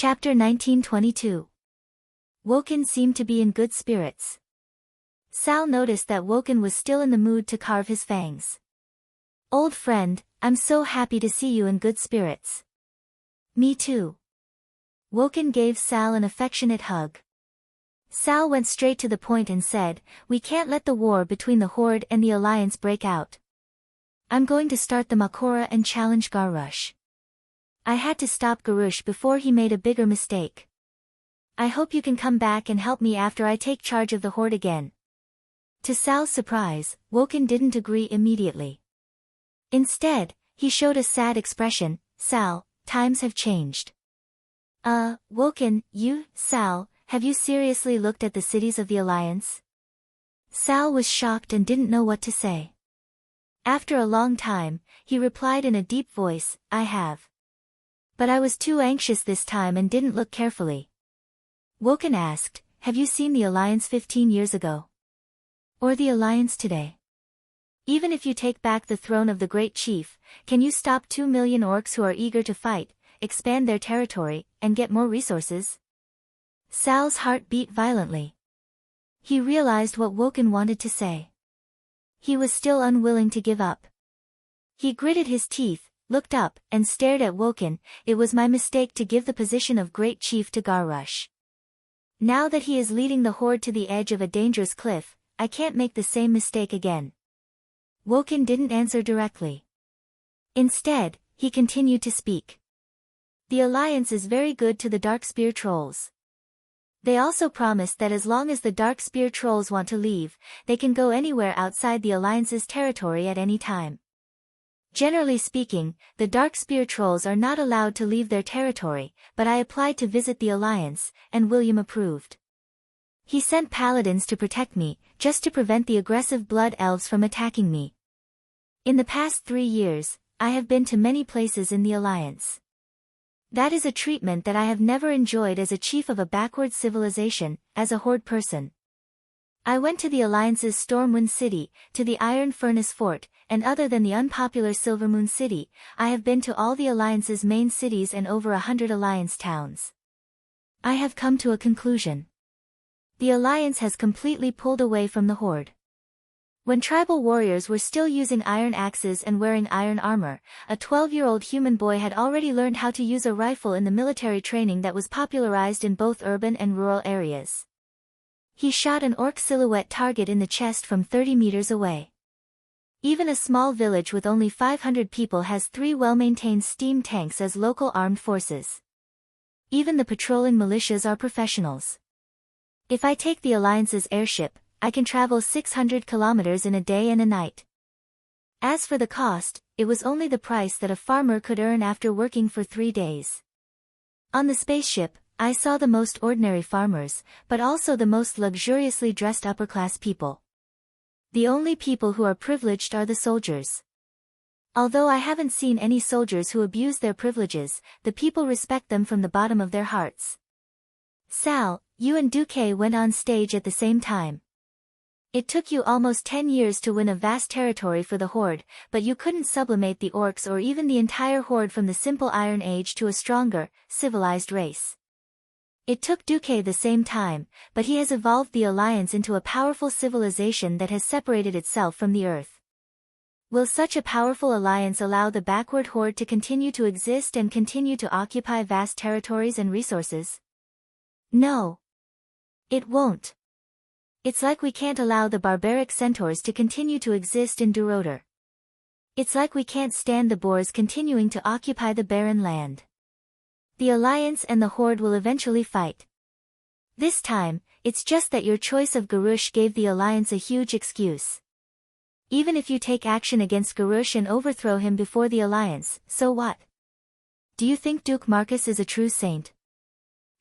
Chapter 1922. Woken seemed to be in good spirits. Sal noticed that Woken was still in the mood to carve his fangs. "Old friend, I'm so happy to see you in good spirits." "Me too." Woken gave Sal an affectionate hug. Sal went straight to the point and said, "We can't let the war between the Horde and the Alliance break out. I'm going to start the Makora and challenge Garrush. I had to stop Garrush before he made a bigger mistake. I hope you can come back and help me after I take charge of the Horde again." To Sal's surprise, Woken didn't agree immediately. Instead, he showed a sad expression. "Sal, times have changed." Woken, Sal, have you seriously looked at the cities of the Alliance?" Sal was shocked and didn't know what to say. After a long time, he replied in a deep voice, "I have. But I was too anxious this time and didn't look carefully." Woken asked, "Have you seen the Alliance 15 years ago? Or the Alliance today? Even if you take back the throne of the Great Chief, can you stop 2 million orcs who are eager to fight, expand their territory, and get more resources?" Sal's heart beat violently. He realized what Woken wanted to say. He was still unwilling to give up. He gritted his teeth, looked up, and stared at Woken. "It was my mistake to give the position of Great Chief to Garrush. Now that he is leading the Horde to the edge of a dangerous cliff, I can't make the same mistake again." Woken didn't answer directly. Instead, he continued to speak. "The Alliance is very good to the Darkspear Trolls. They also promised that as long as the Darkspear Trolls want to leave, they can go anywhere outside the Alliance's territory at any time. Generally speaking, the Darkspear Trolls are not allowed to leave their territory, but I applied to visit the Alliance, and William approved. He sent paladins to protect me, just to prevent the aggressive Blood Elves from attacking me. In the past 3 years, I have been to many places in the Alliance. That is a treatment that I have never enjoyed as a chief of a backward civilization, as a Horde person. I went to the Alliance's Stormwind City, to the Iron Furnace Fort, and other than the unpopular Silvermoon City, I have been to all the Alliance's main cities and over 100 Alliance towns. I have come to a conclusion. The Alliance has completely pulled away from the Horde. When tribal warriors were still using iron axes and wearing iron armor, a 12-year-old human boy had already learned how to use a rifle in the military training that was popularized in both urban and rural areas. He shot an orc silhouette target in the chest from 30 meters away. Even a small village with only 500 people has 3 well-maintained steam tanks as local armed forces. Even the patrolling militias are professionals. If I take the Alliance's airship, I can travel 600 kilometers in a day and a night. As for the cost, it was only the price that a farmer could earn after working for 3 days. On the spaceship, I saw the most ordinary farmers, but also the most luxuriously dressed upper-class people. The only people who are privileged are the soldiers. Although I haven't seen any soldiers who abuse their privileges, the people respect them from the bottom of their hearts." "Sal, you and Duque went on stage at the same time. It took you almost 10 years to win a vast territory for the Horde, but you couldn't sublimate the orcs or even the entire Horde from the simple Iron Age to a stronger, civilized race. It took Duque the same time, but he has evolved the Alliance into a powerful civilization that has separated itself from the Earth. Will such a powerful alliance allow the backward Horde to continue to exist and continue to occupy vast territories and resources? No. It won't. It's like we can't allow the barbaric centaurs to continue to exist in Duroder. It's like we can't stand the boars continuing to occupy the barren land. The Alliance and the Horde will eventually fight. This time, it's just that your choice of Garrush gave the Alliance a huge excuse. Even if you take action against Garrush and overthrow him before the Alliance, so what? Do you think Duke Marcus is a true saint?"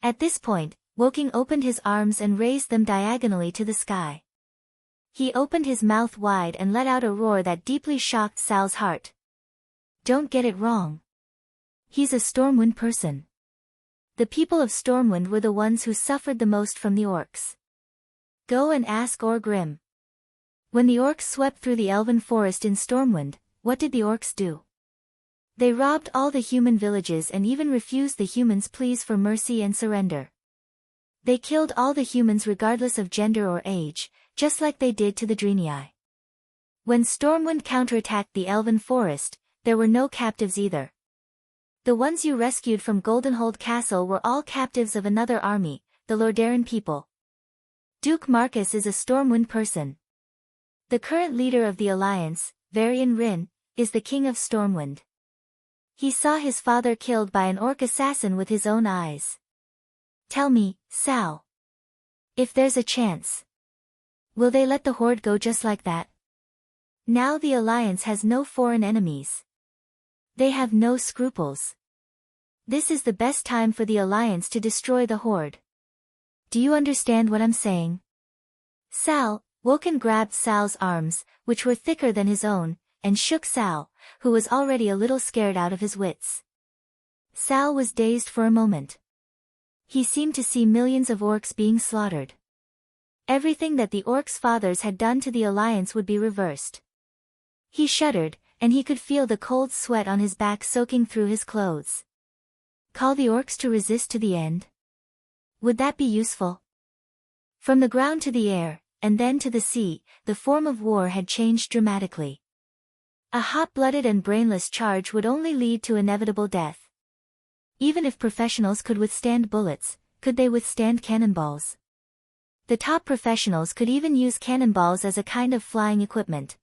At this point, Woking opened his arms and raised them diagonally to the sky. He opened his mouth wide and let out a roar that deeply shocked Sal's heart. "Don't get it wrong. He's a Stormwind person. The people of Stormwind were the ones who suffered the most from the orcs. Go and ask Orgrim. When the orcs swept through the elven forest in Stormwind, what did the orcs do? They robbed all the human villages and even refused the humans' pleas for mercy and surrender. They killed all the humans regardless of gender or age, just like they did to the Draenei. When Stormwind counterattacked the Elven Forest, there were no captives either. The ones you rescued from Goldenhold Castle were all captives of another army, the Lordaeron people. Duke Marcus is a Stormwind person. The current leader of the Alliance, Varian Rin, is the king of Stormwind. He saw his father killed by an orc assassin with his own eyes. Tell me, Sal. If there's a chance. Will they let the Horde go just like that? Now the Alliance has no foreign enemies. They have no scruples. This is the best time for the Alliance to destroy the Horde. Do you understand what I'm saying? Sal, Woken grabbed Sal's arms, which were thicker than his own, and shook Sal, who was already a little scared out of his wits. Sal was dazed for a moment. He seemed to see millions of orcs being slaughtered. Everything that the orcs' fathers had done to the Alliance would be reversed. He shuddered, and he could feel the cold sweat on his back soaking through his clothes. Call the orcs to resist to the end? Would that be useful? From the ground to the air, and then to the sea, the form of war had changed dramatically. A hot-blooded and brainless charge would only lead to inevitable death. Even if professionals could withstand bullets, could they withstand cannonballs? The top professionals could even use cannonballs as a kind of flying equipment.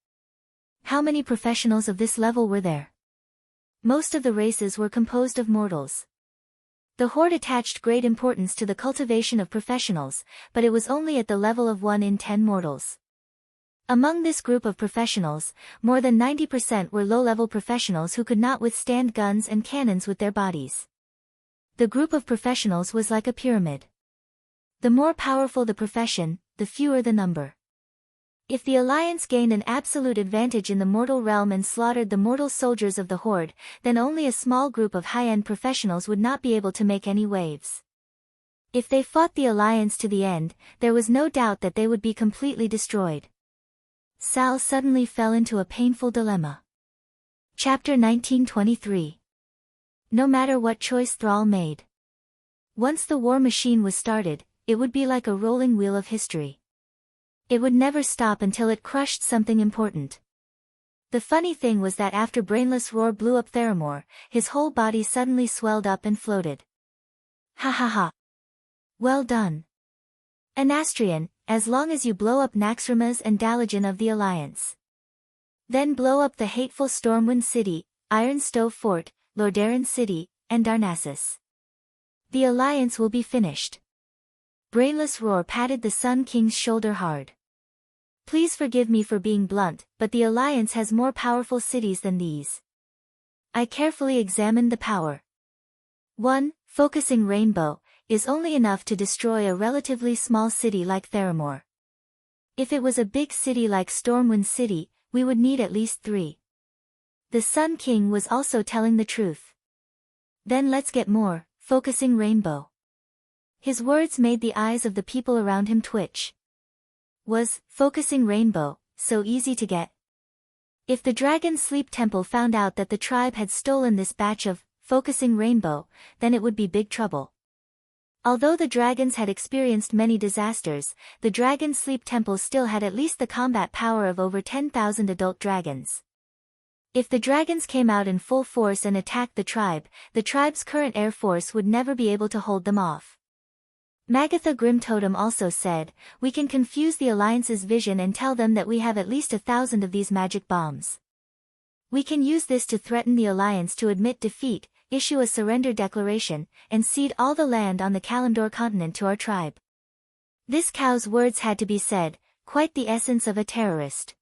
How many professionals of this level were there? Most of the races were composed of mortals. The Horde attached great importance to the cultivation of professionals, but it was only at the level of 1 in 10 mortals. Among this group of professionals, more than 90% were low-level professionals who could not withstand guns and cannons with their bodies. The group of professionals was like a pyramid. The more powerful the profession, the fewer the number. If the Alliance gained an absolute advantage in the mortal realm and slaughtered the mortal soldiers of the Horde, then only a small group of high-end professionals would not be able to make any waves. If they fought the Alliance to the end, there was no doubt that they would be completely destroyed. Sal suddenly fell into a painful dilemma. Chapter 1923. No matter what choice Thrall made. Once the war machine was started, it would be like a rolling wheel of history. It would never stop until it crushed something important. The funny thing was that after Brainless Roar blew up Theramore, his whole body suddenly swelled up and floated. Ha ha ha. Well done. Anastrian, as long as you blow up Naxxramas and Dalajan of the Alliance. Then blow up the hateful Stormwind City, Iron Stove Fort, Lordaeron City, and Darnassus. The Alliance will be finished. Brainless Roar patted the Sun King's shoulder hard. Please forgive me for being blunt, but the Alliance has more powerful cities than these. I carefully examined the power. 1. Focusing Rainbow is only enough to destroy a relatively small city like Theramore. If it was a big city like Stormwind City, we would need at least 3. The Sun King was also telling the truth. Then let's get more, Focusing Rainbow. His words made the eyes of the people around him twitch. Was Focusing Rainbow so easy to get? If the Dragon Sleep Temple found out that the tribe had stolen this batch of Focusing Rainbow, then it would be big trouble. Although the dragons had experienced many disasters, the Dragon Sleep Temple still had at least the combat power of over 10,000 adult dragons. If the dragons came out in full force and attacked the tribe's current air force would never be able to hold them off. Magatha Grimtotem also said, we can confuse the Alliance's vision and tell them that we have at least 1,000 of these magic bombs. We can use this to threaten the Alliance to admit defeat, issue a surrender declaration, and cede all the land on the Kalimdor continent to our tribe. This cow's words had to be said, quite the essence of a terrorist.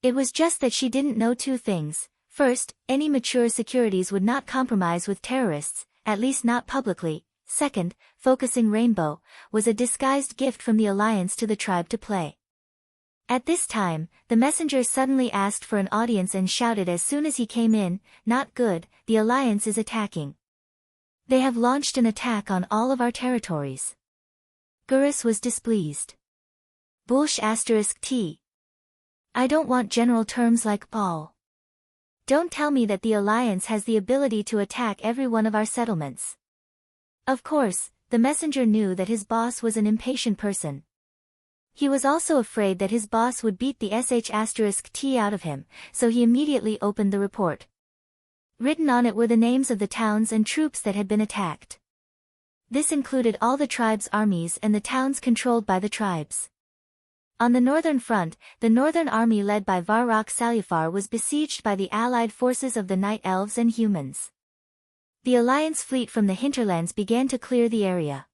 It was just that she didn't know 2 things. First, any mature securities would not compromise with terrorists, at least not publicly. Second, Focusing Rainbow was a disguised gift from the Alliance to the tribe to play. At this time, the messenger suddenly asked for an audience and shouted as soon as he came in, not good, the Alliance is attacking. They have launched an attack on all of our territories. Gurus was displeased. Bullsh *T. I don't want general terms like Paul. Don't tell me that the Alliance has the ability to attack every one of our settlements. Of course, the messenger knew that his boss was an impatient person. He was also afraid that his boss would beat the sh*t out of him, so he immediately opened the report. Written on it were the names of the towns and troops that had been attacked. This included all the tribes' armies and the towns controlled by the tribes. On the northern front, the northern army led by Varrock Salufar was besieged by the allied forces of the Night Elves and humans. The Alliance fleet from the hinterlands began to clear the area.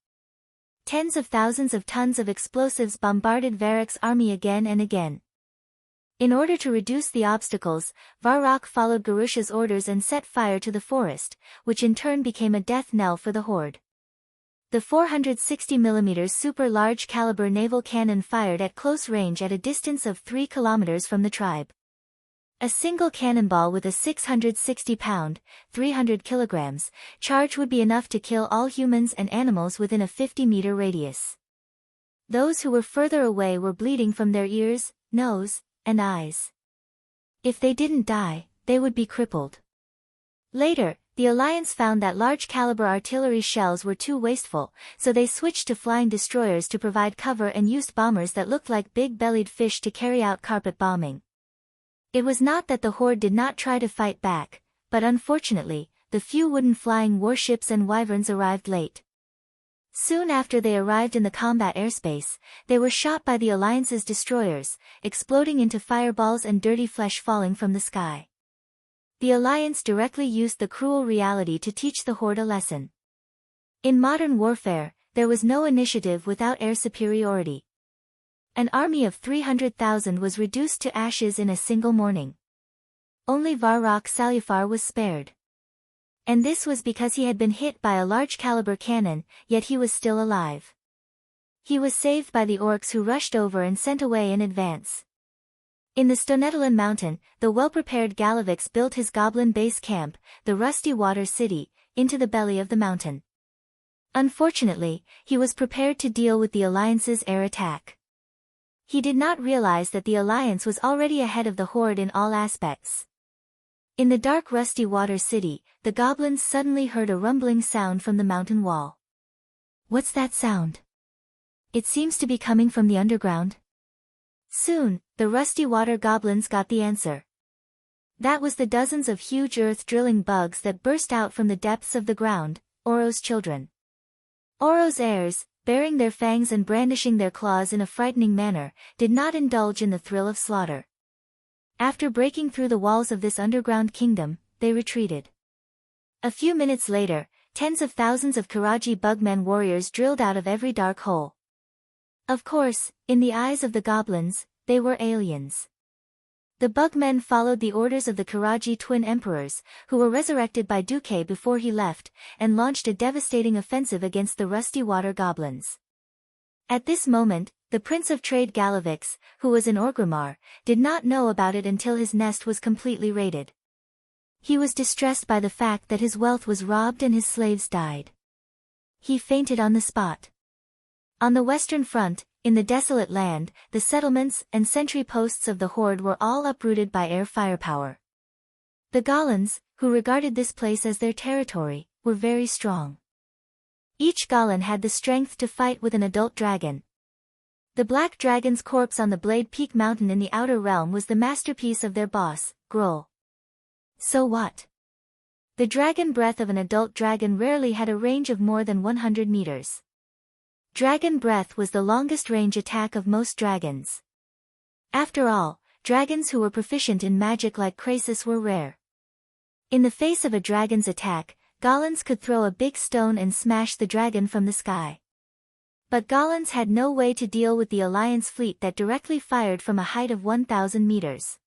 Tens of thousands of tons of explosives bombarded Varrock's army again and again. In order to reduce the obstacles, Varrock followed Garusha's orders and set fire to the forest, which in turn became a death knell for the horde. The 460mm super large caliber naval cannon fired at close range at a distance of 3 kilometers from the tribe. A single cannonball with a 660-pound, 300 kilograms, charge would be enough to kill all humans and animals within a 50-meter radius. Those who were further away were bleeding from their ears, nose, and eyes. If they didn't die, they would be crippled. Later, the Alliance found that large-caliber artillery shells were too wasteful, so they switched to flying destroyers to provide cover and used bombers that looked like big-bellied fish to carry out carpet bombing. It was not that the horde did not try to fight back, but unfortunately, the few wooden flying warships and wyverns arrived late. Soon after they arrived in the combat airspace, they were shot by the Alliance's destroyers, exploding into fireballs and dirty flesh falling from the sky. The Alliance directly used the cruel reality to teach the horde a lesson. In modern warfare, there was no initiative without air superiority. An army of 300,000 was reduced to ashes in a single morning. Only Varrock Salufar was spared. And this was because he had been hit by a large-caliber cannon, yet he was still alive. He was saved by the orcs who rushed over and sent away in advance. In the Stonetalan mountain, the well-prepared Galavix built his goblin base camp, the Rusty Water City, into the belly of the mountain. Unfortunately, he was prepared to deal with the Alliance's air attack. He did not realize that the Alliance was already ahead of the horde in all aspects. In the dark Rusty Water City, the goblins suddenly heard a rumbling sound from the mountain wall. What's that sound? It seems to be coming from the underground. Soon, the Rusty Water goblins got the answer. That was the dozens of huge earth-drilling bugs that burst out from the depths of the ground, Oro's children. Oro's heirs, baring their fangs and brandishing their claws in a frightening manner, did not indulge in the thrill of slaughter. After breaking through the walls of this underground kingdom, they retreated. A few minutes later, tens of thousands of Karaji bugmen warriors drilled out of every dark hole. Of course, in the eyes of the goblins, they were aliens. The bugmen followed the orders of the Karaji twin emperors, who were resurrected by Duque before he left, and launched a devastating offensive against the Rusty Water goblins. At this moment, the Prince of Trade Galavix, who was in Orgrimmar, did not know about it until his nest was completely raided. He was distressed by the fact that his wealth was robbed and his slaves died. He fainted on the spot. On the western front, in the desolate land, the settlements and sentry posts of the horde were all uprooted by air firepower. The Golans, who regarded this place as their territory, were very strong. Each Golan had the strength to fight with an adult dragon. The black dragon's corpse on the Blade Peak mountain in the outer realm was the masterpiece of their boss, Gruul. So what? The dragon breath of an adult dragon rarely had a range of more than 100 meters. Dragon breath was the longest range attack of most dragons. After all, dragons who were proficient in magic like Krasis were rare. In the face of a dragon's attack, Golans could throw a big stone and smash the dragon from the sky. But Golans had no way to deal with the Alliance fleet that directly fired from a height of 1,000 meters.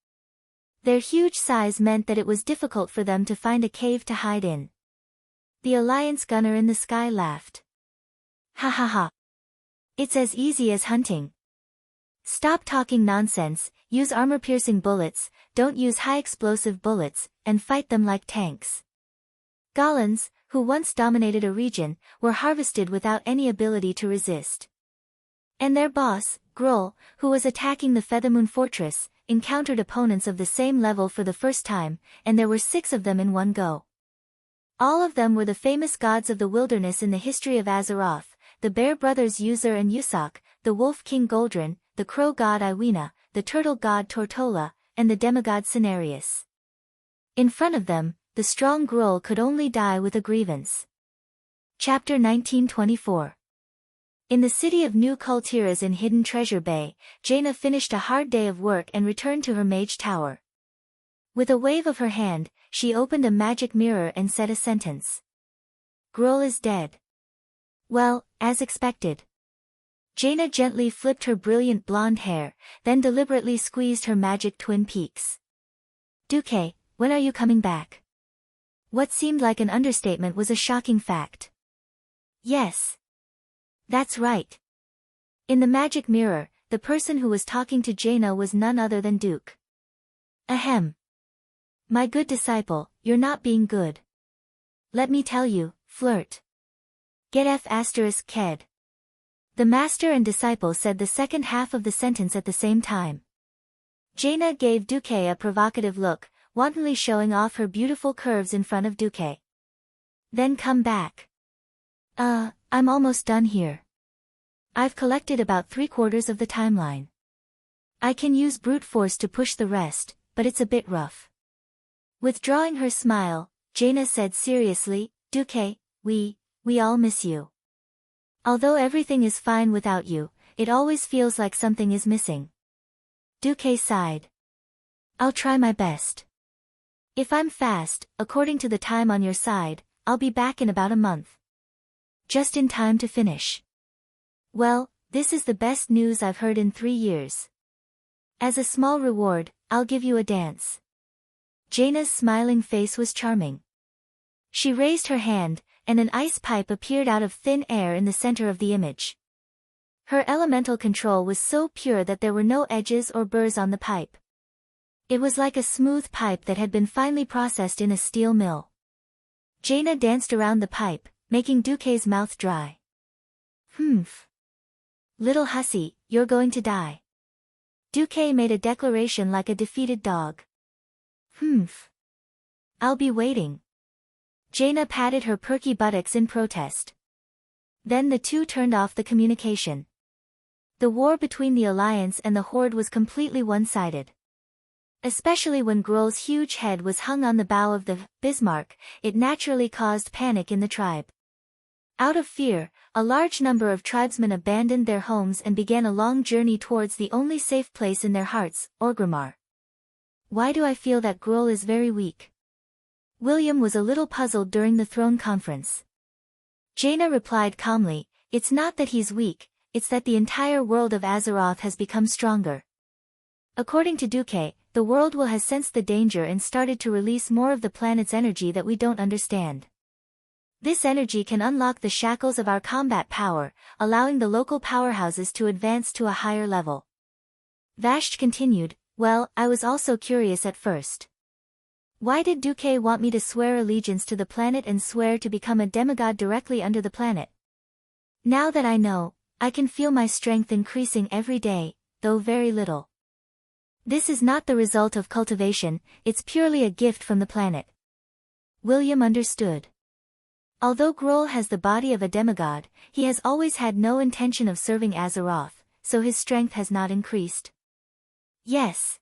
Their huge size meant that it was difficult for them to find a cave to hide in. The Alliance gunner in the sky laughed. Ha ha ha. It's as easy as hunting. Stop talking nonsense, use armor-piercing bullets, don't use high-explosive bullets, and fight them like tanks. Golans, who once dominated a region, were harvested without any ability to resist. And their boss, Gruul, who was attacking the Feathermoon Fortress, encountered opponents of the same level for the first time, and there were 6 of them in one go. All of them were the famous gods of the wilderness in the history of Azeroth, the bear brothers Uzer and Usoc, the wolf king Goldrin, the crow god Iwina, the turtle god Tortola, and the demigod Cenarius. In front of them, the strong Gruul could only die with a grievance. Chapter 1924. In the city of New Kultiras in Hidden Treasure Bay, Jaina finished a hard day of work and returned to her mage tower. With a wave of her hand, she opened a magic mirror and said a sentence. Gruul is dead. Well, as expected. Jaina gently flipped her brilliant blonde hair, then deliberately squeezed her magic twin peaks. Duque, when are you coming back? What seemed like an understatement was a shocking fact. Yes. That's right. In the magic mirror, the person who was talking to Jaina was none other than Duke. Ahem. My good disciple, you're not being good. Let me tell you, flirt. Get F***ked. The master and disciple said the second half of the sentence at the same time. Jaina gave Duque a provocative look, wantonly showing off her beautiful curves in front of Duque. Then come back. I'm almost done here. I've collected about 3/4 of the timeline. I can use brute force to push the rest, but it's a bit rough. Withdrawing her smile, Jaina said seriously, Duque, we all miss you. Although everything is fine without you, it always feels like something is missing. Duque sighed. I'll try my best. If I'm fast, according to the time on your side, I'll be back in about a month. Just in time to finish. Well, this is the best news I've heard in 3 years. As a small reward, I'll give you a dance. Jaina's smiling face was charming. She raised her hand, and an ice pipe appeared out of thin air in the center of the image. Her elemental control was so pure that there were no edges or burrs on the pipe. It was like a smooth pipe that had been finely processed in a steel mill. Jaina danced around the pipe, making Duque's mouth dry. Humph. Little hussy, you're going to die. Duque made a declaration like a defeated dog. Humph. I'll be waiting. Jaina patted her perky buttocks in protest. Then the two turned off the communication. The war between the Alliance and the Horde was completely one-sided. Especially when Gruul's huge head was hung on the bow of the Bismarck, it naturally caused panic in the tribe. Out of fear, a large number of tribesmen abandoned their homes and began a long journey towards the only safe place in their hearts, Orgrimmar. Why do I feel that Gruul is very weak? William was a little puzzled during the throne conference. Jaina replied calmly, it's not that he's weak, it's that the entire world of Azeroth has become stronger. According to Duque, the world will has sensed the danger and started to release more of the planet's energy that we don't understand. This energy can unlock the shackles of our combat power, allowing the local powerhouses to advance to a higher level. Vashj continued, well, I was also curious at first. Why did Duque want me to swear allegiance to the planet and swear to become a demigod directly under the planet? Now that I know, I can feel my strength increasing every day, though very little. This is not the result of cultivation, it's purely a gift from the planet. William understood. Although Gruul has the body of a demigod, he has always had no intention of serving Azeroth, so his strength has not increased. Yes.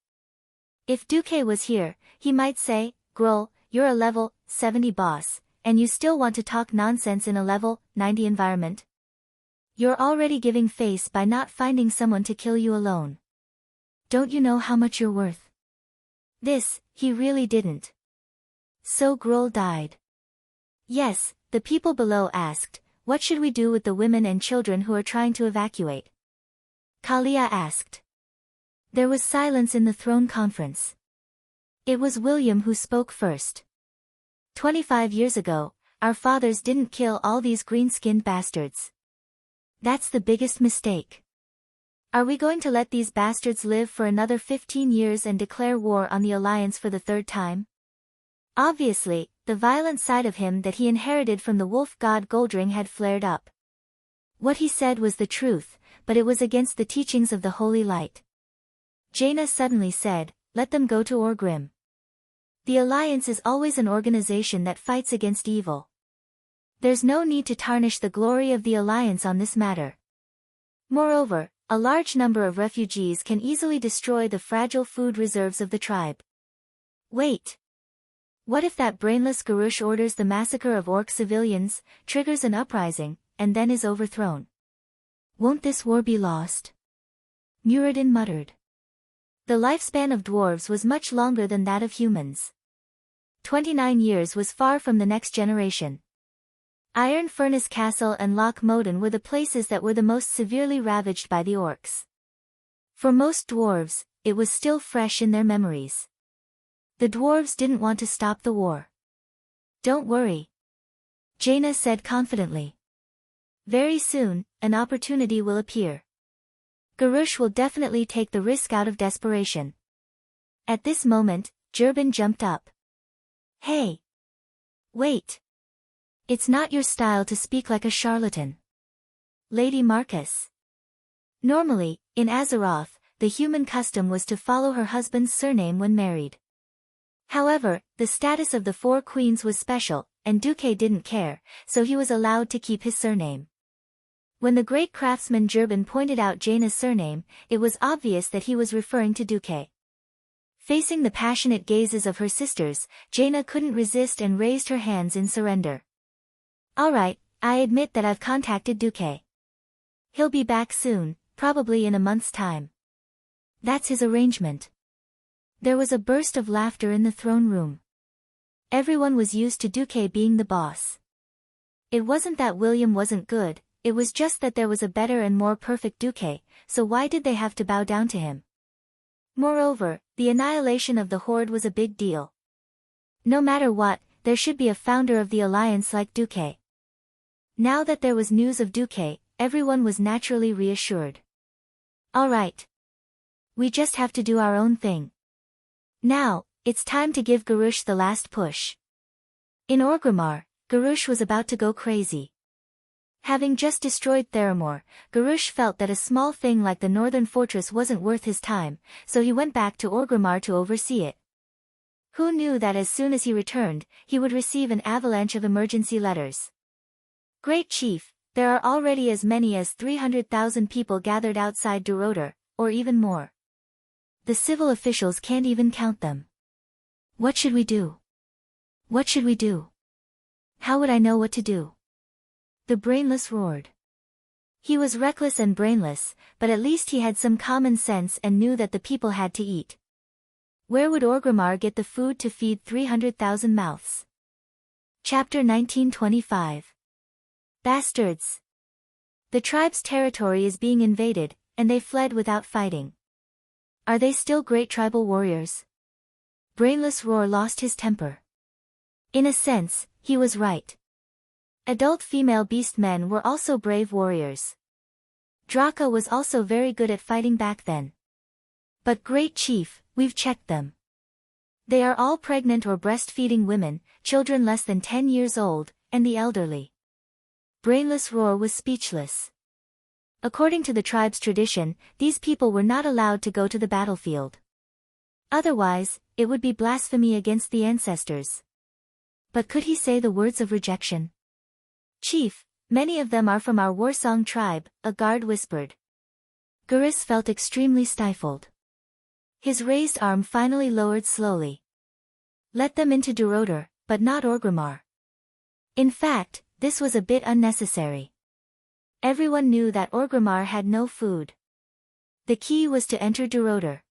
If Duque was here, he might say, Gruul, you're a level 70 boss, and you still want to talk nonsense in a level 90 environment? You're already giving face by not finding someone to kill you alone. Don't you know how much you're worth? This, he really didn't. So Gruul died. Yes, the people below asked, what should we do with the women and children who are trying to evacuate? Kalia asked. There was silence in the throne conference. It was William who spoke first. 25 years ago, our fathers didn't kill all these green-skinned bastards. That's the biggest mistake. Are we going to let these bastards live for another 15 years and declare war on the Alliance for the 3rd time? Obviously, the violent side of him that he inherited from the wolf god Goldring had flared up. What he said was the truth, but it was against the teachings of the Holy Light. Jaina suddenly said, let them go to Orgrim. The Alliance is always an organization that fights against evil. There's no need to tarnish the glory of the Alliance on this matter. Moreover, a large number of refugees can easily destroy the fragile food reserves of the tribe. Wait. What if that brainless Garush orders the massacre of orc civilians, triggers an uprising, and then is overthrown? Won't this war be lost? Muradin muttered. The lifespan of dwarves was much longer than that of humans. 29 years was far from the next generation. Iron Furnace Castle and Loch Moden were the places that were the most severely ravaged by the orcs. For most dwarves, it was still fresh in their memories. The dwarves didn't want to stop the war. Don't worry, Jaina said confidently. Very soon, an opportunity will appear. Garush will definitely take the risk out of desperation. At this moment, Jurbin jumped up. Hey! Wait! It's not your style to speak like a charlatan. Lady Marcus. Normally, in Azeroth, the human custom was to follow her husband's surname when married. However, the status of the four queens was special, and Duque didn't care, so he was allowed to keep his surname. When the great craftsman Jurbin pointed out Jaina's surname, it was obvious that he was referring to Duque. Facing the passionate gazes of her sisters, Jaina couldn't resist and raised her hands in surrender. Alright, I admit that I've contacted Duque. He'll be back soon, probably in a month's time. That's his arrangement. There was a burst of laughter in the throne room. Everyone was used to Duque being the boss. It wasn't that William wasn't good, it was just that there was a better and more perfect Duque, so why did they have to bow down to him? Moreover, the annihilation of the Horde was a big deal. No matter what, there should be a founder of the Alliance like Duque. Now that there was news of Duque, everyone was naturally reassured. Alright. We just have to do our own thing. Now, it's time to give Garush the last push. In Orgrimmar, Garush was about to go crazy. Having just destroyed Theramore, Garush felt that a small thing like the northern fortress wasn't worth his time, so he went back to Orgrimmar to oversee it. Who knew that as soon as he returned, he would receive an avalanche of emergency letters. Great Chief, there are already as many as 300,000 people gathered outside Duroder, or even more. The civil officials can't even count them. What should we do? What should we do? How would I know what to do? The Brainless roared. He was reckless and brainless, but at least he had some common sense and knew that the people had to eat. Where would Orgrimmar get the food to feed 300,000 mouths? Chapter 1925. Bastards. The tribe's territory is being invaded, and they fled without fighting. Are they still great tribal warriors? Brainless Roar lost his temper. In a sense, he was right. Adult female beast men were also brave warriors. Draka was also very good at fighting back then. But Great Chief, we've checked them. They are all pregnant or breastfeeding women, children less than 10 years old, and the elderly. Brainless Roar was speechless. According to the tribe's tradition, these people were not allowed to go to the battlefield. Otherwise, it would be blasphemy against the ancestors. But could he say the words of rejection? Chief, many of them are from our Warsong tribe, a guard whispered. Garis felt extremely stifled. His raised arm finally lowered slowly. Let them into Duroder, but not Orgrimmar. In fact, this was a bit unnecessary. Everyone knew that Orgrimmar had no food. The key was to enter Duroder.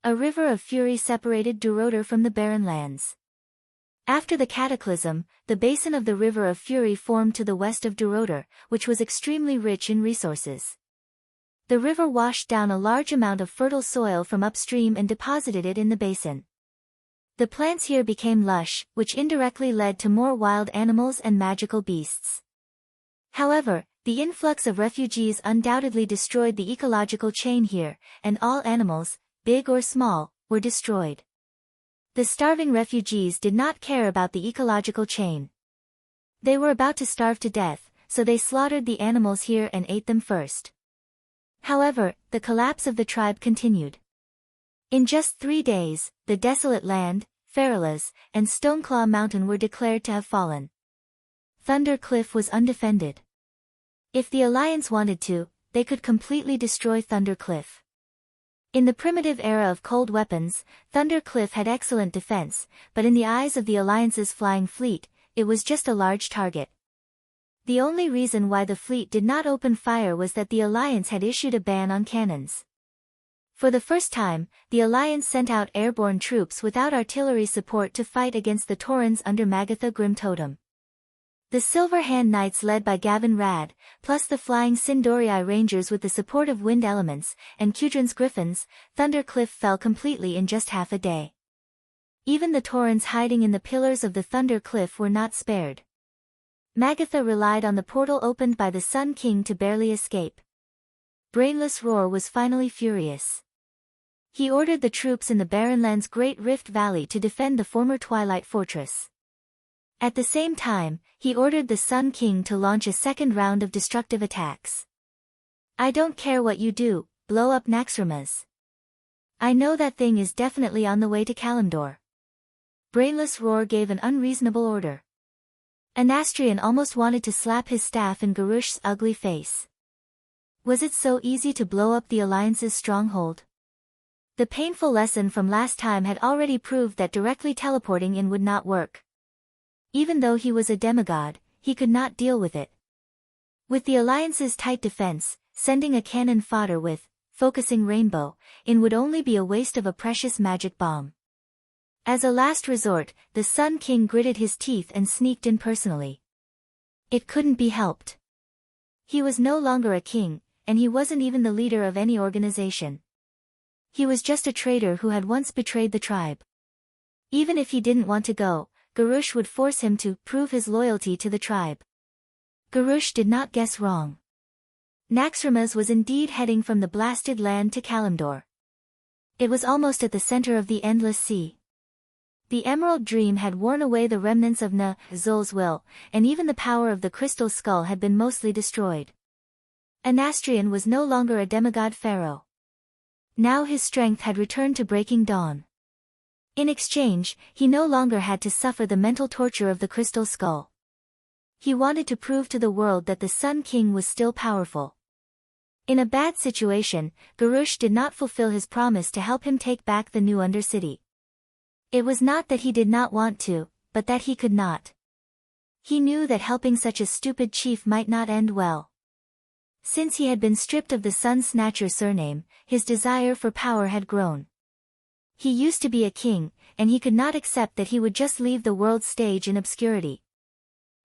A river of fury separated Duroder from the barren lands. After the cataclysm, the basin of the River of Fury formed to the west of Duroder, which was extremely rich in resources. The river washed down a large amount of fertile soil from upstream and deposited it in the basin. The plants here became lush, which indirectly led to more wild animals and magical beasts. However, the influx of refugees undoubtedly destroyed the ecological chain here, and all animals, big or small, were destroyed. The starving refugees did not care about the ecological chain. They were about to starve to death, so they slaughtered the animals here and ate them first. However, the collapse of the tribe continued. In just 3 days, the desolate land, Feralas, and Stoneclaw Mountain were declared to have fallen. Thunder Cliff was undefended. If the Alliance wanted to, they could completely destroy Thunder Cliff. In the primitive era of cold weapons, Thunder Cliff had excellent defense, but in the eyes of the Alliance's flying fleet, it was just a large target. The only reason why the fleet did not open fire was that the Alliance had issued a ban on cannons. For the first time, the Alliance sent out airborne troops without artillery support to fight against the Taurens under Magatha Grim Totem. The Silver Hand Knights led by Gavin Rad, plus the flying Sindorii Rangers with the support of wind elements, and Kudrin's Griffins, Thunder Cliff fell completely in just half a day. Even the Taurens hiding in the pillars of the Thunder Cliff were not spared. Magatha relied on the portal opened by the Sun King to barely escape. Brainless Roar was finally furious. He ordered the troops in the Barrenland's Great Rift Valley to defend the former Twilight Fortress. At the same time, he ordered the Sun King to launch a second round of destructive attacks. I don't care what you do, blow up Naxxramas. I know that thing is definitely on the way to Kalimdor. Brainless Roar gave an unreasonable order. Anastrian almost wanted to slap his staff in Garush's ugly face. Was it so easy to blow up the Alliance's stronghold? The painful lesson from last time had already proved that directly teleporting in would not work. Even though he was a demigod, he could not deal with it. With the Alliance's tight defense, sending a cannon fodder with focusing rainbow in would only be a waste of a precious magic bomb. As a last resort, the Sun King gritted his teeth and sneaked in personally. It couldn't be helped. He was no longer a king, and he wasn't even the leader of any organization. He was just a traitor who had once betrayed the tribe. Even if he didn't want to go, Garush would force him to prove his loyalty to the tribe. Garush did not guess wrong. Naxxramas was indeed heading from the blasted land to Kalimdor. It was almost at the center of the Endless Sea. The Emerald Dream had worn away the remnants of Zul's will, and even the power of the Crystal Skull had been mostly destroyed. Anastrian was no longer a demigod pharaoh. Now his strength had returned to Breaking Dawn. In exchange, he no longer had to suffer the mental torture of the Crystal Skull. He wanted to prove to the world that the Sun King was still powerful. In a bad situation, Garush did not fulfill his promise to help him take back the new Undercity. It was not that he did not want to, but that he could not. He knew that helping such a stupid chief might not end well. Since he had been stripped of the Sun Snatcher surname, his desire for power had grown. He used to be a king, and he could not accept that he would just leave the world stage in obscurity.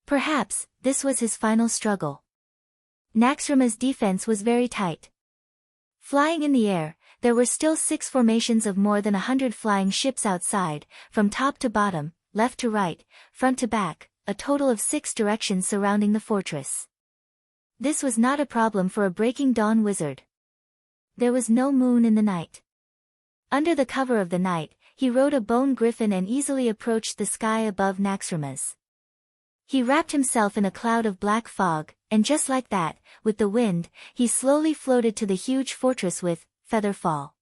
Perhaps, this was his final struggle. Naxxramas' defense was very tight. Flying in the air, there were still 6 formations of more than 100 flying ships outside, from top to bottom, left to right, front to back, a total of 6 directions surrounding the fortress. This was not a problem for a Breaking Dawn wizard. There was no moon in the night. Under the cover of the night, he rode a bone griffin and easily approached the sky above Naxxramas. He wrapped himself in a cloud of black fog, and just like that, with the wind, he slowly floated to the huge fortress with feather fall.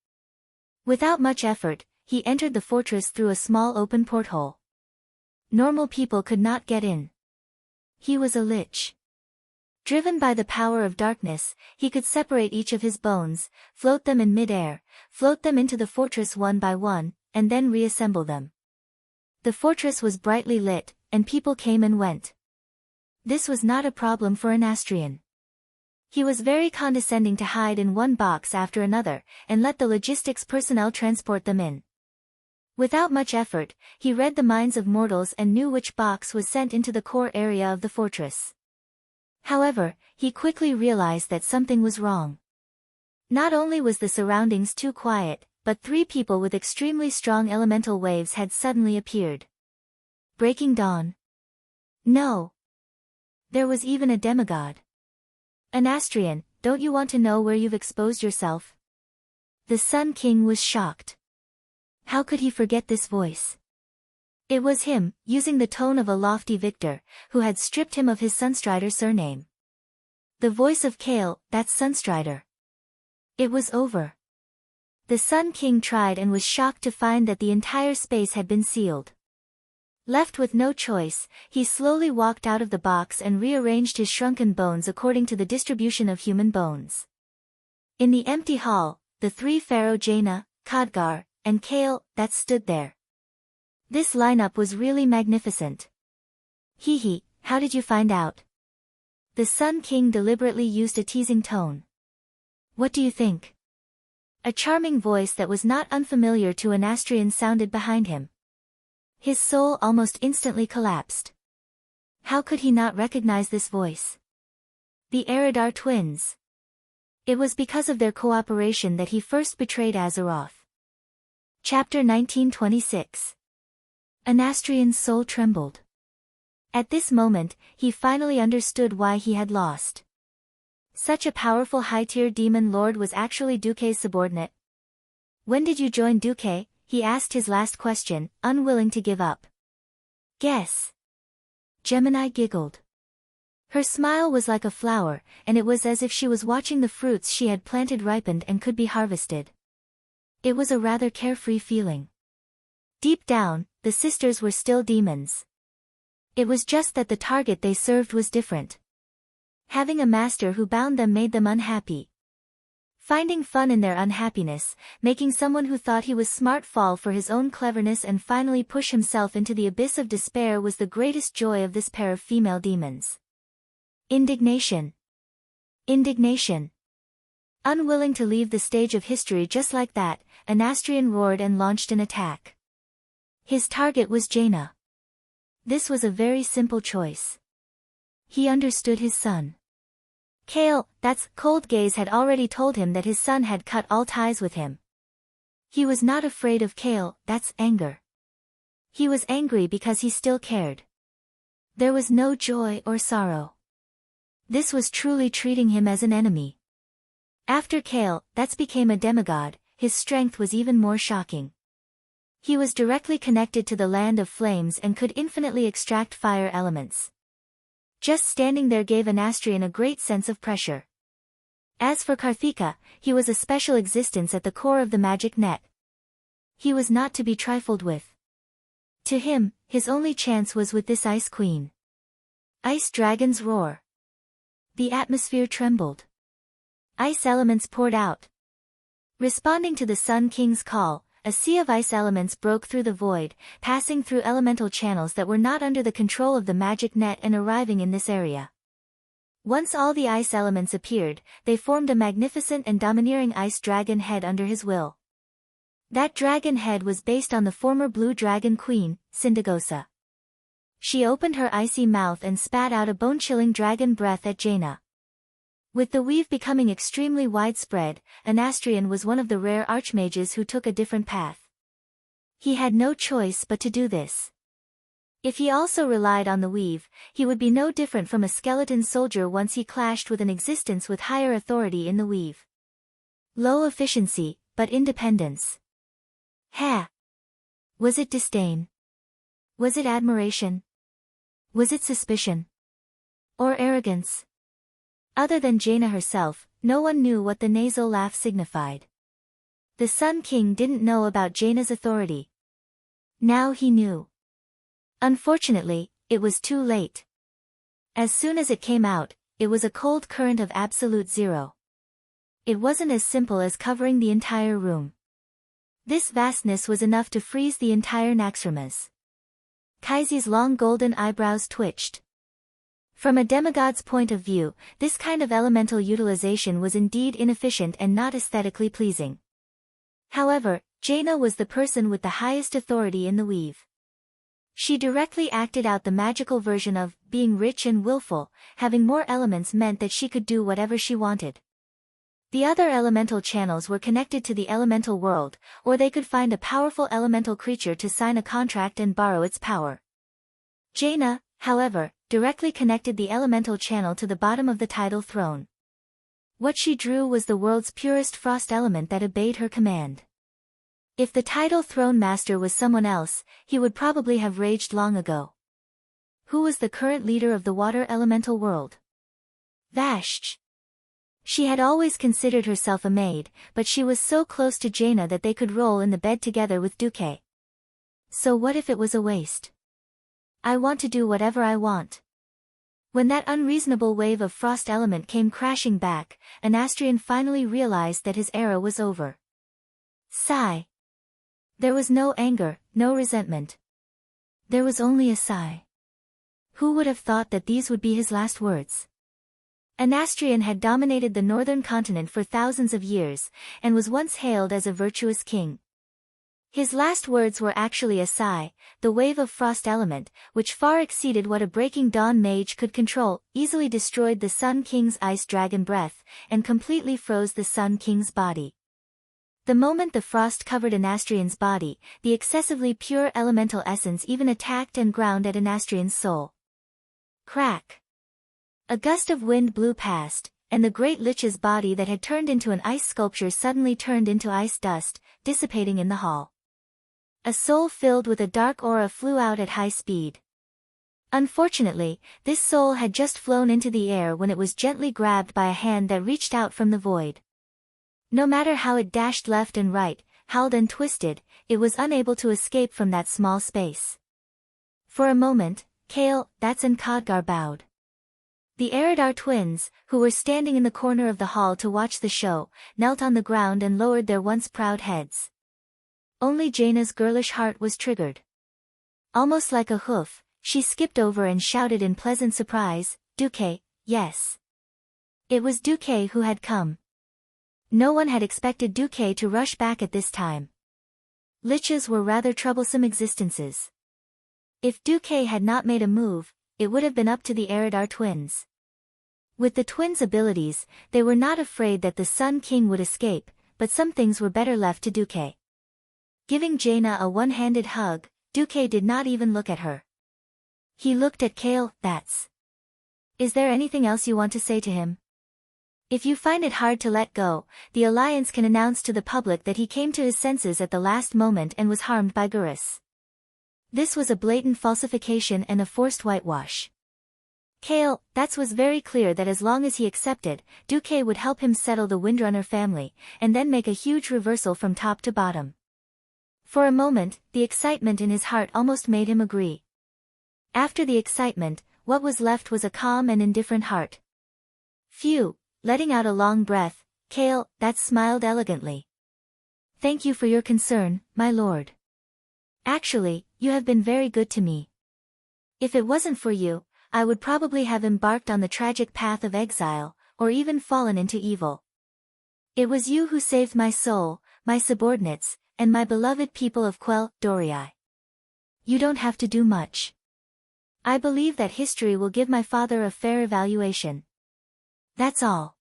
Without much effort, he entered the fortress through a small open porthole. Normal people could not get in. He was a lich. Driven by the power of darkness, he could separate each of his bones, float them in mid-air, float them into the fortress one by one, and then reassemble them. The fortress was brightly lit, and people came and went. This was not a problem for Anastrian. He was very condescending to hide in one box after another, and let the logistics personnel transport them in. Without much effort, he read the minds of mortals and knew which box was sent into the core area of the fortress. However, he quickly realized that something was wrong. Not only was the surroundings too quiet, but 3 people with extremely strong elemental waves had suddenly appeared. Breaking Dawn? No. There was even a demigod. Anastrian, don't you want to know where you've exposed yourself? The Sun King was shocked. How could he forget this voice? It was him, using the tone of a lofty victor, who had stripped him of his Sunstrider surname. The voice of Kale, that's Sunstrider. It was over. The Sun King tried and was shocked to find that the entire space had been sealed. Left with no choice, he slowly walked out of the box and rearranged his shrunken bones according to the distribution of human bones. In the empty hall, the three Pharaoh Jaina, Khadgar, and Kale, that stood there. This lineup was really magnificent. Hee, how did you find out? The Sun King deliberately used a teasing tone. What do you think? A charming voice that was not unfamiliar to an Astrian sounded behind him. His soul almost instantly collapsed. How could he not recognize this voice? The Eridar twins. It was because of their cooperation that he first betrayed Azeroth. Chapter 1926. An Astrian's soul trembled. At this moment, he finally understood why he had lost. Such a powerful high-tier demon lord was actually Duke's subordinate. When did you join Duke? He asked his last question, unwilling to give up. Guess. Gemini giggled. Her smile was like a flower, and it was as if she was watching the fruits she had planted ripened and could be harvested. It was a rather carefree feeling. Deep down, the sisters were still demons. It was just that the target they served was different. Having a master who bound them made them unhappy. Finding fun in their unhappiness, making someone who thought he was smart fall for his own cleverness and finally push himself into the abyss of despair was the greatest joy of this pair of female demons. Indignation. Indignation. Unwilling to leave the stage of history just like that, Anastrian roared and launched an attack. His target was Jaina. This was a very simple choice. He understood his son. Kale, that's Cold Gaze had already told him that his son had cut all ties with him. He was not afraid of Kale, that's anger. He was angry because he still cared. There was no joy or sorrow. This was truly treating him as an enemy. After Kale, that's became a demigod, his strength was even more shocking. He was directly connected to the land of flames and could infinitely extract fire elements. Just standing there gave Anastrian a great sense of pressure. As for Karthika, he was a special existence at the core of the magic net. He was not to be trifled with. To him, his only chance was with this Ice Queen. Ice dragons roar. The atmosphere trembled. Ice elements poured out. Responding to the Sun King's call, a sea of ice elements broke through the void, passing through elemental channels that were not under the control of the magic net and arriving in this area. Once all the ice elements appeared, they formed a magnificent and domineering ice dragon head under his will. That dragon head was based on the former blue dragon queen, Syndagosa. She opened her icy mouth and spat out a bone-chilling dragon breath at Jaina. With the weave becoming extremely widespread, Anastrian was one of the rare archmages who took a different path. He had no choice but to do this. If he also relied on the weave, he would be no different from a skeleton soldier once he clashed with an existence with higher authority in the weave. Low efficiency, but independence. Ha! Was it disdain? Was it admiration? Was it suspicion? Or arrogance? Other than Jaina herself, no one knew what the nasal laugh signified. The Sun King didn't know about Jaina's authority. Now he knew. Unfortunately, it was too late. As soon as it came out, it was a cold current of absolute zero. It wasn't as simple as covering the entire room. This vastness was enough to freeze the entire Naxxramas. Kaiser's long golden eyebrows twitched. From a demigod's point of view, this kind of elemental utilization was indeed inefficient and not aesthetically pleasing. However, Jaina was the person with the highest authority in the weave. She directly acted out the magical version of being rich and willful. Having more elements meant that she could do whatever she wanted. The other elemental channels were connected to the elemental world, or they could find a powerful elemental creature to sign a contract and borrow its power. Jaina, however, directly connected the elemental channel to the bottom of the tidal throne. What she drew was the world's purest frost element that obeyed her command. If the tidal throne master was someone else, he would probably have raged long ago. Who was the current leader of the water elemental world? Vashj. She had always considered herself a maid, but she was so close to Jaina that they could roll in the bed together with Duque. So what if it was a waste? I want to do whatever I want. When that unreasonable wave of frost element came crashing back, Anastrian finally realized that his era was over. Sigh. There was no anger, no resentment. There was only a sigh. Who would have thought that these would be his last words? Anastrian had dominated the northern continent for thousands of years, and was once hailed as a virtuous king. His last words were actually a sigh. The wave of frost element, which far exceeded what a breaking dawn mage could control, easily destroyed the Sun King's ice dragon breath, and completely froze the Sun King's body. The moment the frost covered Anastrian's body, the excessively pure elemental essence even attacked and ground at Anastrian's soul. Crack! A gust of wind blew past, and the great lich's body that had turned into an ice sculpture suddenly turned into ice dust, dissipating in the hall. A soul filled with a dark aura flew out at high speed. Unfortunately, this soul had just flown into the air when it was gently grabbed by a hand that reached out from the void. No matter how it dashed left and right, howled and twisted, it was unable to escape from that small space. For a moment, Kale, That's and Khadgar bowed. The Eridar twins, who were standing in the corner of the hall to watch the show, knelt on the ground and lowered their once proud heads. Only Jaina's girlish heart was triggered. Almost like a hoof, she skipped over and shouted in pleasant surprise, Duque, yes. It was Duque who had come. No one had expected Duque to rush back at this time. Liches were rather troublesome existences. If Duque had not made a move, it would have been up to the Eridar twins. With the twins' abilities, they were not afraid that the Sun King would escape, but some things were better left to Duque. Giving Jaina a one-handed hug, Duque did not even look at her. He looked at Kale, That's. Is there anything else you want to say to him? If you find it hard to let go, the Alliance can announce to the public that he came to his senses at the last moment and was harmed by Gurus. This was a blatant falsification and a forced whitewash. Kale, That's was very clear that as long as he accepted, Duque would help him settle the Windrunner family, and then make a huge reversal from top to bottom. For a moment, the excitement in his heart almost made him agree. After the excitement, what was left was a calm and indifferent heart. Phew, letting out a long breath, Kale, That's smiled elegantly. Thank you for your concern, my lord. Actually, you have been very good to me. If it wasn't for you, I would probably have embarked on the tragic path of exile, or even fallen into evil. It was you who saved my soul, my subordinates, and my beloved people of Quell, Dorii. You don't have to do much. I believe that history will give my father a fair evaluation. That's all.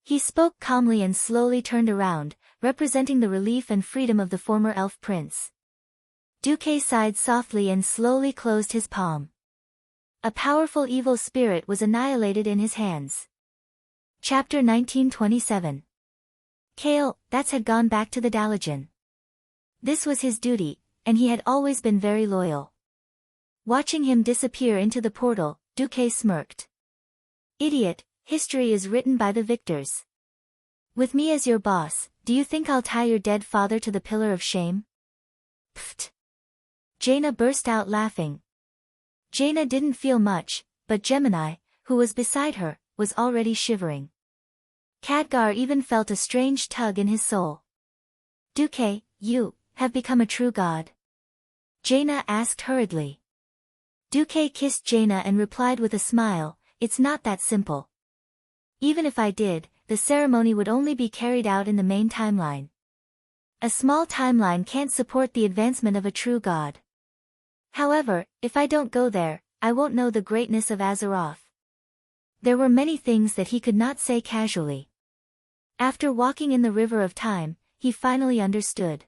He spoke calmly and slowly turned around, representing the relief and freedom of the former elf prince. Duque sighed softly and slowly closed his palm. A powerful evil spirit was annihilated in his hands. Chapter 1927. Kale, That's had gone back to the Dalajan. This was his duty, and he had always been very loyal. Watching him disappear into the portal, Duque smirked. Idiot, history is written by the victors. With me as your boss, do you think I'll tie your dead father to the pillar of shame? Pfft. Jaina burst out laughing. Jaina didn't feel much, but Gemini, who was beside her, was already shivering. Khadgar even felt a strange tug in his soul. Duque, you have become a true god? Jaina asked hurriedly. Duque kissed Jaina and replied with a smile, It's not that simple. Even if I did, the ceremony would only be carried out in the main timeline. A small timeline can't support the advancement of a true god. However, if I don't go there, I won't know the greatness of Azeroth. There were many things that he could not say casually. After walking in the river of time, he finally understood.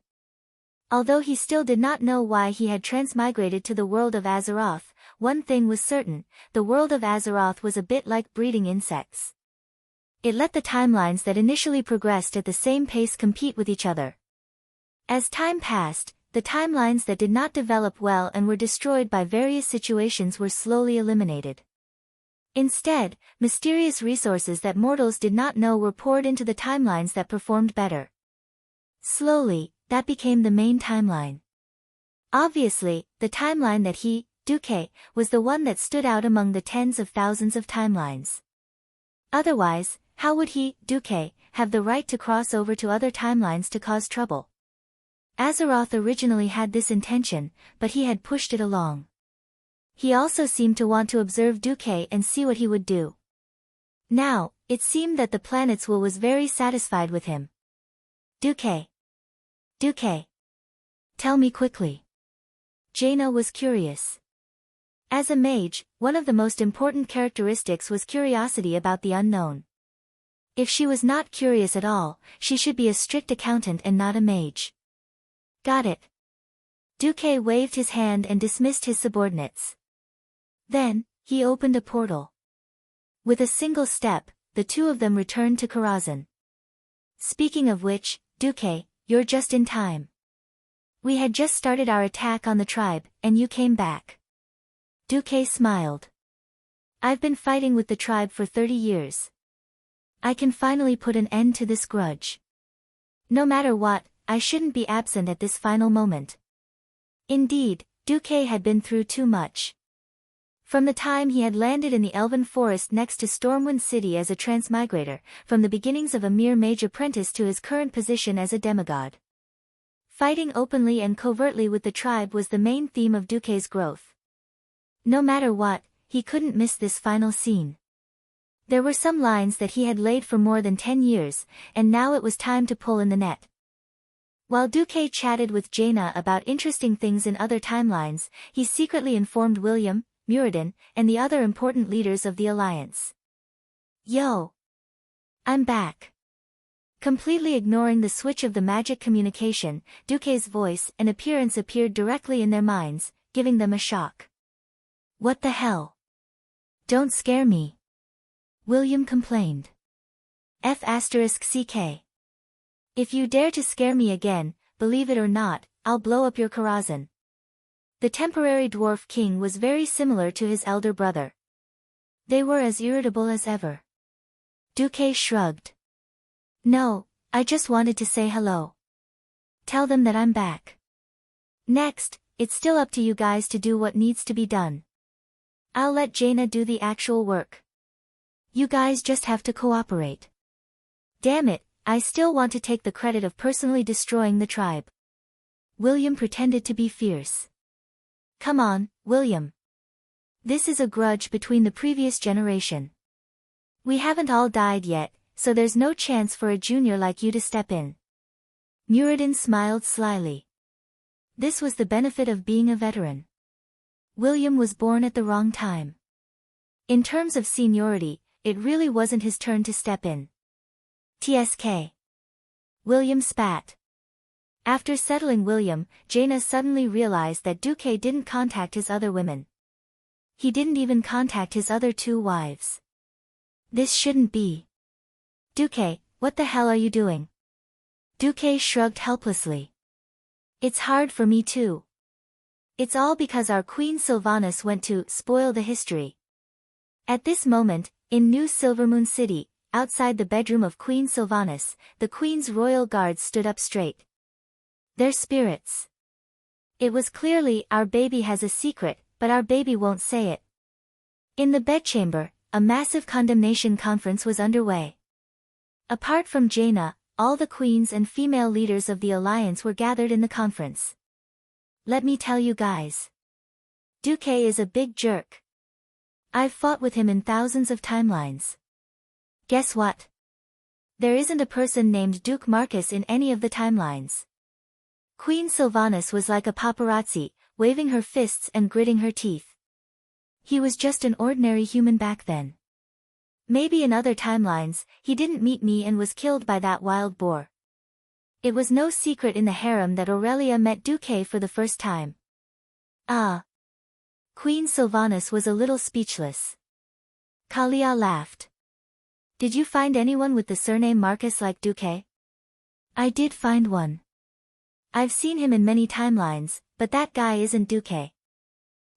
Although he still did not know why he had transmigrated to the world of Azeroth, one thing was certain, the world of Azeroth was a bit like breeding insects. It let the timelines that initially progressed at the same pace compete with each other. As time passed, the timelines that did not develop well and were destroyed by various situations were slowly eliminated. Instead, mysterious resources that mortals did not know were poured into the timelines that performed better. Slowly, that became the main timeline. Obviously, the timeline that he, Duque, was the one that stood out among the tens of thousands of timelines. Otherwise, how would he, Duque, have the right to cross over to other timelines to cause trouble? Azeroth originally had this intention, but he had pushed it along. He also seemed to want to observe Duque and see what he would do. Now, it seemed that the planet's will was very satisfied with him. Duque. Duque. Tell me quickly. Jaina was curious. As a mage, one of the most important characteristics was curiosity about the unknown. If she was not curious at all, she should be a strict accountant and not a mage. Got it. Duque waved his hand and dismissed his subordinates. Then, he opened a portal. With a single step, the two of them returned to Karazhan. Speaking of which, Duque, you're just in time. We had just started our attack on the tribe, and you came back. Duque smiled. I've been fighting with the tribe for 30 years. I can finally put an end to this grudge. No matter what, I shouldn't be absent at this final moment. Indeed, Duque had been through too much. From the time he had landed in the Elven Forest next to Stormwind City as a transmigrator, from the beginnings of a mere mage apprentice to his current position as a demigod. Fighting openly and covertly with the tribe was the main theme of Duque's growth. No matter what, he couldn't miss this final scene. There were some lines that he had laid for more than 10 years, and now it was time to pull in the net. While Duque chatted with Jaina about interesting things in other timelines, he secretly informed William, Muradin, and the other important leaders of the Alliance. Yo! I'm back. Completely ignoring the switch of the magic communication, Duque's voice and appearance appeared directly in their minds, giving them a shock. What the hell? Don't scare me. William complained. F***CK. If you dare to scare me again, believe it or not, I'll blow up your Karazhan. The temporary dwarf king was very similar to his elder brother. They were as irritable as ever. Duque shrugged. No, I just wanted to say hello. Tell them that I'm back. Next, it's still up to you guys to do what needs to be done. I'll let Jaina do the actual work. You guys just have to cooperate. Damn it, I still want to take the credit of personally destroying the tribe. William pretended to be fierce. Come on, William. This is a grudge between the previous generation. We haven't all died yet, so there's no chance for a junior like you to step in. Muradin smiled slyly. This was the benefit of being a veteran. William was born at the wrong time. In terms of seniority, it really wasn't his turn to step in. TSK. William spat. After settling William, Jaina suddenly realized that Duque didn't contact his other women. He didn't even contact his other 2 wives. This shouldn't be. Duque, what the hell are you doing? Duque shrugged helplessly. It's hard for me too. It's all because our Queen Sylvanas went to spoil the history. At this moment, in New Silvermoon City, outside the bedroom of Queen Sylvanas, the Queen's royal guards stood up straight. Their spirits. It was clearly, our baby has a secret, but our baby won't say it. In the bedchamber, a massive condemnation conference was underway. Apart from Jaina, all the queens and female leaders of the Alliance were gathered in the conference. Let me tell you guys. Duque is a big jerk. I've fought with him in thousands of timelines. Guess what? There isn't a person named Duke Marcus in any of the timelines. Queen Sylvanas was like a paparazzi, waving her fists and gritting her teeth. He was just an ordinary human back then. Maybe in other timelines, he didn't meet me and was killed by that wild boar. It was no secret in the harem that Aurelia met Duque for the first time. Ah. Queen Sylvanas was a little speechless. Kalia laughed. Did you find anyone with the surname Marcus like Duque? I did find one. I've seen him in many timelines, but that guy isn't Duque.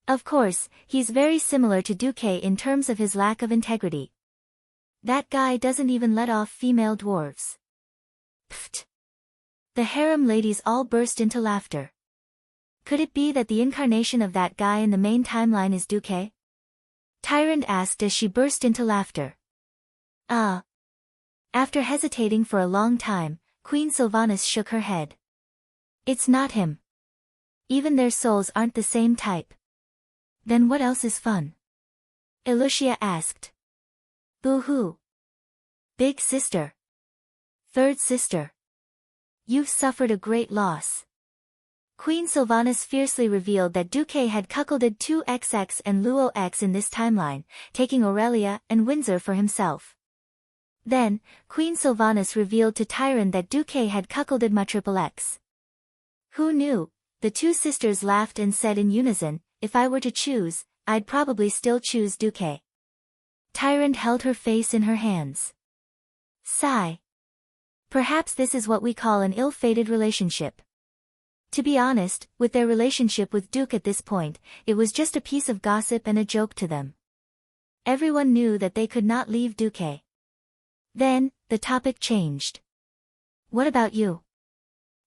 Of course, he's very similar to Duque in terms of his lack of integrity. That guy doesn't even let off female dwarves. Pfft. The harem ladies all burst into laughter. Could it be that the incarnation of that guy in the main timeline is Duque? Tyrant asked as she burst into laughter. After hesitating for a long time, Queen Sylvanas shook her head. It's not him. Even their souls aren't the same type. Then what else is fun? Elucia asked. Boo-hoo. Big sister. Third sister. You've suffered a great loss. Queen Sylvanas fiercely revealed that Duque had cuckolded 2XX and Luo X in this timeline, taking Aurelia and Windsor for himself. Then, Queen Sylvanas revealed to Tyrant that Duque had cuckolded MaXXX. Who knew? The two sisters laughed and said in unison, if I were to choose, I'd probably still choose Duque. Tyrant held her face in her hands. Sigh. Perhaps this is what we call an ill-fated relationship. To be honest, with their relationship with Duke at this point, it was just a piece of gossip and a joke to them. Everyone knew that they could not leave Duque. Then, the topic changed. What about you?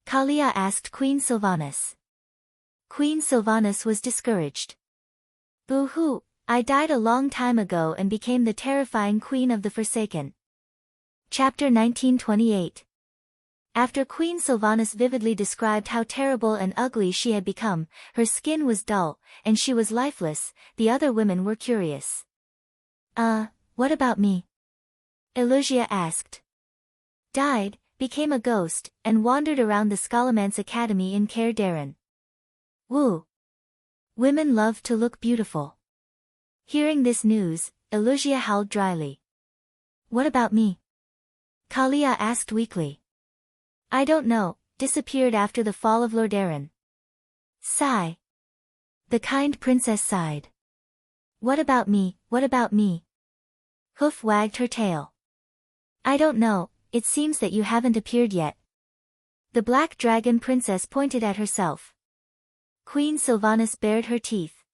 Kalia asked Queen Sylvanas. Queen Sylvanas was discouraged. Boo-hoo, I died a long time ago and became the terrifying Queen of the Forsaken. Chapter 1928. After Queen Sylvanas vividly described how terrible and ugly she had become, her skin was dull, and she was lifeless, the other women were curious. What about me? Elucia asked. Died, became a ghost, and wandered around the Scholomance Academy in Caer Daren. Woo! Women love to look beautiful. Hearing this news, Elucia howled dryly. What about me? Kalia asked weakly. I don't know, disappeared after the fall of Lordaeron. Sigh. The kind princess sighed. What about me, what about me? Hoof wagged her tail. I don't know, it seems that you haven't appeared yet. The black dragon princess pointed at herself. Queen Sylvanas bared her teeth.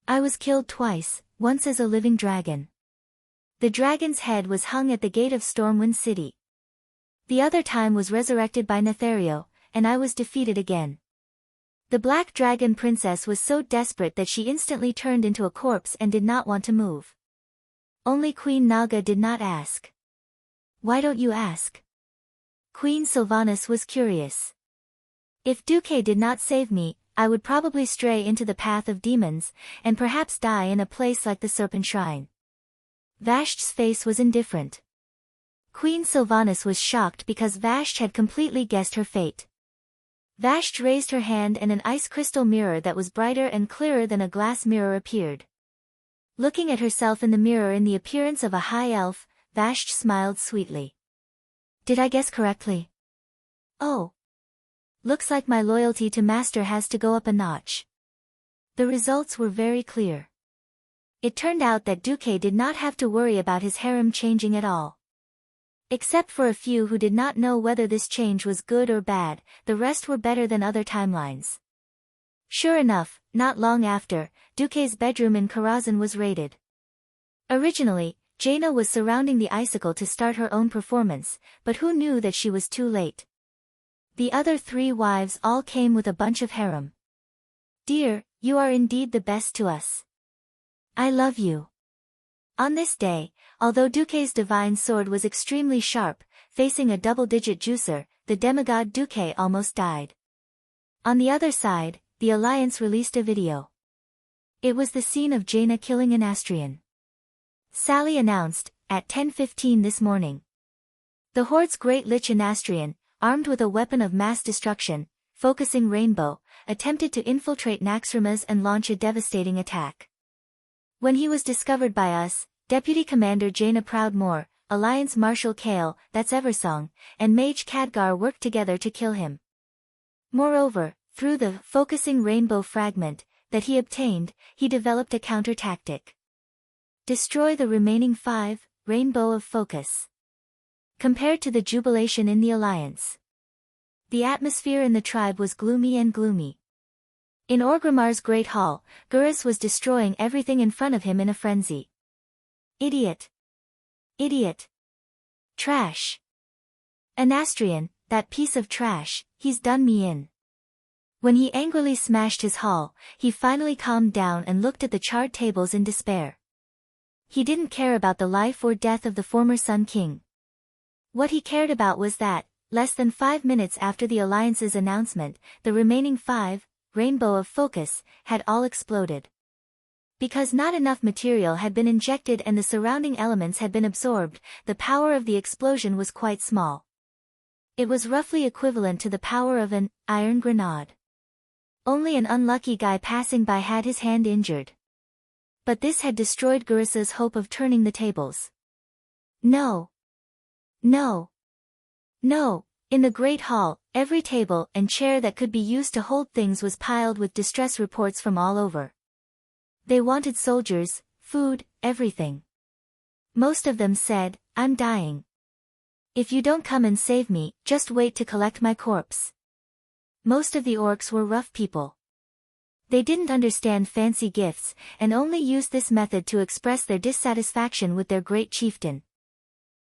I was killed twice, once as a living dragon. The dragon's head was hung at the gate of Stormwind City. The other time was resurrected by Nethario, and I was defeated again. The black dragon princess was so desperate that she instantly turned into a corpse and did not want to move. Only Queen Naga did not ask. Why don't you ask? Queen Sylvanas was curious. If Duque did not save me, I would probably stray into the path of demons, and perhaps die in a place like the Serpent Shrine. Vashti's face was indifferent. Queen Sylvanas was shocked because Vashti had completely guessed her fate. Vashti raised her hand and an ice crystal mirror that was brighter and clearer than a glass mirror appeared. Looking at herself in the mirror in the appearance of a high elf, Vashti smiled sweetly. Did I guess correctly? Oh. Looks like my loyalty to Master has to go up a notch. The results were very clear. It turned out that Duque did not have to worry about his harem changing at all. Except for a few who did not know whether this change was good or bad, the rest were better than other timelines. Sure enough, not long after, Duque's bedroom in Karazhan was raided. Originally, Jaina was surrounding the icicle to start her own performance, but who knew that she was too late? The other three wives all came with a bunch of harem. Dear, you are indeed the best to us. I love you. On this day, although Duque's divine sword was extremely sharp, facing a double-digit juicer, the demigod Duque almost died. On the other side, the Alliance released a video. It was the scene of Jaina killing an Astrian. Sally announced, at 10:15 this morning. The Horde's Great Lich Anastrian, armed with a weapon of mass destruction, focusing rainbow, attempted to infiltrate Naxxramas and launch a devastating attack. When he was discovered by us, Deputy Commander Jaina Proudmoore, Alliance Marshal Kale, that's Eversong, and Mage Khadgar worked together to kill him. Moreover, through the focusing rainbow fragment that he obtained, he developed a counter-tactic. Destroy the remaining 5, Rainbow of Focus. Compared to the jubilation in the Alliance, the atmosphere in the tribe was gloomy and gloomy. In Orgrimmar's great hall, Gurus was destroying everything in front of him in a frenzy. Idiot! Idiot! Trash! Anastrian, that piece of trash, he's done me in. When he angrily smashed his hall, he finally calmed down and looked at the charred tables in despair. He didn't care about the life or death of the former Sun King. What he cared about was that, less than 5 minutes after the Alliance's announcement, the remaining 5, Rainbow of Focus, had all exploded. Because not enough material had been injected and the surrounding elements had been absorbed, the power of the explosion was quite small. It was roughly equivalent to the power of an iron grenade. Only an unlucky guy passing by had his hand injured. But this had destroyed Gurissa's hope of turning the tables. No. No. No. In the Great Hall, every table and chair that could be used to hold things was piled with distress reports from all over. They wanted soldiers, food, everything. Most of them said, "I'm dying. If you don't come and save me, just wait to collect my corpse." Most of the orcs were rough people. They didn't understand fancy gifts, and only used this method to express their dissatisfaction with their great chieftain.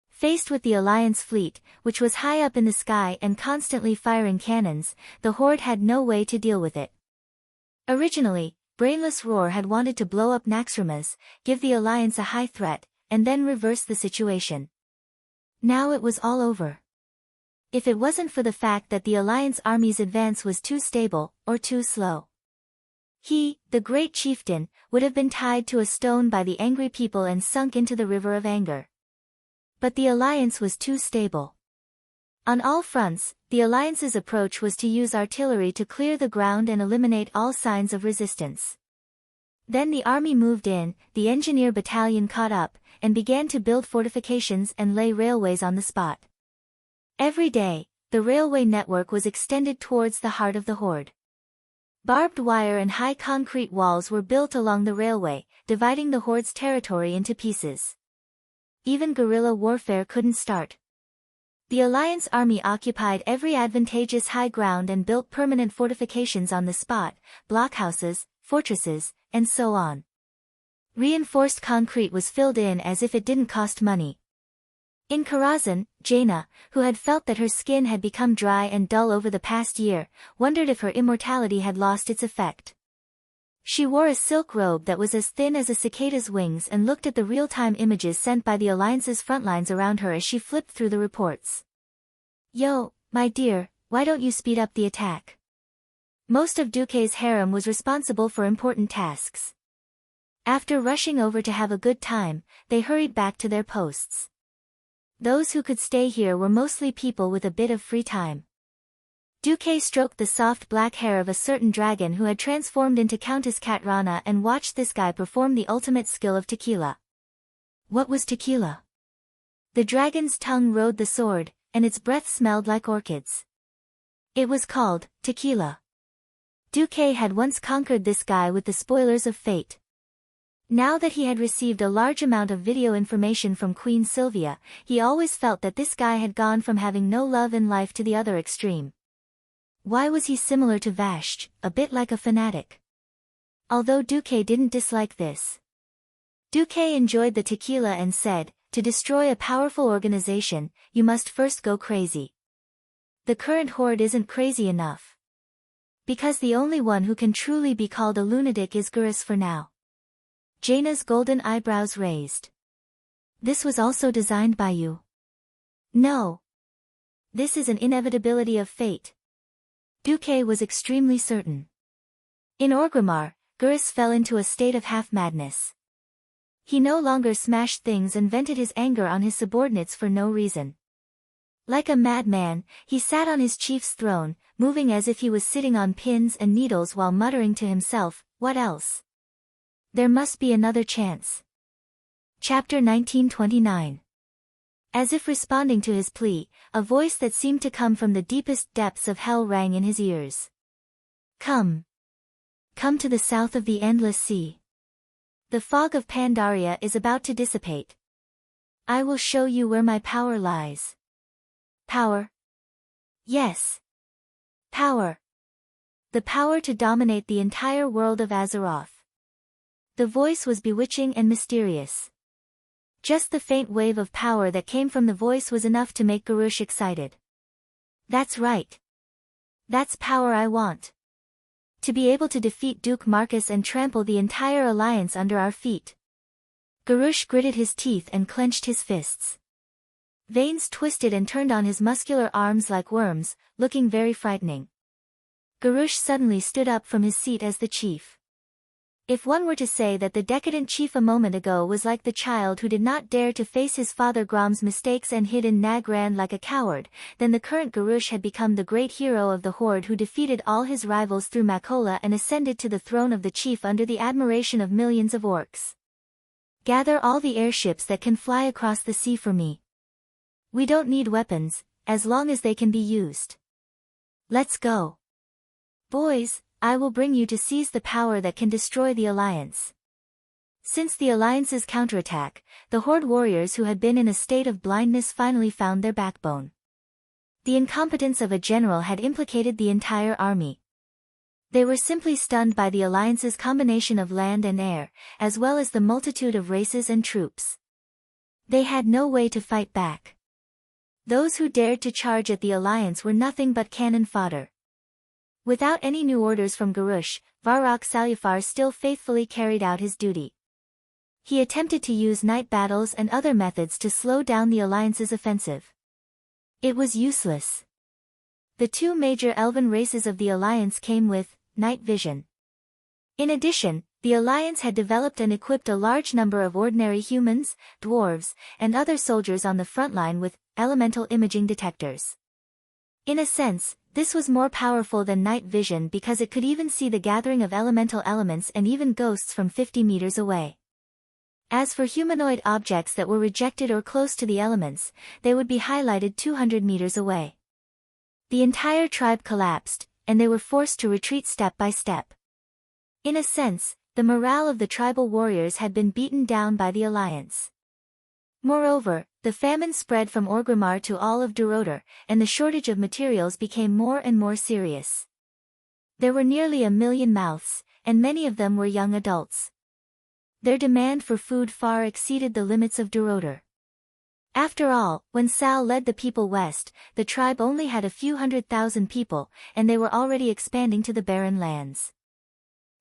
Faced with the Alliance fleet, which was high up in the sky and constantly firing cannons, the Horde had no way to deal with it. Originally, Brainless Roar had wanted to blow up Naxxramas, give the Alliance a high threat, and then reverse the situation. Now it was all over. If it wasn't for the fact that the Alliance army's advance was too stable, or too slow. He, the great chieftain, would have been tied to a stone by the angry people and sunk into the river of anger. But the Alliance was too stable. On all fronts, the Alliance's approach was to use artillery to clear the ground and eliminate all signs of resistance. Then the army moved in, the engineer battalion caught up, and began to build fortifications and lay railways on the spot. Every day, the railway network was extended towards the heart of the Horde. Barbed wire and high concrete walls were built along the railway, dividing the Horde's territory into pieces. Even guerrilla warfare couldn't start. The Alliance army occupied every advantageous high ground and built permanent fortifications on the spot, blockhouses, fortresses, and so on. Reinforced concrete was filled in as if it didn't cost money. In Karazhan, Jaina, who had felt that her skin had become dry and dull over the past year, wondered if her immortality had lost its effect. She wore a silk robe that was as thin as a cicada's wings and looked at the real-time images sent by the Alliance's frontlines around her as she flipped through the reports. "Yo, my dear, why don't you speed up the attack?" Most of Duque's harem was responsible for important tasks. After rushing over to have a good time, they hurried back to their posts. Those who could stay here were mostly people with a bit of free time. Duque stroked the soft black hair of a certain dragon who had transformed into Countess Katrana and watched this guy perform the ultimate skill of tequila. What was tequila? The dragon's tongue rode the sword, and its breath smelled like orchids. It was called tequila. Duque had once conquered this guy with the spoilers of fate. Now that he had received a large amount of video information from Queen Sylvia, he always felt that this guy had gone from having no love in life to the other extreme. Why was he similar to Vashti, a bit like a fanatic? Although Duque didn't dislike this. Duque enjoyed the tequila and said, "To destroy a powerful organization, you must first go crazy. The current Horde isn't crazy enough. Because the only one who can truly be called a lunatic is Gurus for now." Jaina's golden eyebrows raised. "This was also designed by you?" "No. This is an inevitability of fate." Duque was extremely certain. In Orgrimmar, Gurus fell into a state of half-madness. He no longer smashed things and vented his anger on his subordinates for no reason. Like a madman, he sat on his chief's throne, moving as if he was sitting on pins and needles while muttering to himself, "What else? There must be another chance." Chapter 1929. As if responding to his plea, a voice that seemed to come from the deepest depths of hell rang in his ears. "Come. Come to the south of the endless sea. The fog of Pandaria is about to dissipate. I will show you where my power lies." Power? Yes. Power. the power to dominate the entire world of Azeroth. The voice was bewitching and mysterious. Just the faint wave of power that came from the voice was enough to make Garrosh excited. That's right. That's power I want. To be able to defeat Duke Marcus and trample the entire alliance under our feet. Garrosh gritted his teeth and clenched his fists. Veins twisted and turned on his muscular arms like worms, looking very frightening. Garrosh suddenly stood up from his seat as the chief. If one were to say that the decadent chief a moment ago was like the child who did not dare to face his father Grom's mistakes and hid in Nagran like a coward, then the current Garrosh had become the great hero of the Horde who defeated all his rivals through Makola and ascended to the throne of the chief under the admiration of millions of orcs. Gather all the airships that can fly across the sea for me. We don't need weapons, as long as they can be used. Let's go. Boys, I will bring you to seize the power that can destroy the Alliance. Since the Alliance's counterattack, the Horde warriors who had been in a state of blindness finally found their backbone. The incompetence of a general had implicated the entire army. They were simply stunned by the Alliance's combination of land and air, as well as the multitude of races and troops. They had no way to fight back. Those who dared to charge at the Alliance were nothing but cannon fodder. Without any new orders from Garrosh, Varrock Salufar still faithfully carried out his duty. He attempted to use night battles and other methods to slow down the Alliance's offensive. It was useless. The two major elven races of the Alliance came with night vision. In addition, the Alliance had developed and equipped a large number of ordinary humans, dwarves, and other soldiers on the front line with elemental imaging detectors. In a sense, this was more powerful than night vision because it could even see the gathering of elemental elements and even ghosts from 50 meters away. As for humanoid objects that were rejected or close to the elements, they would be highlighted 200 meters away. The entire tribe collapsed, and they were forced to retreat step by step. In a sense, the morale of the tribal warriors had been beaten down by the Alliance. Moreover, the famine spread from Orgrimmar to all of Durotar, and the shortage of materials became more and more serious. There were nearly 1 million mouths, and many of them were young adults. Their demand for food far exceeded the limits of Durotar. After all, when Sal led the people west, the tribe only had a few 100,000 people, and they were already expanding to the barren lands.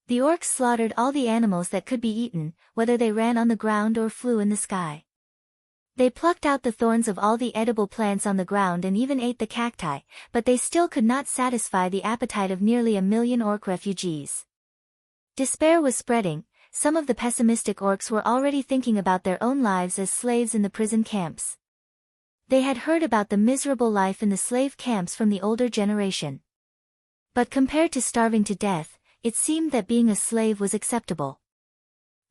The orcs slaughtered all the animals that could be eaten, whether they ran on the ground or flew in the sky. They plucked out the thorns of all the edible plants on the ground and even ate the cacti, but they still could not satisfy the appetite of nearly 1 million orc refugees. Despair was spreading. Some of the pessimistic orcs were already thinking about their own lives as slaves in the prison camps. They had heard about the miserable life in the slave camps from the older generation. But compared to starving to death, it seemed that being a slave was acceptable.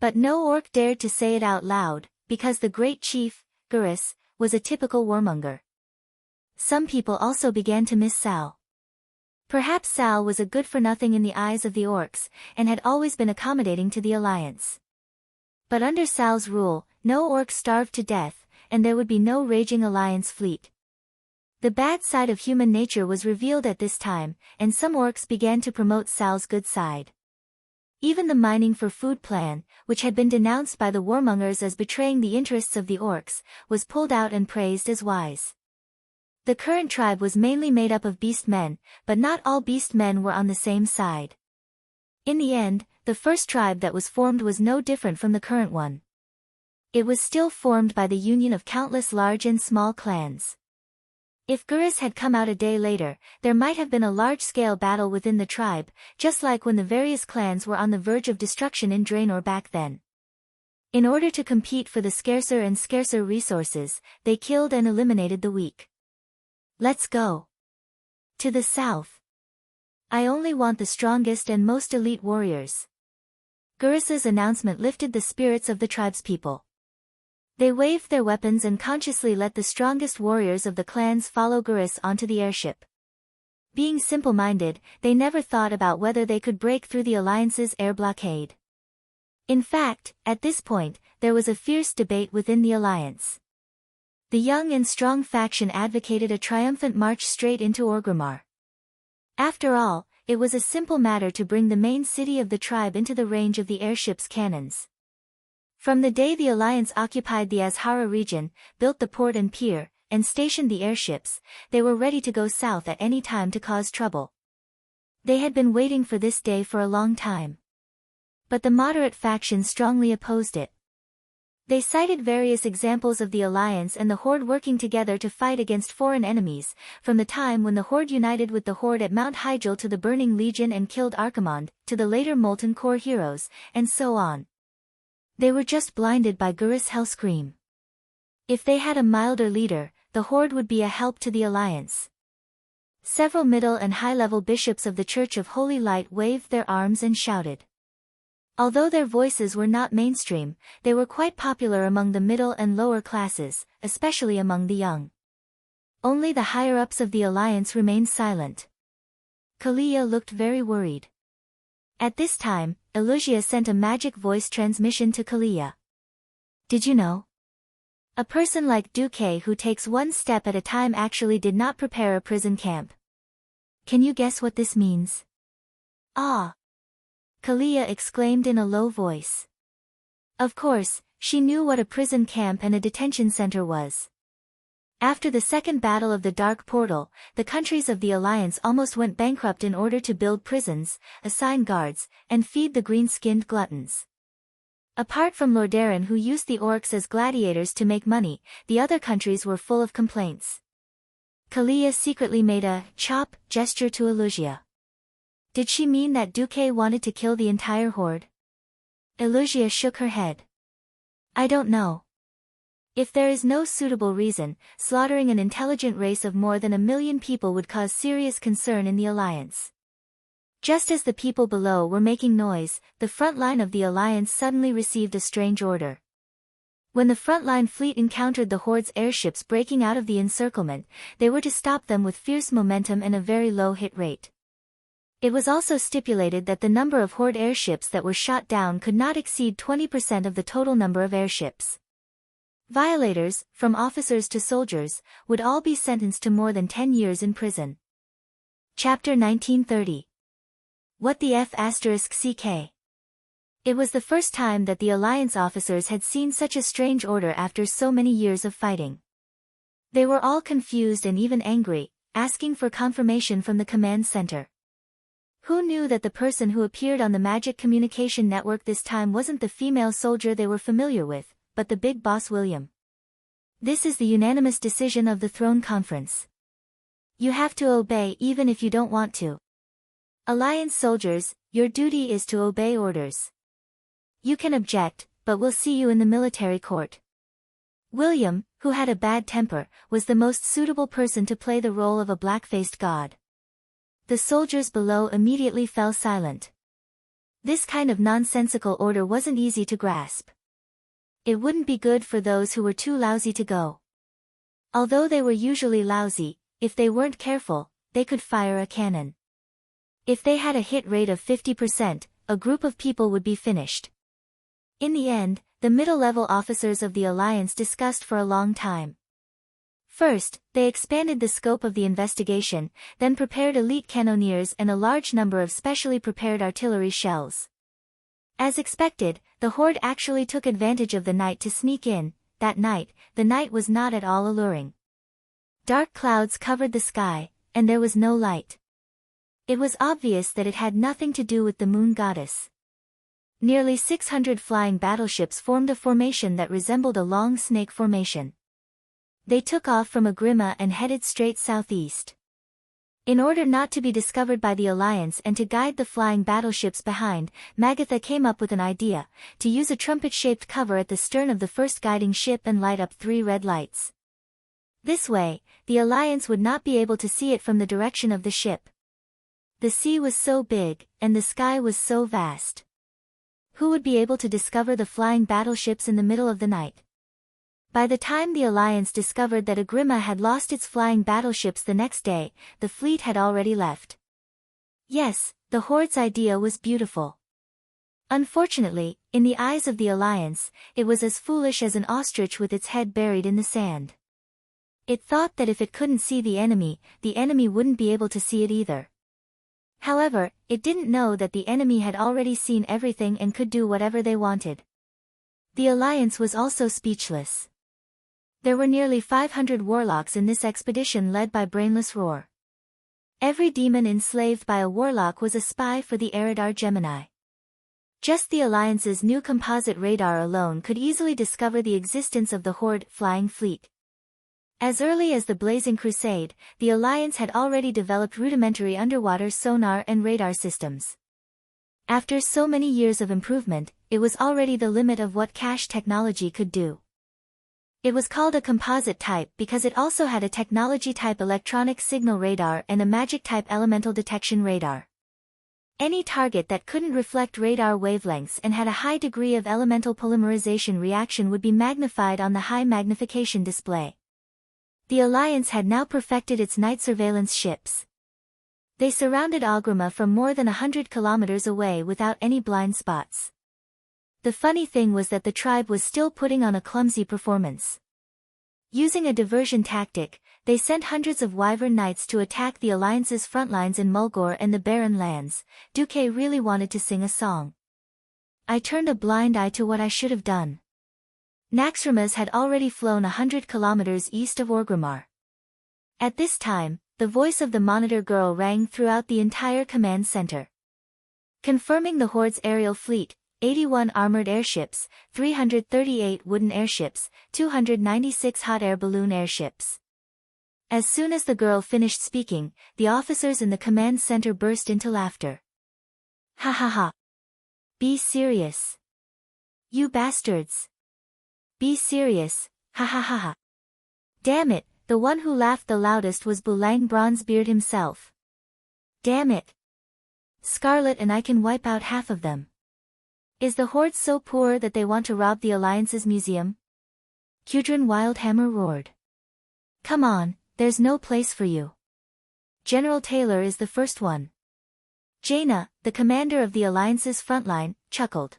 But no orc dared to say it out loud, because the great chief, Garrosh, was a typical warmonger. Some people also began to miss Sal. Perhaps Sal was a good-for-nothing in the eyes of the orcs, and had always been accommodating to the Alliance. But under Sal's rule, no orcs starved to death, and there would be no raging Alliance fleet. The bad side of human nature was revealed at this time, and some orcs began to promote Sal's good side. Even the mining for food plan, which had been denounced by the warmongers as betraying the interests of the orcs, was pulled out and praised as wise. The current tribe was mainly made up of beast men, but not all beast men were on the same side. In the end, the first tribe that was formed was no different from the current one. It was still formed by the union of countless large and small clans. If Garrosh had come out a day later, there might have been a large-scale battle within the tribe, just like when the various clans were on the verge of destruction in Draenor back then. In order to compete for the scarcer and scarcer resources, they killed and eliminated the weak. Let's go. To the south. I only want the strongest and most elite warriors. Garrosh's announcement lifted the spirits of the tribespeople. They waved their weapons and consciously let the strongest warriors of the clans follow Garrosh onto the airship. Being simple-minded, they never thought about whether they could break through the Alliance's air blockade. In fact, at this point, there was a fierce debate within the Alliance. The young and strong faction advocated a triumphant march straight into Orgrimmar. After all, it was a simple matter to bring the main city of the tribe into the range of the airship's cannons. From the day the Alliance occupied the Azhara region, built the port and pier, and stationed the airships, they were ready to go south at any time to cause trouble. They had been waiting for this day for a long time. But the moderate faction strongly opposed it. They cited various examples of the Alliance and the Horde working together to fight against foreign enemies, from the time when the Horde united with the Horde at Mount Hyjal to the Burning Legion and killed Archimonde, to the later Molten Core heroes, and so on. They were just blinded by Gurus' Hellscream. If they had a milder leader, the Horde would be a help to the Alliance. Several middle and high-level bishops of the Church of Holy Light waved their arms and shouted. Although their voices were not mainstream, they were quite popular among the middle and lower classes, especially among the young. Only the higher-ups of the Alliance remained silent. Kalia looked very worried. At this time, Elugia sent a magic voice transmission to Kalia. Did you know? A person like Duque who takes one step at a time actually did not prepare a prison camp. Can you guess what this means? Ah! Kalia exclaimed in a low voice. Of course, she knew what a prison camp and a detention center was. After the Second Battle of the Dark Portal, the countries of the Alliance almost went bankrupt in order to build prisons, assign guards, and feed the green-skinned gluttons. Apart from Lordaeron who used the orcs as gladiators to make money, the other countries were full of complaints. Kalia secretly made a chop gesture to Elugia. Did she mean that Duque wanted to kill the entire Horde? Elugia shook her head. I don't know. If there is no suitable reason, slaughtering an intelligent race of more than 1 million people would cause serious concern in the Alliance. Just as the people below were making noise, the front line of the Alliance suddenly received a strange order. When the frontline fleet encountered the Horde's airships breaking out of the encirclement, they were to stop them with fierce momentum and a very low hit rate. It was also stipulated that the number of Horde airships that were shot down could not exceed 20% of the total number of airships. Violators, from officers to soldiers, would all be sentenced to more than 10 years in prison. Chapter 1930. What the F***CK? It was the first time that the Alliance officers had seen such a strange order after so many years of fighting. They were all confused and even angry, asking for confirmation from the command center. Who knew that the person who appeared on the magic communication network this time wasn't the female soldier they were familiar with, but the big boss William? This is the unanimous decision of the Throne Conference. You have to obey even if you don't want to. Alliance soldiers, your duty is to obey orders. You can object, but we'll see you in the military court. William, who had a bad temper, was the most suitable person to play the role of a black-faced god. The soldiers below immediately fell silent. This kind of nonsensical order wasn't easy to grasp. It wouldn't be good for those who were too lousy to go. Although they were usually lousy, if they weren't careful, they could fire a cannon. If they had a hit rate of 50%, a group of people would be finished. In the end, the middle-level officers of the Alliance discussed for a long time. First, they expanded the scope of the investigation, then prepared elite cannoneers and a large number of specially prepared artillery shells. As expected, the Horde actually took advantage of the night to sneak in. That night, the night was not at all alluring. Dark clouds covered the sky, and there was no light. It was obvious that it had nothing to do with the moon goddess. Nearly 600 flying battleships formed a formation that resembled a long snake formation. They took off from Agrima and headed straight southeast. In order not to be discovered by the Alliance and to guide the flying battleships behind, Magatha came up with an idea, to use a trumpet-shaped cover at the stern of the first guiding ship and light up 3 red lights. This way, the Alliance would not be able to see it from the direction of the ship. The sea was so big, and the sky was so vast. Who would be able to discover the flying battleships in the middle of the night? By the time the Alliance discovered that Agrima had lost its flying battleships the next day, the fleet had already left. Yes, the Horde's idea was beautiful. Unfortunately, in the eyes of the Alliance, it was as foolish as an ostrich with its head buried in the sand. It thought that if it couldn't see the enemy wouldn't be able to see it either. However, it didn't know that the enemy had already seen everything and could do whatever they wanted. The Alliance was also speechless. There were nearly 500 warlocks in this expedition led by Brainless Roar. Every demon enslaved by a warlock was a spy for the Eridar Gemini. Just the Alliance's new composite radar alone could easily discover the existence of the Horde flying fleet. As early as the Blazing Crusade, the Alliance had already developed rudimentary underwater sonar and radar systems. After so many years of improvement, it was already the limit of what cache technology could do. It was called a composite type because it also had a technology type electronic signal radar and a magic type elemental detection radar. Any target that couldn't reflect radar wavelengths and had a high degree of elemental polymerization reaction would be magnified on the high magnification display. The Alliance had now perfected its night surveillance ships. They surrounded Agrima from more than 100 kilometers away without any blind spots. The funny thing was that the tribe was still putting on a clumsy performance. Using a diversion tactic, they sent hundreds of Wyvern Knights to attack the Alliance's frontlines in Mulgore and the Barren Lands. Duque really wanted to sing a song. I turned a blind eye to what I should have done. Naxxramas had already flown 100 kilometers east of Orgrimmar. At this time, the voice of the Monitor Girl rang throughout the entire command center. Confirming the Horde's aerial fleet, 81 armored airships, 338 wooden airships, 296 hot air balloon airships. As soon as the girl finished speaking, the officers in the command center burst into laughter. Ha ha ha. Be serious. You bastards. Be serious, ha ha ha ha. Damn it, the one who laughed the loudest was Bulang Bronzebeard himself. Damn it. Scarlet and I can wipe out half of them. Is the Horde so poor that they want to rob the Alliance's museum? Kudrin Wildhammer roared. Come on, there's no place for you. General Taylor is the first one. Jaina, the commander of the Alliance's frontline, chuckled.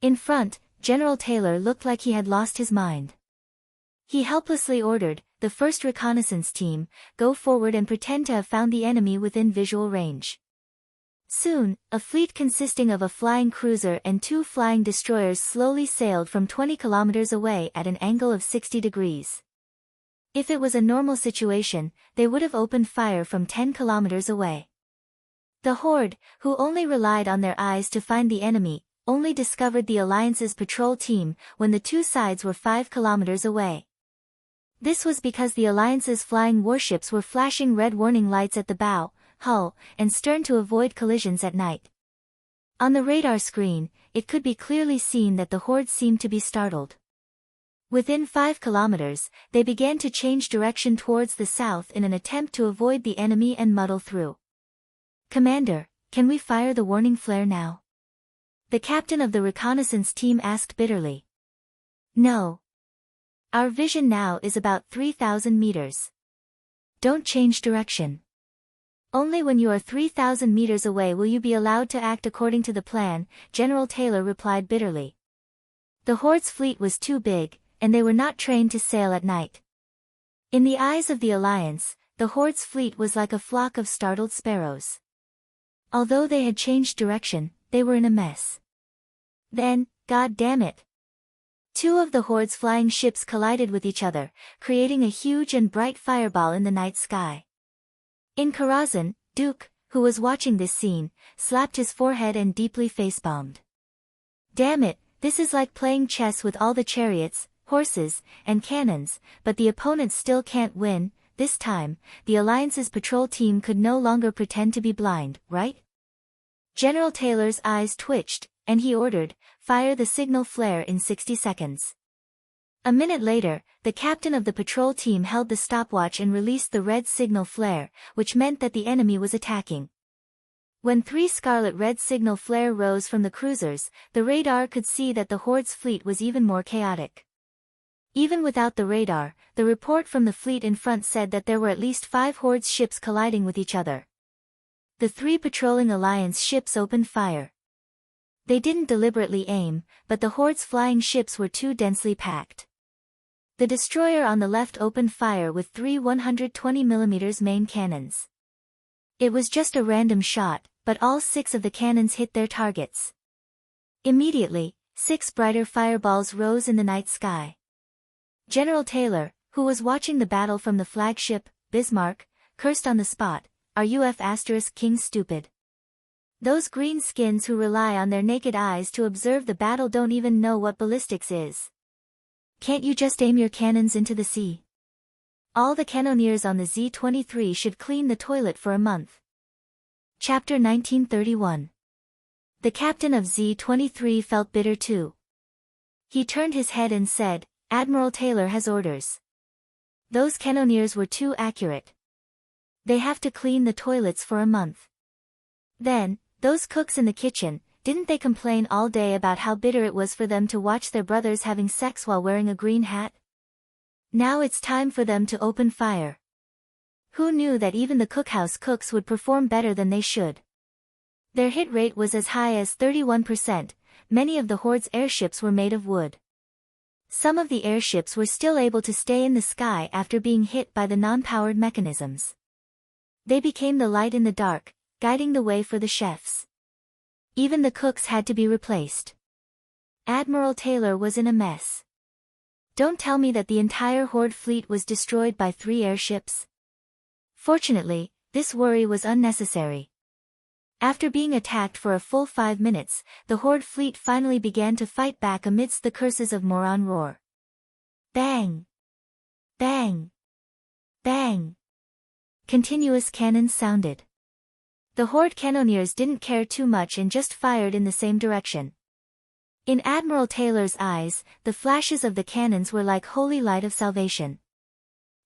In front, General Taylor looked like he had lost his mind. He helplessly ordered, the first reconnaissance team, go forward and pretend to have found the enemy within visual range. Soon, a fleet consisting of a flying cruiser and 2 flying destroyers slowly sailed from 20 kilometers away at an angle of 60 degrees. If it was a normal situation, they would have opened fire from 10 kilometers away. The Horde, who only relied on their eyes to find the enemy, only discovered the Alliance's patrol team when the two sides were 5 kilometers away. This was because the Alliance's flying warships were flashing red warning lights at the bow, hull, and stern to avoid collisions at night. On the radar screen, it could be clearly seen that the Horde seemed to be startled. Within 5 kilometers, they began to change direction towards the south in an attempt to avoid the enemy and muddle through. Commander, can we fire the warning flare now? The captain of the reconnaissance team asked bitterly. No. Our vision now is about 3,000 meters. Don't change direction. Only when you are 3,000 meters away will you be allowed to act according to the plan, General Taylor replied bitterly. The Horde's fleet was too big, and they were not trained to sail at night. In the eyes of the Alliance, the Horde's fleet was like a flock of startled sparrows. Although they had changed direction, they were in a mess. Then, god damn it. 2 of the Horde's flying ships collided with each other, creating a huge and bright fireball in the night sky. In Karazhan, Duke, who was watching this scene, slapped his forehead and deeply facepalmed. Damn it, this is like playing chess with all the chariots, horses, and cannons, but the opponents still can't win. This time, the Alliance's patrol team could no longer pretend to be blind, right? General Taylor's eyes twitched, and he ordered, fire the signal flare in 60 seconds. A minute later, the captain of the patrol team held the stopwatch and released the red signal flare, which meant that the enemy was attacking. When 3 scarlet red signal flare rose from the cruisers, the radar could see that the Horde's fleet was even more chaotic. Even without the radar, the report from the fleet in front said that there were at least 5 Horde's ships colliding with each other. The 3 patrolling Alliance ships opened fire. They didn't deliberately aim, but the Horde's flying ships were too densely packed. The destroyer on the left opened fire with 3 120mm main cannons. It was just a random shot, but all 6 of the cannons hit their targets. Immediately, 6 brighter fireballs rose in the night sky. General Taylor, who was watching the battle from the flagship, Bismarck, cursed on the spot, "Are you King stupid? Those green skins who rely on their naked eyes to observe the battle don't even know what ballistics is. Can't you just aim your cannons into the sea? All the cannoneers on the Z-23 should clean the toilet for a month." Chapter 1931. The captain of Z-23 felt bitter too. He turned his head and said, "Admiral Taylor has orders. Those cannoneers were too accurate. They have to clean the toilets for a month. Then, those cooks in the kitchen, didn't they complain all day about how bitter it was for them to watch their brothers having sex while wearing a green hat? Now it's time for them to open fire. Who knew that even the cookhouse cooks would perform better than they should? Their hit rate was as high as 31%, many of the Horde's airships were made of wood. Some of the airships were still able to stay in the sky after being hit by the non-powered mechanisms. They became the light in the dark, guiding the way for the chefs. Even the cooks had to be replaced. Admiral Taylor was in a mess. Don't tell me that the entire Horde fleet was destroyed by 3 airships. Fortunately, this worry was unnecessary. After being attacked for a full 5 minutes, the Horde fleet finally began to fight back amidst the curses of Moron roar. Bang! Bang! Bang! Continuous cannons sounded. The Horde cannoneers didn't care too much and just fired in the same direction. In Admiral Taylor's eyes, the flashes of the cannons were like holy light of salvation.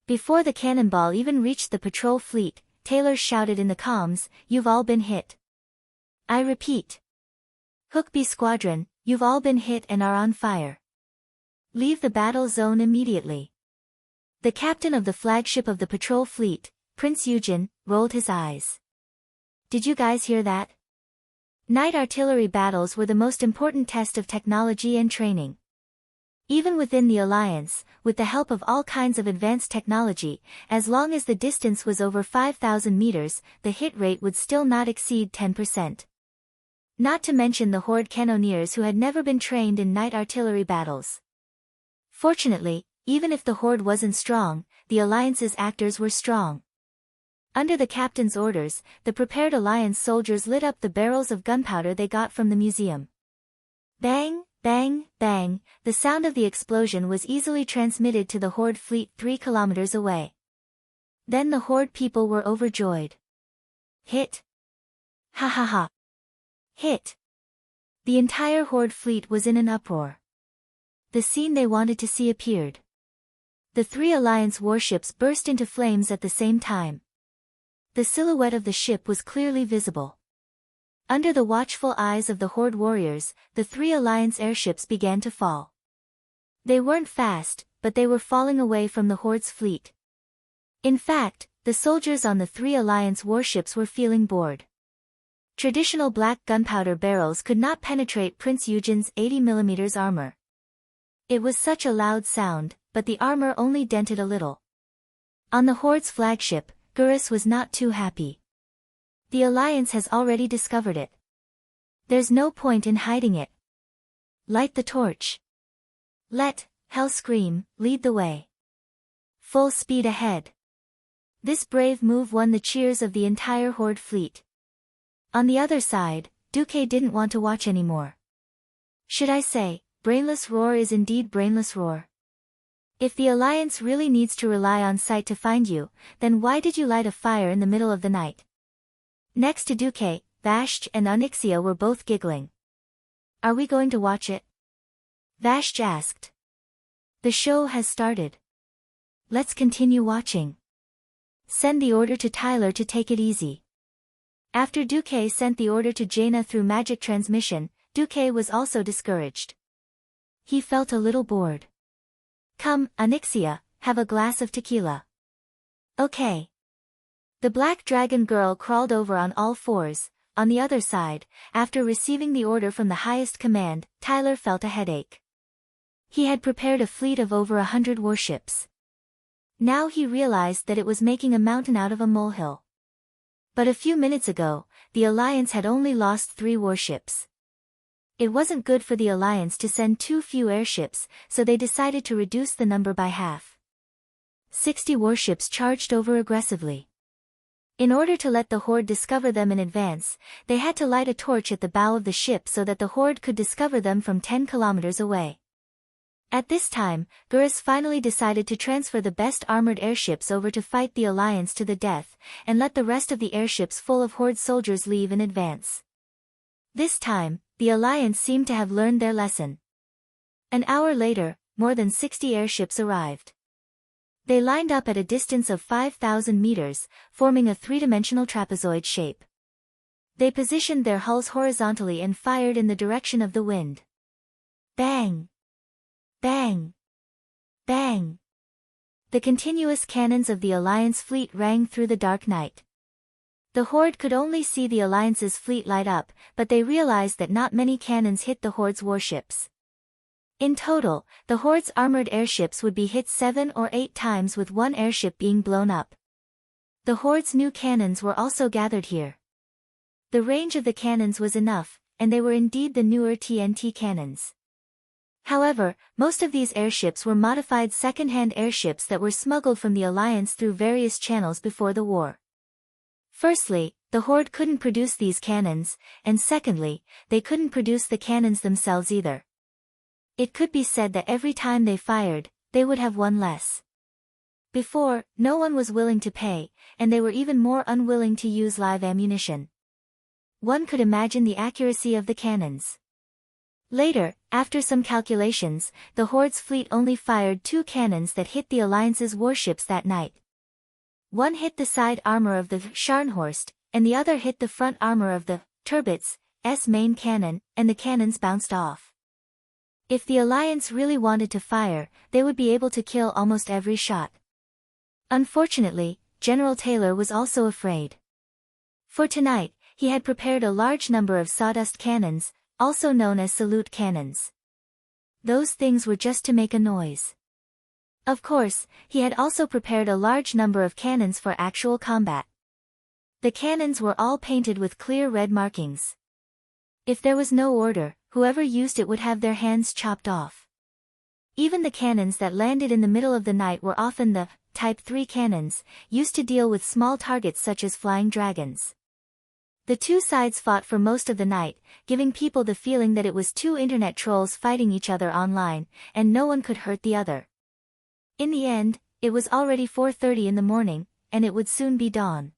Before the cannonball even reached the patrol fleet, Taylor shouted in the comms, "You've all been hit. I repeat. Hook B Squadron, you've all been hit and are on fire. Leave the battle zone immediately." The captain of the flagship of the patrol fleet, Prince Eugen, rolled his eyes. Did you guys hear that? Night artillery battles were the most important test of technology and training. Even within the Alliance, with the help of all kinds of advanced technology, as long as the distance was over 5,000 meters, the hit rate would still not exceed 10%. Not to mention the Horde cannoneers who had never been trained in night artillery battles. Fortunately, even if the Horde wasn't strong, the Alliance's actors were strong. Under the captain's orders, the prepared Alliance soldiers lit up the barrels of gunpowder they got from the museum. Bang, bang, bang, the sound of the explosion was easily transmitted to the Horde fleet 3 kilometers away. Then the Horde people were overjoyed. Hit! Ha ha ha! Hit! The entire Horde fleet was in an uproar. The scene they wanted to see appeared. The 3 Alliance warships burst into flames at the same time. The silhouette of the ship was clearly visible. Under the watchful eyes of the Horde warriors, the 3 Alliance airships began to fall. They weren't fast, but they were falling away from the Horde's fleet. In fact, the soldiers on the 3 Alliance warships were feeling bored. Traditional black gunpowder barrels could not penetrate Prince Eugen's 80mm armor. It was such a loud sound, but the armor only dented a little. On the Horde's flagship, Gurus was not too happy. The Alliance has already discovered it. There's no point in hiding it. Light the torch. Let Hellscream lead the way. Full speed ahead. This brave move won the cheers of the entire Horde fleet. On the other side, Duque didn't want to watch anymore. Should I say, brainless roar is indeed brainless roar. If the Alliance really needs to rely on sight to find you, then why did you light a fire in the middle of the night? Next to Duque, Vashj and Onyxia were both giggling. Are we going to watch it? Vashj asked. The show has started. Let's continue watching. Send the order to Tyler to take it easy. After Duque sent the order to Jaina through magic transmission, Duque was also discouraged. He felt a little bored. Come, Onyxia, have a glass of tequila. Okay. The black dragon girl crawled over on all fours. On the other side, after receiving the order from the highest command, Tyler felt a headache. He had prepared a fleet of over 100 warships. Now he realized that it was making a mountain out of a molehill. But a few minutes ago, the Alliance had only lost 3 warships. It wasn't good for the Alliance to send too few airships, so they decided to reduce the number by half. 60 warships charged over aggressively. In order to let the Horde discover them in advance, they had to light a torch at the bow of the ship so that the Horde could discover them from 10 kilometers away. At this time, Gurus finally decided to transfer the best armored airships over to fight the Alliance to the death, and let the rest of the airships full of Horde soldiers leave in advance. This time, the Alliance seemed to have learned their lesson. An hour later, more than 60 airships arrived. They lined up at a distance of 5,000 meters, forming a three-dimensional trapezoid shape. They positioned their hulls horizontally and fired in the direction of the wind. Bang! Bang! Bang! The continuous cannons of the Alliance fleet rang through the dark night. The Horde could only see the Alliance's fleet light up, but they realized that not many cannons hit the Horde's warships. In total, the Horde's armored airships would be hit 7 or 8 times with one airship being blown up. The Horde's new cannons were also gathered here. The range of the cannons was enough, and they were indeed the newer TNT cannons. However, most of these airships were modified second-hand airships that were smuggled from the Alliance through various channels before the war. Firstly, the Horde couldn't produce these cannons, and secondly, they couldn't produce the cannons themselves either. It could be said that every time they fired, they would have one less. Before, no one was willing to pay, and they were even more unwilling to use live ammunition. One could imagine the accuracy of the cannons. Later, after some calculations, the Horde's fleet only fired 2 cannons that hit the Alliance's warships that night. One hit the side armor of the Scharnhorst, and the other hit the front armor of the Turbots' main cannon, and the cannons bounced off. If the Alliance really wanted to fire, they would be able to kill almost every shot. Unfortunately, General Taylor was also afraid. For tonight, he had prepared a large number of sawdust cannons, also known as salute cannons. Those things were just to make a noise. Of course, he had also prepared a large number of cannons for actual combat. The cannons were all painted with clear red markings. If there was no order, whoever used it would have their hands chopped off. Even the cannons that landed in the middle of the night were often the Type 3 cannons, used to deal with small targets such as flying dragons. The two sides fought for most of the night, giving people the feeling that it was 2 internet trolls fighting each other online, and no one could hurt the other. In the end, it was already 4:30 in the morning, and it would soon be dawn.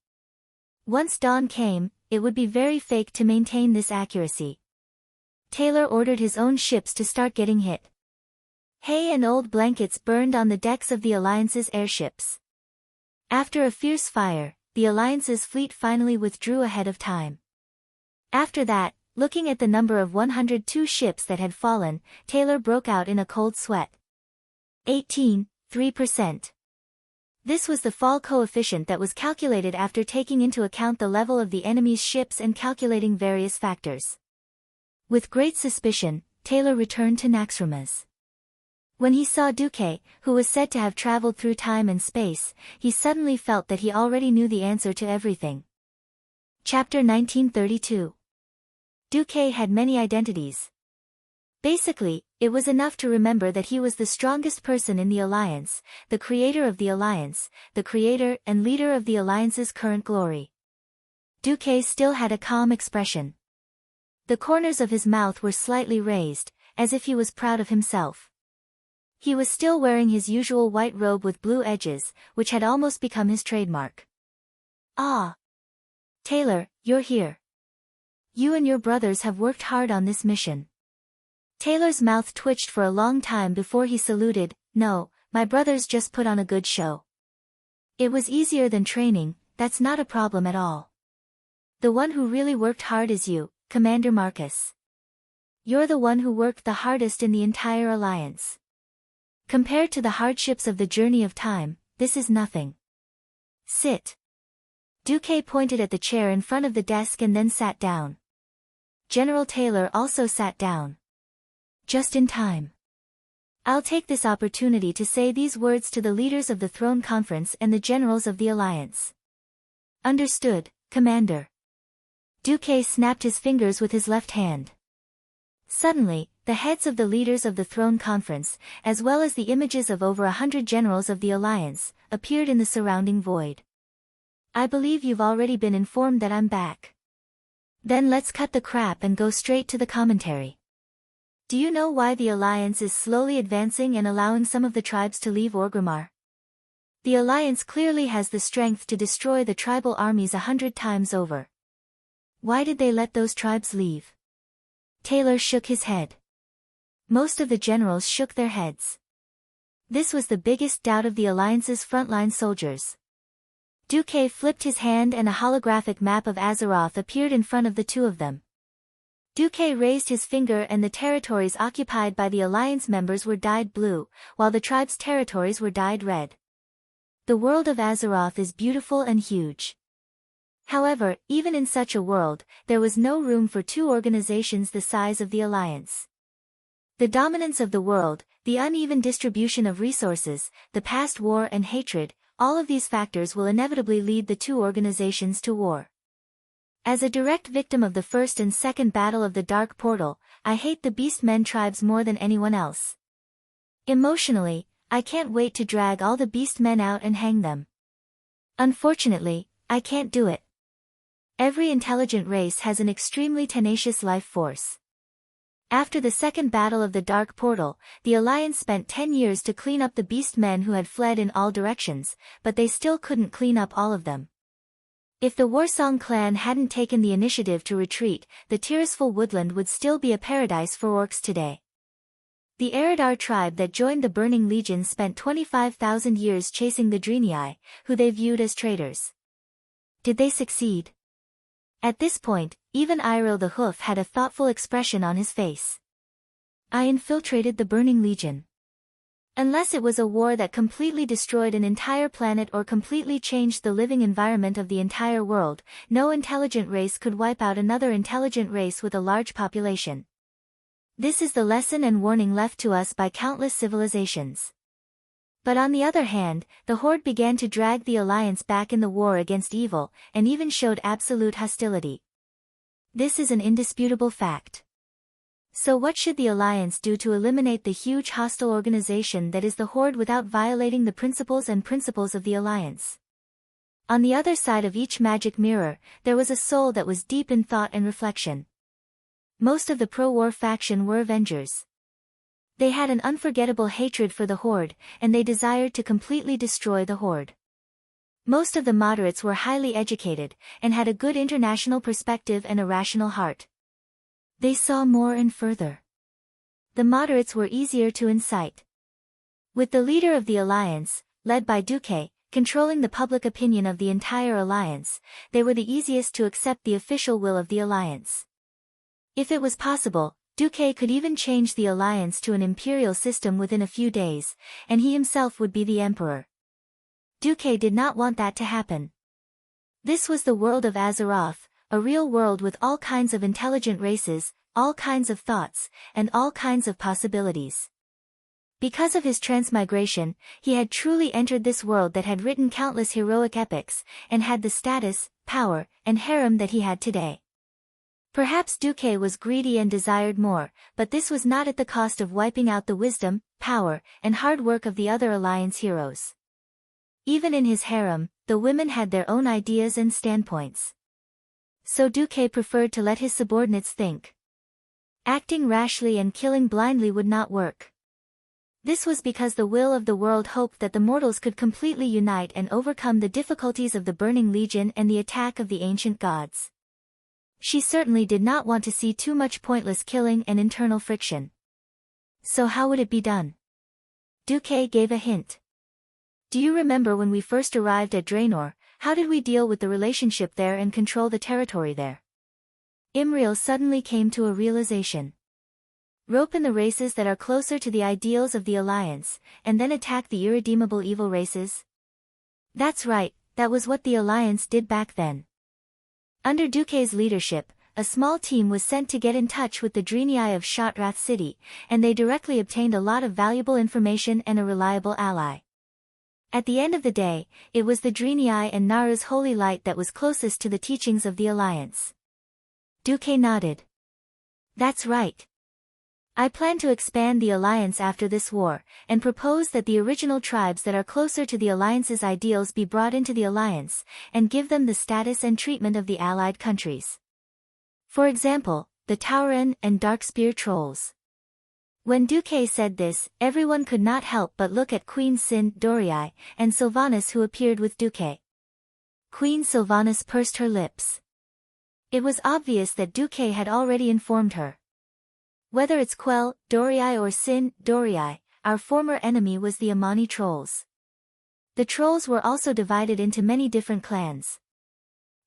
Once dawn came, it would be very fake to maintain this accuracy. Taylor ordered his own ships to start getting hit. Hay and old blankets burned on the decks of the Alliance's airships. After a fierce fire, the Alliance's fleet finally withdrew ahead of time. After that, looking at the number of 102 ships that had fallen, Taylor broke out in a cold sweat. 18.3%. This was the fall coefficient that was calculated after taking into account the level of the enemy's ships and calculating various factors. With great suspicion, Taylor returned to Naxxramas. When he saw Duque, who was said to have traveled through time and space, he suddenly felt that he already knew the answer to everything. Chapter 1932. Duque had many identities. Basically, it was enough to remember that he was the strongest person in the Alliance, the creator of the Alliance, the creator and leader of the Alliance's current glory. Duque still had a calm expression. The corners of his mouth were slightly raised, as if he was proud of himself. He was still wearing his usual white robe with blue edges, which had almost become his trademark. Ah! Taylor, you're here. You and your brothers have worked hard on this mission. Taylor's mouth twitched for a long time before he saluted. No, my brothers just put on a good show. It was easier than training, that's not a problem at all. The one who really worked hard is you, Commander Marcus. You're the one who worked the hardest in the entire Alliance. Compared to the hardships of the journey of time, this is nothing. Sit. Duque pointed at the chair in front of the desk and then sat down. General Taylor also sat down. Just in time. I'll take this opportunity to say these words to the leaders of the Throne Conference and the generals of the Alliance. Understood, Commander. Duque snapped his fingers with his left hand. Suddenly, the heads of the leaders of the Throne Conference, as well as the images of over 100 generals of the Alliance, appeared in the surrounding void. I believe you've already been informed that I'm back. Then let's cut the crap and go straight to the commentary. Do you know why the Alliance is slowly advancing and allowing some of the tribes to leave Orgrimmar? The Alliance clearly has the strength to destroy the tribal armies 100 times over. Why did they let those tribes leave? Taylor shook his head. Most of the generals shook their heads. This was the biggest doubt of the Alliance's frontline soldiers. Duque flipped his hand and a holographic map of Azeroth appeared in front of the two of them. Duque raised his finger and the territories occupied by the Alliance members were dyed blue, while the tribe's territories were dyed red. The world of Azeroth is beautiful and huge. However, even in such a world, there was no room for two organizations the size of the Alliance. The dominance of the world, the uneven distribution of resources, the past war and hatred, all of these factors will inevitably lead the two organizations to war. As a direct victim of the first and second battle of the Dark Portal, I hate the Beastmen tribes more than anyone else. Emotionally, I can't wait to drag all the Beastmen out and hang them. Unfortunately, I can't do it. Every intelligent race has an extremely tenacious life force. After the second battle of the Dark Portal, the Alliance spent 10 years to clean up the Beastmen who had fled in all directions, but they still couldn't clean up all of them. If the Warsong clan hadn't taken the initiative to retreat, the Tirisful woodland would still be a paradise for orcs today. The Eridar tribe that joined the Burning Legion spent 25,000 years chasing the Draenei, who they viewed as traitors. Did they succeed? At this point, even Yril the Hoof had a thoughtful expression on his face. I infiltrated the Burning Legion. Unless it was a war that completely destroyed an entire planet or completely changed the living environment of the entire world, no intelligent race could wipe out another intelligent race with a large population. This is the lesson and warning left to us by countless civilizations. But on the other hand, the Horde began to drag the Alliance back in the war against evil, and even showed absolute hostility. This is an indisputable fact. So what should the Alliance do to eliminate the huge hostile organization that is the Horde without violating the principles of the Alliance? On the other side of each magic mirror, there was a soul that was deep in thought and reflection. Most of the pro-war faction were Avengers. They had an unforgettable hatred for the Horde, and they desired to completely destroy the Horde. Most of the moderates were highly educated, and had a good international perspective and a rational heart. They saw more and further. The moderates were easier to incite. With the leader of the Alliance, led by Duque, controlling the public opinion of the entire Alliance, they were the easiest to accept the official will of the Alliance. If it was possible, Duque could even change the Alliance to an imperial system within a few days, and he himself would be the emperor. Duque did not want that to happen. This was the world of Azeroth, a real world with all kinds of intelligent races, all kinds of thoughts, and all kinds of possibilities. Because of his transmigration, he had truly entered this world that had written countless heroic epics, and had the status, power, and harem that he had today. Perhaps Duque was greedy and desired more, but this was not at the cost of wiping out the wisdom, power, and hard work of the other Alliance heroes. Even in his harem, the women had their own ideas and standpoints. So Duque preferred to let his subordinates think. Acting rashly and killing blindly would not work. This was because the will of the world hoped that the mortals could completely unite and overcome the difficulties of the Burning Legion and the attack of the ancient gods. She certainly did not want to see too much pointless killing and internal friction. So how would it be done? Duque gave a hint. Do you remember when we first arrived at Draenor, how did we deal with the relationship there and control the territory there? Imriel suddenly came to a realization. Rope in the races that are closer to the ideals of the Alliance, and then attack the irredeemable evil races? That's right, that was what the Alliance did back then. Under Duque's leadership, a small team was sent to get in touch with the Draenei of Shotrath City, and they directly obtained a lot of valuable information and a reliable ally. At the end of the day, it was the Drenii and Nara's holy light that was closest to the teachings of the Alliance. Duque nodded. That's right. I plan to expand the Alliance after this war, and propose that the original tribes that are closer to the Alliance's ideals be brought into the Alliance, and give them the status and treatment of the allied countries. For example, the Tauren and Darkspear trolls. When Duque said this, everyone could not help but look at Queen Sin Dorii, and Sylvanas, who appeared with Duque. Queen Sylvanas pursed her lips. It was obvious that Duque had already informed her. Whether it's Quell Dorii or Sin Dorii, our former enemy was the Amani trolls. The trolls were also divided into many different clans.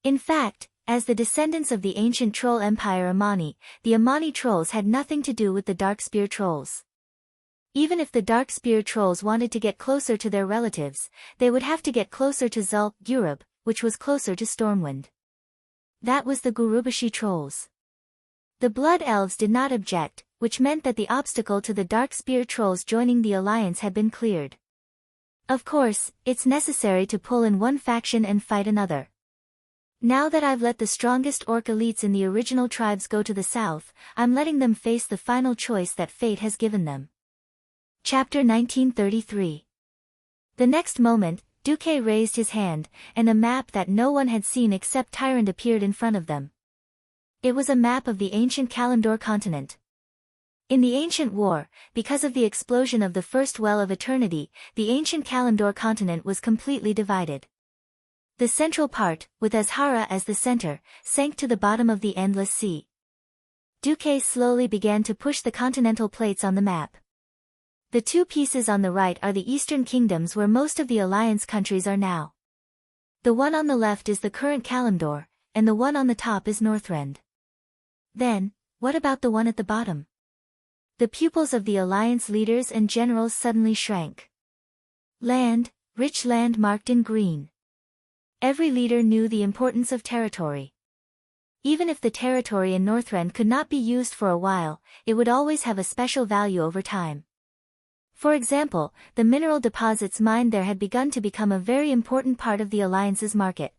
In fact, as the descendants of the ancient troll empire Amani, the Amani trolls had nothing to do with the Darkspear trolls. Even if the Darkspear trolls wanted to get closer to their relatives, they would have to get closer to Zul Gurub, which was closer to Stormwind. That was the Gurubashi trolls. The Blood Elves did not object, which meant that the obstacle to the Darkspear trolls joining the Alliance had been cleared. Of course, it's necessary to pull in one faction and fight another. Now that I've let the strongest orc elites in the original tribes go to the south, I'm letting them face the final choice that fate has given them. Chapter 1933. The next moment, Duque raised his hand, and a map that no one had seen except Tyrant appeared in front of them. It was a map of the ancient Kalimdor continent. In the ancient war, because of the explosion of the first Well of Eternity, the ancient Kalimdor continent was completely divided. The central part, with Azhara as the center, sank to the bottom of the Endless Sea. Duque slowly began to push the continental plates on the map. The two pieces on the right are the eastern kingdoms where most of the Alliance countries are now. The one on the left is the current Kalimdor, and the one on the top is Northrend. Then, what about the one at the bottom? The pupils of the Alliance leaders and generals suddenly shrank. Land, rich land marked in green. Every leader knew the importance of territory. Even if the territory in Northrend could not be used for a while, it would always have a special value over time. For example, the mineral deposits mined there had begun to become a very important part of the Alliance's market.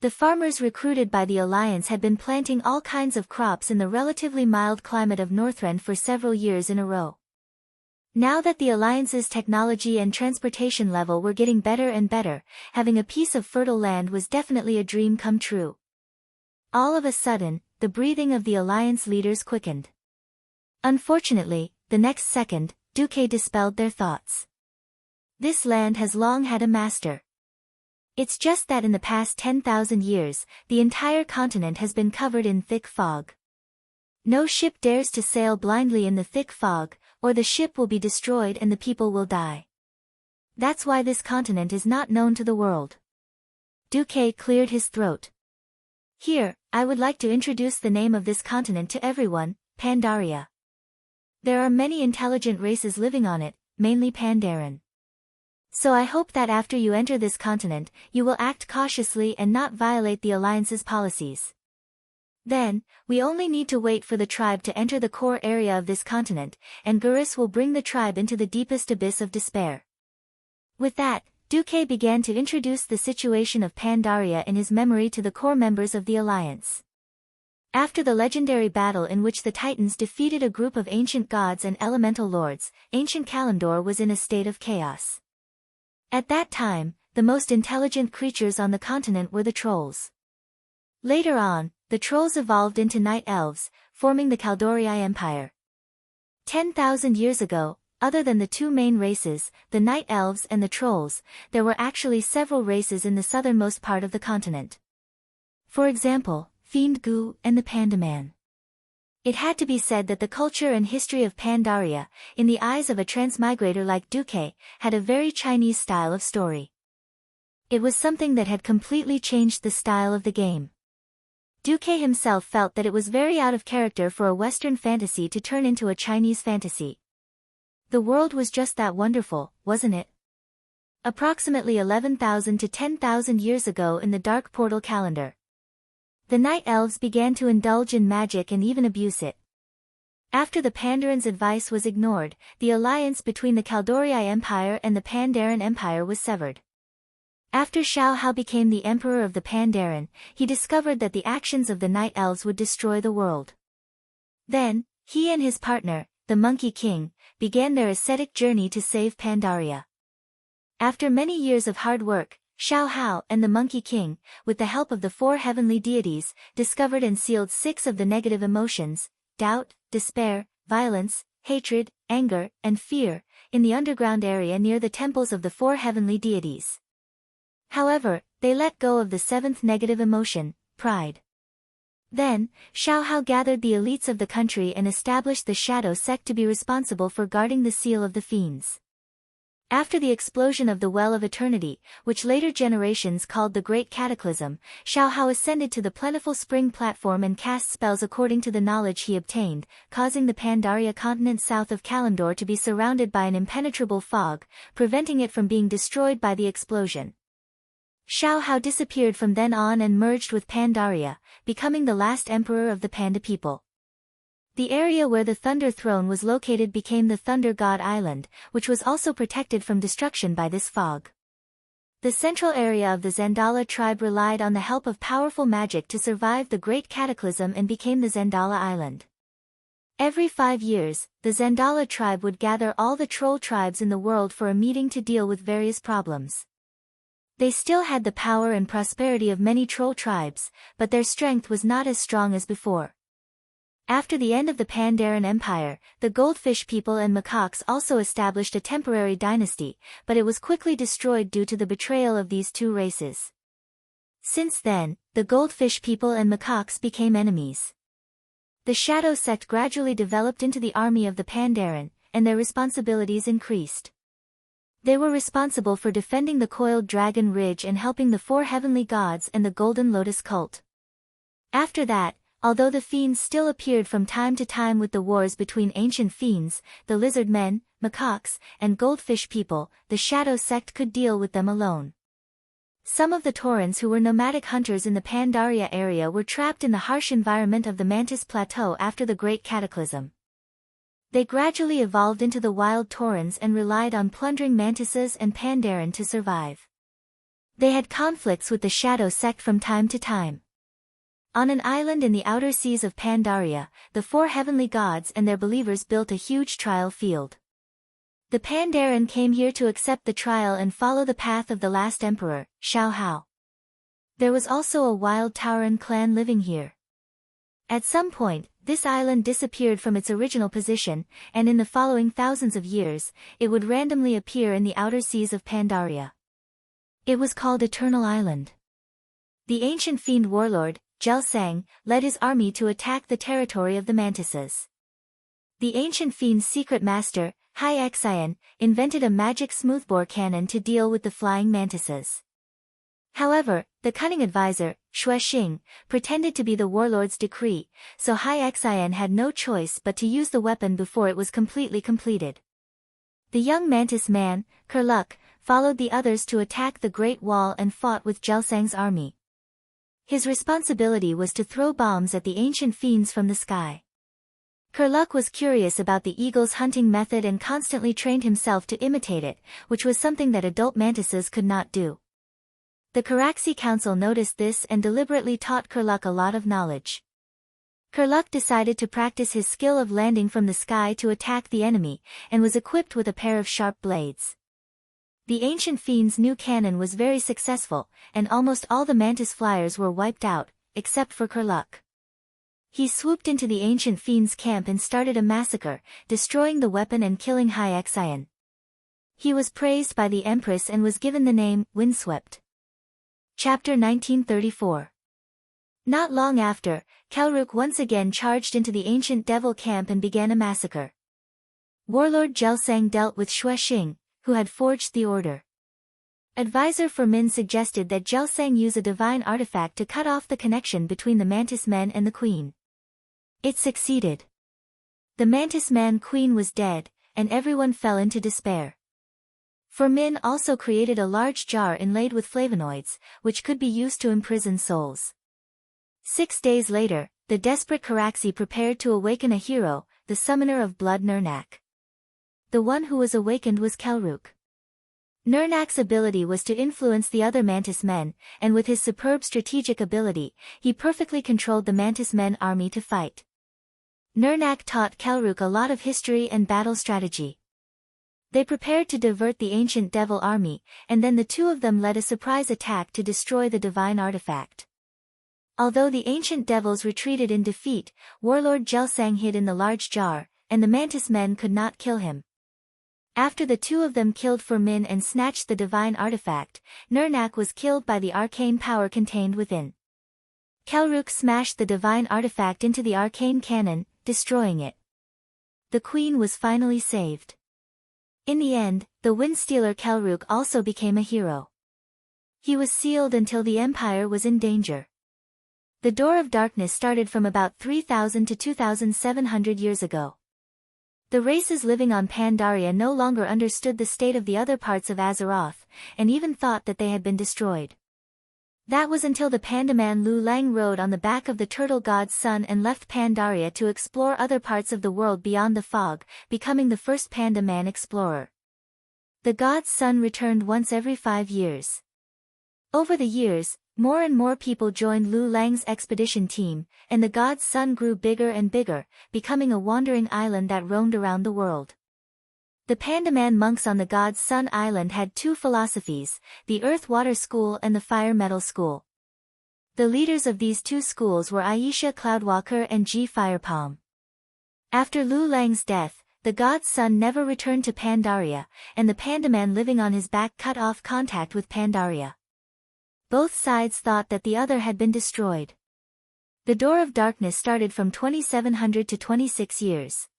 The farmers recruited by the Alliance had been planting all kinds of crops in the relatively mild climate of Northrend for several years in a row. Now that the Alliance's technology and transportation level were getting better and better, having a piece of fertile land was definitely a dream come true. All of a sudden, the breathing of the Alliance leaders quickened. Unfortunately, the next second, Duque dispelled their thoughts. This land has long had a master. It's just that in the past 10,000 years, the entire continent has been covered in thick fog. No ship dares to sail blindly in the thick fog, or the ship will be destroyed and the people will die. That's why this continent is not known to the world. Duque cleared his throat. Here, I would like to introduce the name of this continent to everyone, Pandaria. There are many intelligent races living on it, mainly Pandaren. So I hope that after you enter this continent, you will act cautiously and not violate the Alliance's policies. Then, we only need to wait for the tribe to enter the core area of this continent, and Gurus will bring the tribe into the deepest abyss of despair. With that, Duque began to introduce the situation of Pandaria in his memory to the core members of the Alliance. After the legendary battle in which the Titans defeated a group of ancient gods and elemental lords, ancient Kalimdor was in a state of chaos. At that time, the most intelligent creatures on the continent were the trolls. Later on, the trolls evolved into night elves, forming the Kaldorii Empire. 10,000 years ago, other than the two main races, the night elves and the trolls, there were actually several races in the southernmost part of the continent. For example, Fiend Gu and the Pandaman. It had to be said that the culture and history of Pandaria, in the eyes of a transmigrator like Duque, had a very Chinese style of story. It was something that had completely changed the style of the game. Duque himself felt that it was very out of character for a Western fantasy to turn into a Chinese fantasy. The world was just that wonderful, wasn't it? Approximately 11,000 to 10,000 years ago in the Dark Portal calendar, the Night Elves began to indulge in magic and even abuse it. After the Pandaren advice was ignored, the alliance between the Kaldorei Empire and the Pandaren Empire was severed. After Xiao Hao became the emperor of the Pandaren, he discovered that the actions of the Night Elves would destroy the world. Then, he and his partner, the Monkey King, began their ascetic journey to save Pandaria. After many years of hard work, Xiao Hao and the Monkey King, with the help of the 4 heavenly deities, discovered and sealed 6 of the negative emotions, doubt, despair, violence, hatred, anger, and fear, in the underground area near the temples of the 4 heavenly deities. However, they let go of the 7th negative emotion, pride. Then, Xiao Hao gathered the elites of the country and established the Shadow Sect to be responsible for guarding the seal of the fiends. After the explosion of the Well of Eternity, which later generations called the Great Cataclysm, Xiao Hao ascended to the plentiful spring platform and cast spells according to the knowledge he obtained, causing the Pandaria continent south of Kalimdor to be surrounded by an impenetrable fog, preventing it from being destroyed by the explosion. Xiao Hao disappeared from then on and merged with Pandaria, becoming the last emperor of the Panda people. The area where the Thunder Throne was located became the Thunder God Island, which was also protected from destruction by this fog. The central area of the Zendala tribe relied on the help of powerful magic to survive the Great Cataclysm and became the Zendala Island. Every 5 years, the Zendala tribe would gather all the troll tribes in the world for a meeting to deal with various problems. They still had the power and prosperity of many troll tribes, but their strength was not as strong as before. After the end of the Pandaren Empire, the Goldfish people and Macaques also established a temporary dynasty, but it was quickly destroyed due to the betrayal of these 2 races. Since then, the Goldfish people and Macaques became enemies. The Shadow Sect gradually developed into the army of the Pandaren, and their responsibilities increased. They were responsible for defending the Coiled Dragon Ridge and helping the 4 heavenly gods and the Golden Lotus cult. After that, although the fiends still appeared from time to time with the wars between ancient fiends, the lizard men, macaques, and goldfish people, the Shadow Sect could deal with them alone. Some of the Taurans who were nomadic hunters in the Pandaria area were trapped in the harsh environment of the Mantis Plateau after the Great Cataclysm. They gradually evolved into the wild Taurans and relied on plundering mantises and Pandaren to survive. They had conflicts with the Shadow Sect from time to time. On an island in the outer seas of Pandaria, the 4 heavenly gods and their believers built a huge trial field. The Pandaren came here to accept the trial and follow the path of the last emperor, Xiao Hao. There was also a wild Tauran clan living here. At some point, this island disappeared from its original position, and in the following thousands of years, it would randomly appear in the outer seas of Pandaria. It was called Eternal Island. The ancient fiend warlord, Gelsang, led his army to attack the territory of the mantises. The ancient fiend's secret master, Hai Xian, invented a magic smoothbore cannon to deal with the flying mantises. However, the cunning advisor, Xing, pretended to be the warlord's decree, so Hai Xian had no choice but to use the weapon before it was completely completed. The young mantis man, Kerluk, followed the others to attack the Great Wall and fought with Gelsang's army. His responsibility was to throw bombs at the ancient fiends from the sky. Kerluk was curious about the eagle's hunting method and constantly trained himself to imitate it, which was something that adult mantises could not do. The Caraxi Council noticed this and deliberately taught Kerluk a lot of knowledge. Kerluk decided to practice his skill of landing from the sky to attack the enemy, and was equipped with a pair of sharp blades. The ancient fiend's new cannon was very successful, and almost all the mantis flyers were wiped out, except for Kerluk. He swooped into the ancient fiend's camp and started a massacre, destroying the weapon and killing Hai Xian. He was praised by the Empress and was given the name, Windswept. Chapter 1934. Not long after, Kelruk once again charged into the ancient devil camp and began a massacre. Warlord Gelsang dealt with Xing, who had forged the order. Advisor Fermin suggested that Gelsang use a divine artifact to cut off the connection between the Mantis Men and the Queen. It succeeded. The Mantis Man Queen was dead, and everyone fell into despair. Fermin also created a large jar inlaid with flavonoids, which could be used to imprison souls. 6 days later, the desperate Caraxi prepared to awaken a hero, the summoner of blood Nurnak. The one who was awakened was Kelruk. Nurnak's ability was to influence the other Mantis men, and with his superb strategic ability, he perfectly controlled the Mantis men army to fight. Nurnak taught Kelruk a lot of history and battle strategy. They prepared to divert the ancient devil army, and then the two of them led a surprise attack to destroy the divine artifact. Although the ancient devils retreated in defeat, warlord Gelsang hid in the large jar, and the Mantis men could not kill him. After the two of them killed Firmin and snatched the divine artifact, Nurnak was killed by the arcane power contained within. Kelruk smashed the divine artifact into the arcane cannon, destroying it. The queen was finally saved. In the end, the Windstealer Kelruk also became a hero. He was sealed until the Empire was in danger. The Door of Darkness started from about 3,000 to 2,700 years ago. The races living on Pandaria no longer understood the state of the other parts of Azeroth, and even thought that they had been destroyed. That was until the Pandaman Lu Lang rode on the back of the turtle god's son and left Pandaria to explore other parts of the world beyond the fog, becoming the first Pandaman explorer. The god's son returned once every 5 years. Over the years, more and more people joined Lu Lang's expedition team, and the god's son grew bigger and bigger, becoming a wandering island that roamed around the world. The Pandaman monks on the god's son island had 2 philosophies, the Earth-Water School and the Fire-Metal School. The leaders of these 2 schools were Aisha Cloudwalker and G. Firepalm. After Lu Lang's death, the god's son never returned to Pandaria, and the Pandaman living on his back cut off contact with Pandaria. Both sides thought that the other had been destroyed. The Door of Darkness started from 2700 to 26 years.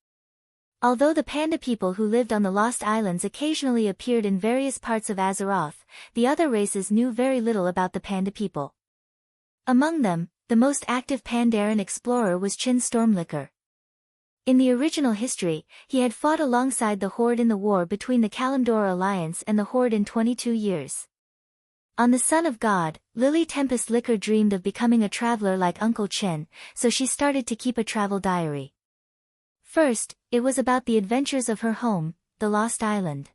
Although the panda people who lived on the Lost Islands occasionally appeared in various parts of Azeroth, the other races knew very little about the panda people. Among them, the most active Pandaren explorer was Chin Stormlicker. In the original history, he had fought alongside the Horde in the war between the Kalimdor Alliance and the Horde in 22 years. On the Son of God, Lily Tempest Licker dreamed of becoming a traveler like Uncle Chen, so she started to keep a travel diary. First, it was about the adventures of her home, the Lost Island.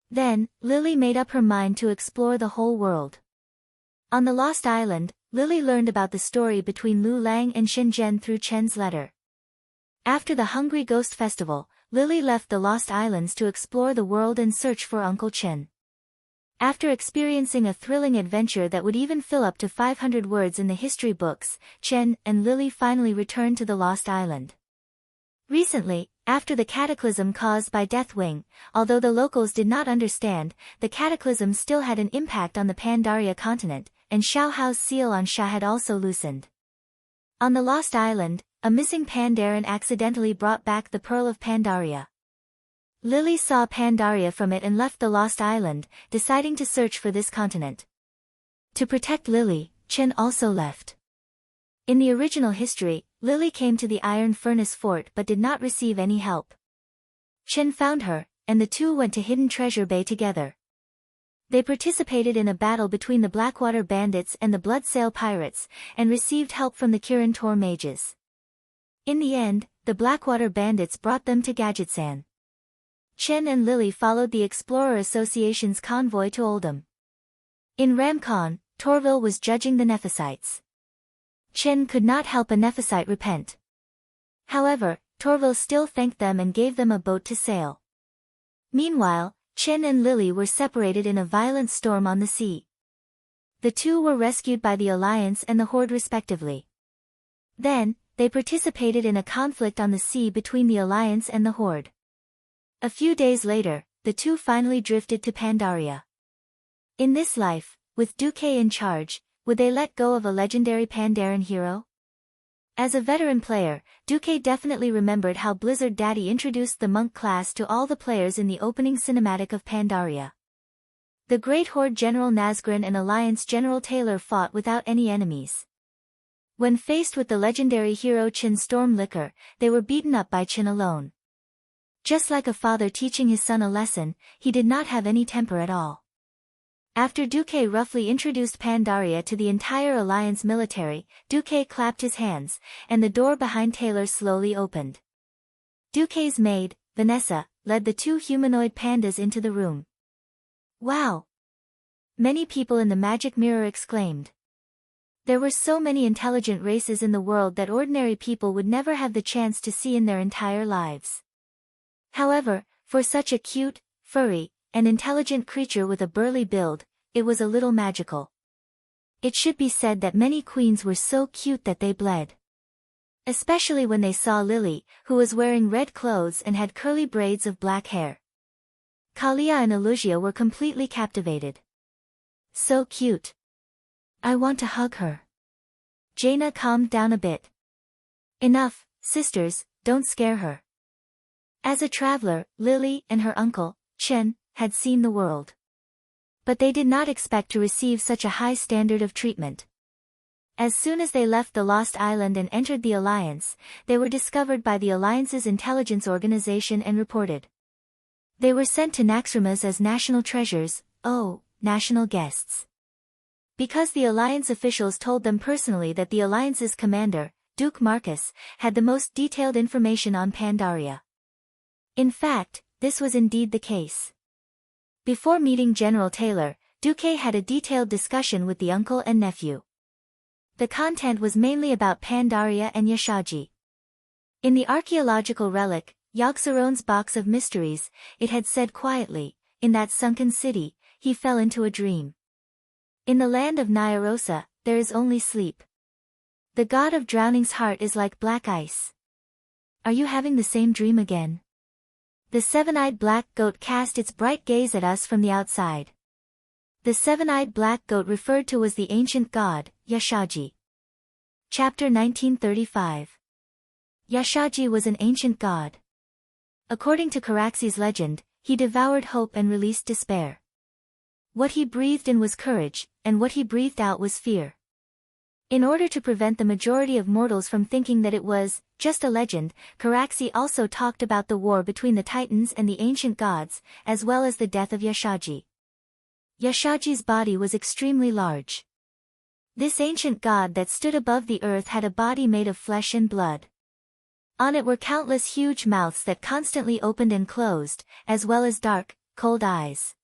Then, Lily made up her mind to explore the whole world. On the Lost Island, Lily learned about the story between Lu Lang and Shenzhen through Chen's letter. After the Hungry Ghost Festival, Lily left the Lost Islands to explore the world and search for Uncle Chen. After experiencing a thrilling adventure that would even fill up to 500 words in the history books, Chen and Lily finally returned to the Lost Island. Recently, after the cataclysm caused by Deathwing, although the locals did not understand, the cataclysm still had an impact on the Pandaria continent, and Xiaohao's seal on Xia had also loosened. On the Lost Island, a missing Pandaren accidentally brought back the Pearl of Pandaria. Lily saw Pandaria from it and left the Lost Island, deciding to search for this continent. To protect Lily, Chen also left. In the original history, Lily came to the Iron Furnace Fort but did not receive any help. Chen found her, and the two went to Hidden Treasure Bay together. They participated in a battle between the Blackwater Bandits and the Bloodsail Pirates, and received help from the Kirin Tor mages. In the end, the Blackwater Bandits brought them to Gadgetsan. Chen and Lily followed the Explorer Association's convoy to Oldham. In Ramcon, Torville was judging the Nephysites. Chen could not help a Nephysite repent. However, Torville still thanked them and gave them a boat to sail. Meanwhile, Chen and Lily were separated in a violent storm on the sea. The two were rescued by the Alliance and the Horde respectively. Then, they participated in a conflict on the sea between the Alliance and the Horde. A few days later, the two finally drifted to Pandaria. In this life, with Duque in charge, would they let go of a legendary Pandaren hero? As a veteran player, Duque definitely remembered how Blizzard Daddy introduced the monk class to all the players in the opening cinematic of Pandaria. The Great Horde General Nazgûl and Alliance General Taylor fought without any enemies. When faced with the legendary hero Chin Stormlicker, they were beaten up by Chin alone. Just like a father teaching his son a lesson, he did not have any temper at all. After Duque roughly introduced Pandaria to the entire Alliance military, Duque clapped his hands, and the door behind Taylor slowly opened. Duque's maid, Vanessa, led the two humanoid pandas into the room. Wow! Many people in the magic mirror exclaimed. There were so many intelligent races in the world that ordinary people would never have the chance to see in their entire lives. However, for such a cute, furry, and intelligent creature with a burly build, it was a little magical. It should be said that many queens were so cute that they bled. Especially when they saw Lily, who was wearing red clothes and had curly braids of black hair. Kalia and Elusia were completely captivated. So cute. I want to hug her. Jaina calmed down a bit. Enough, sisters, don't scare her. As a traveler, Lily and her uncle, Chen, had seen the world. But they did not expect to receive such a high standard of treatment. As soon as they left the Lost Island and entered the Alliance, they were discovered by the Alliance's intelligence organization and reported. They were sent to Naxxramas as national treasures, national guests. Because the Alliance officials told them personally that the Alliance's commander, Duke Marcus, had the most detailed information on Pandaria. In fact, this was indeed the case. Before meeting General Taylor, Duque had a detailed discussion with the uncle and nephew. The content was mainly about Pandaria and Yashaji. In the archaeological relic, Yogg-Saron's Box of Mysteries, it had said quietly, in that sunken city, he fell into a dream. In the land of Nyarosa, there is only sleep. The god of drowning's heart is like black ice. Are you having the same dream again? The seven-eyed black goat cast its bright gaze at us from the outside. The seven-eyed black goat referred to was the ancient god, Yashaji. Chapter 1935. Yashaji was an ancient god. According to Caraxi's legend, he devoured hope and released despair. What he breathed in was courage, and what he breathed out was fear. In order to prevent the majority of mortals from thinking that it was just a legend, Caraxi also talked about the war between the Titans and the ancient gods, as well as the death of Yashaji. Yashaji's body was extremely large. This ancient god that stood above the earth had a body made of flesh and blood. On it were countless huge mouths that constantly opened and closed, as well as dark, cold eyes.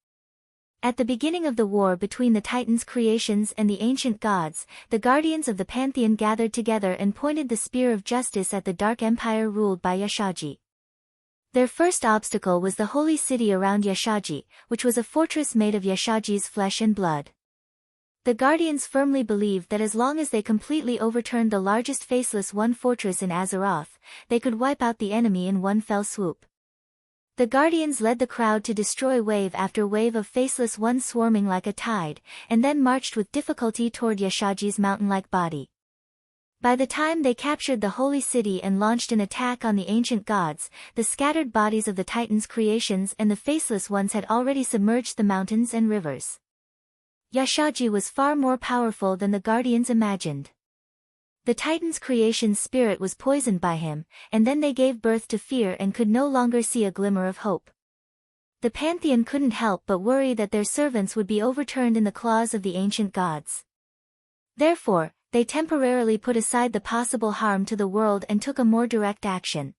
At the beginning of the war between the Titans' creations and the ancient gods, the guardians of the pantheon gathered together and pointed the spear of justice at the Dark Empire ruled by Yashaji. Their first obstacle was the holy city around Yashaji, which was a fortress made of Yashaji's flesh and blood. The guardians firmly believed that as long as they completely overturned the largest faceless one fortress in Azeroth, they could wipe out the enemy in one fell swoop. The guardians led the crowd to destroy wave after wave of faceless ones swarming like a tide, and then marched with difficulty toward Yashaji's mountain-like body. By the time they captured the holy city and launched an attack on the ancient gods, the scattered bodies of the Titans' creations and the faceless ones had already submerged the mountains and rivers. Yashaji was far more powerful than the guardians imagined. The Titans' creation's spirit was poisoned by him, and then they gave birth to fear and could no longer see a glimmer of hope. The Pantheon couldn't help but worry that their servants would be overturned in the claws of the ancient gods. Therefore, they temporarily put aside the possible harm to the world and took a more direct action.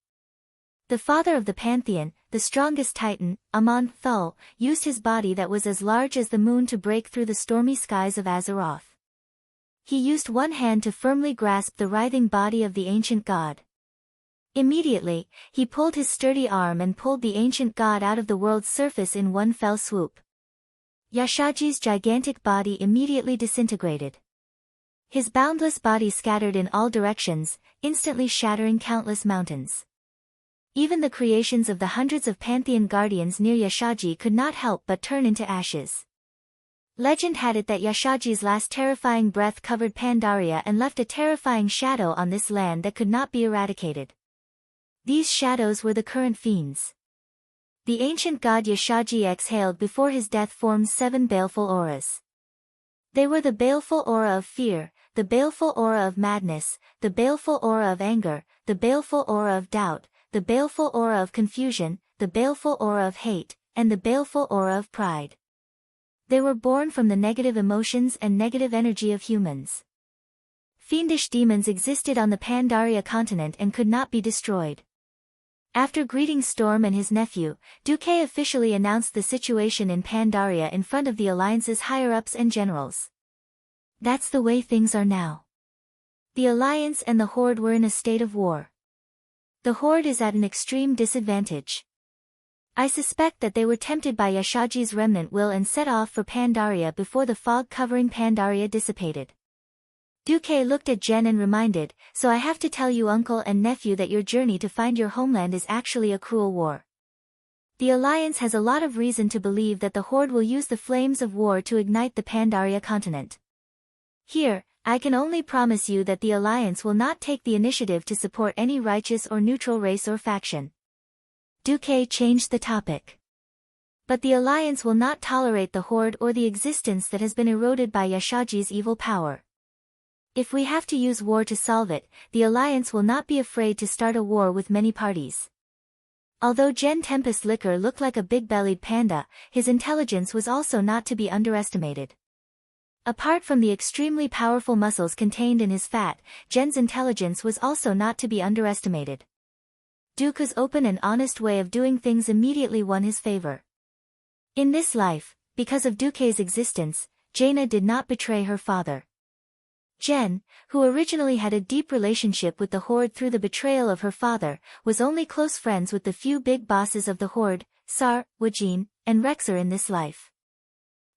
The father of the Pantheon, the strongest Titan, Amon-Thul, used his body that was as large as the moon to break through the stormy skies of Azeroth. He used one hand to firmly grasp the writhing body of the ancient god. Immediately, he pulled his sturdy arm and pulled the ancient god out of the world's surface in one fell swoop. Yashaji's gigantic body immediately disintegrated. His boundless body scattered in all directions, instantly shattering countless mountains. Even the creations of the hundreds of Pantheon guardians near Yashaji could not help but turn into ashes. Legend had it that Yashaji's last terrifying breath covered Pandaria and left a terrifying shadow on this land that could not be eradicated. These shadows were the current fiends. The ancient god Yashaji exhaled before his death formed 7 baleful auras. They were the baleful aura of fear, the baleful aura of madness, the baleful aura of anger, the baleful aura of doubt, the baleful aura of confusion, the baleful aura of hate, and the baleful aura of pride. They were born from the negative emotions and negative energy of humans. Fiendish demons existed on the Pandaria continent and could not be destroyed. After greeting Storm and his nephew, Duque officially announced the situation in Pandaria in front of the Alliance's higher-ups and generals. That's the way things are now. The Alliance and the Horde were in a state of war. The Horde is at an extreme disadvantage. I suspect that they were tempted by Yashaji's remnant will and set off for Pandaria before the fog covering Pandaria dissipated. Duque looked at Jen and reminded, so I have to tell you uncle and nephew that your journey to find your homeland is actually a cruel war. The Alliance has a lot of reason to believe that the Horde will use the flames of war to ignite the Pandaria continent. Here, I can only promise you that the Alliance will not take the initiative to support any righteous or neutral race or faction. Duque changed the topic. But the Alliance will not tolerate the Horde or the existence that has been eroded by Yashaji's evil power. If we have to use war to solve it, the Alliance will not be afraid to start a war with many parties. Although Gen Tempest Liquor looked like a big-bellied panda, his intelligence was also not to be underestimated. Apart from the extremely powerful muscles contained in his fat, Gen's intelligence was also not to be underestimated. Duque's open and honest way of doing things immediately won his favor. In this life, because of Duque's existence, Jaina did not betray her father. Jen, who originally had a deep relationship with the Horde through the betrayal of her father, was only close friends with the few big bosses of the Horde, Sar, Wajin, and Rexer in this life.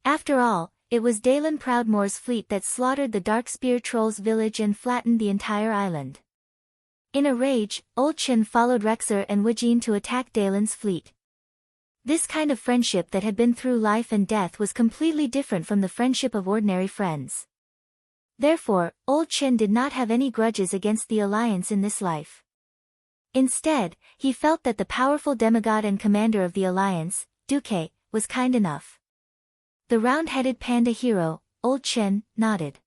After all, it was Dalen Proudmoore's fleet that slaughtered the Darkspear Trolls village and flattened the entire island. In a rage, Old Chen followed Rexer and Wajin to attack Dalen's fleet. This kind of friendship that had been through life and death was completely different from the friendship of ordinary friends. Therefore, Old Chen did not have any grudges against the Alliance in this life. Instead, he felt that the powerful demigod and commander of the Alliance, Duque, was kind enough. The round-headed panda hero, Old Chen, nodded.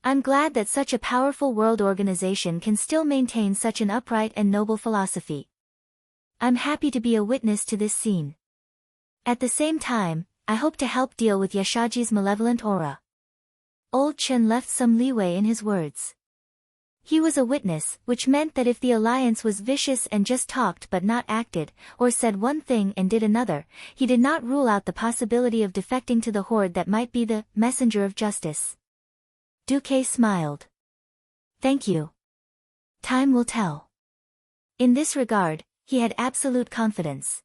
I'm glad that such a powerful world organization can still maintain such an upright and noble philosophy. I'm happy to be a witness to this scene. At the same time, I hope to help deal with Yashaji's malevolent aura. Old Chen left some leeway in his words. He was a witness, which meant that if the Alliance was vicious and just talked but not acted, or said one thing and did another, he did not rule out the possibility of defecting to the Horde that might be the messenger of justice. Duque smiled. Thank you. Time will tell. In this regard, he had absolute confidence.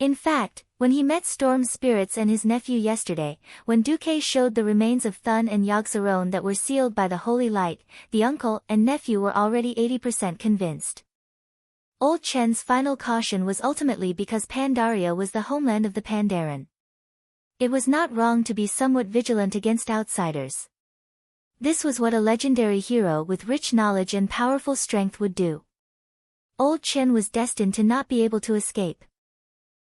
In fact, when he met Storm's spirits and his nephew yesterday, when Duque showed the remains of Thun and Yogg-Saron that were sealed by the holy light, the uncle and nephew were already 80% convinced. Old Chen's final caution was ultimately because Pandaria was the homeland of the Pandaren. It was not wrong to be somewhat vigilant against outsiders. This was what a legendary hero with rich knowledge and powerful strength would do. Old Chen was destined to not be able to escape.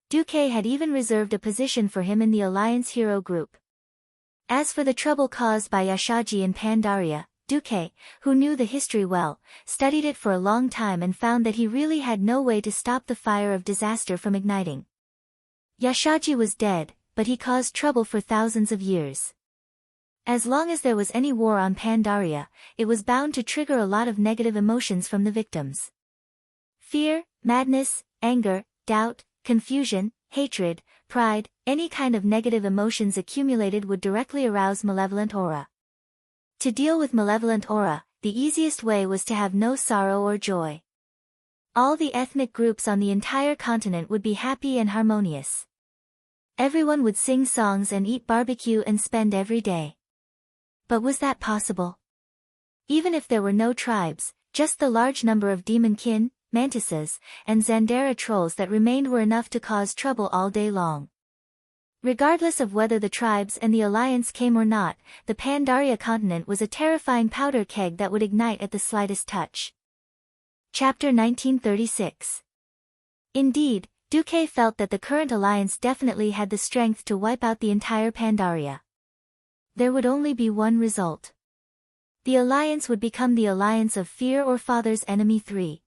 Duque had even reserved a position for him in the Alliance hero group. As for the trouble caused by Yashaji in Pandaria, Duque, who knew the history well, studied it for a long time and found that he really had no way to stop the fire of disaster from igniting. Yashaji was dead, but he caused trouble for thousands of years. As long as there was any war on Pandaria, it was bound to trigger a lot of negative emotions from the victims. Fear, madness, anger, doubt, confusion, hatred, pride, any kind of negative emotions accumulated would directly arouse malevolent aura. To deal with malevolent aura, the easiest way was to have no sorrow or joy. All the ethnic groups on the entire continent would be happy and harmonious. Everyone would sing songs and eat barbecue and spend every day. But was that possible? Even if there were no tribes, just the large number of demon-kin, mantises, and Zandera trolls that remained were enough to cause trouble all day long. Regardless of whether the tribes and the Alliance came or not, the Pandaria continent was a terrifying powder keg that would ignite at the slightest touch. Chapter 1936. Indeed, Duque felt that the current Alliance definitely had the strength to wipe out the entire Pandaria. There would only be one result. The Alliance would become the Alliance of Fear or Father's Enemy 3.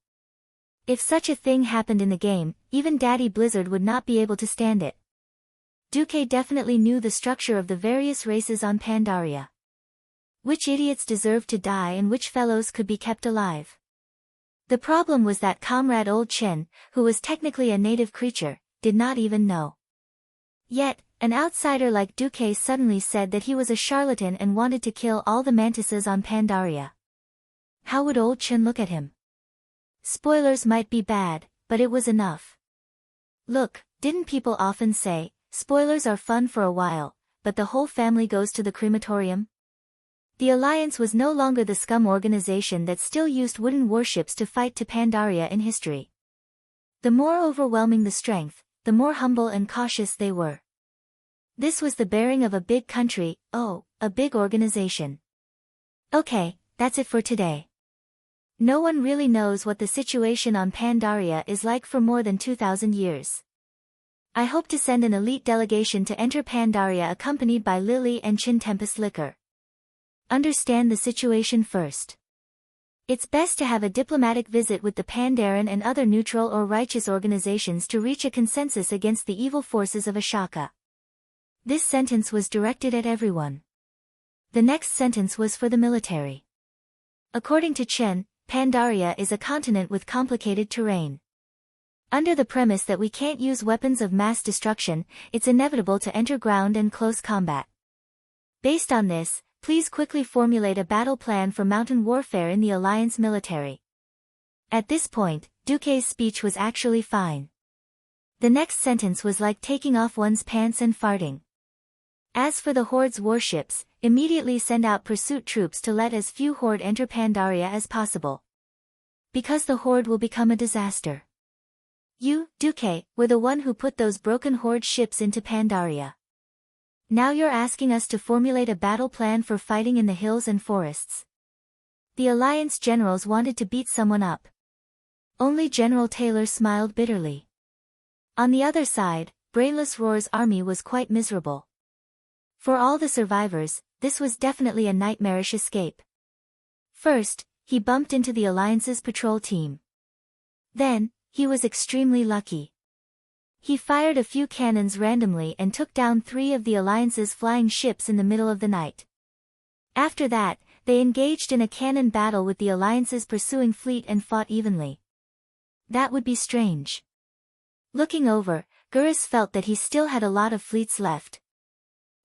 If such a thing happened in the game, even Daddy Blizzard would not be able to stand it. Duque definitely knew the structure of the various races on Pandaria. Which idiots deserved to die and which fellows could be kept alive. The problem was that Comrade Old Chen, who was technically a native creature, did not even know. Yet, an outsider like Duque suddenly said that he was a charlatan and wanted to kill all the mantises on Pandaria. How would Old Chen look at him? Spoilers might be bad, but it was enough. Look, didn't people often say, spoilers are fun for a while, but the whole family goes to the crematorium? The Alliance was no longer the scum organization that still used wooden warships to fight to Pandaria in history. The more overwhelming the strength, the more humble and cautious they were. This was the bearing of a big country, a big organization. Okay, that's it for today. No one really knows what the situation on Pandaria is like for more than 2,000 years. I hope to send an elite delegation to enter Pandaria accompanied by Lily and Chin Tempest Liquor. Understand the situation first. It's best to have a diplomatic visit with the Pandaren and other neutral or righteous organizations to reach a consensus against the evil forces of Ashaka. This sentence was directed at everyone. The next sentence was for the military. According to Chen, Pandaria is a continent with complicated terrain. Under the premise that we can't use weapons of mass destruction, it's inevitable to enter ground and close combat. Based on this, please quickly formulate a battle plan for mountain warfare in the Alliance military. At this point, Duque's speech was actually fine. The next sentence was like taking off one's pants and farting. As for the Horde's warships, immediately send out pursuit troops to let as few Horde enter Pandaria as possible. Because the Horde will become a disaster. You, Duque, were the one who put those broken Horde ships into Pandaria. Now you're asking us to formulate a battle plan for fighting in the hills and forests. The Alliance generals wanted to beat someone up. Only General Taylor smiled bitterly. On the other side, Brainless Roar's army was quite miserable. For all the survivors, this was definitely a nightmarish escape. First, he bumped into the Alliance's patrol team. Then, he was extremely lucky. He fired a few cannons randomly and took down 3 of the Alliance's flying ships in the middle of the night. After that, they engaged in a cannon battle with the Alliance's pursuing fleet and fought evenly. That would be strange. Looking over, Gurus felt that he still had a lot of fleets left.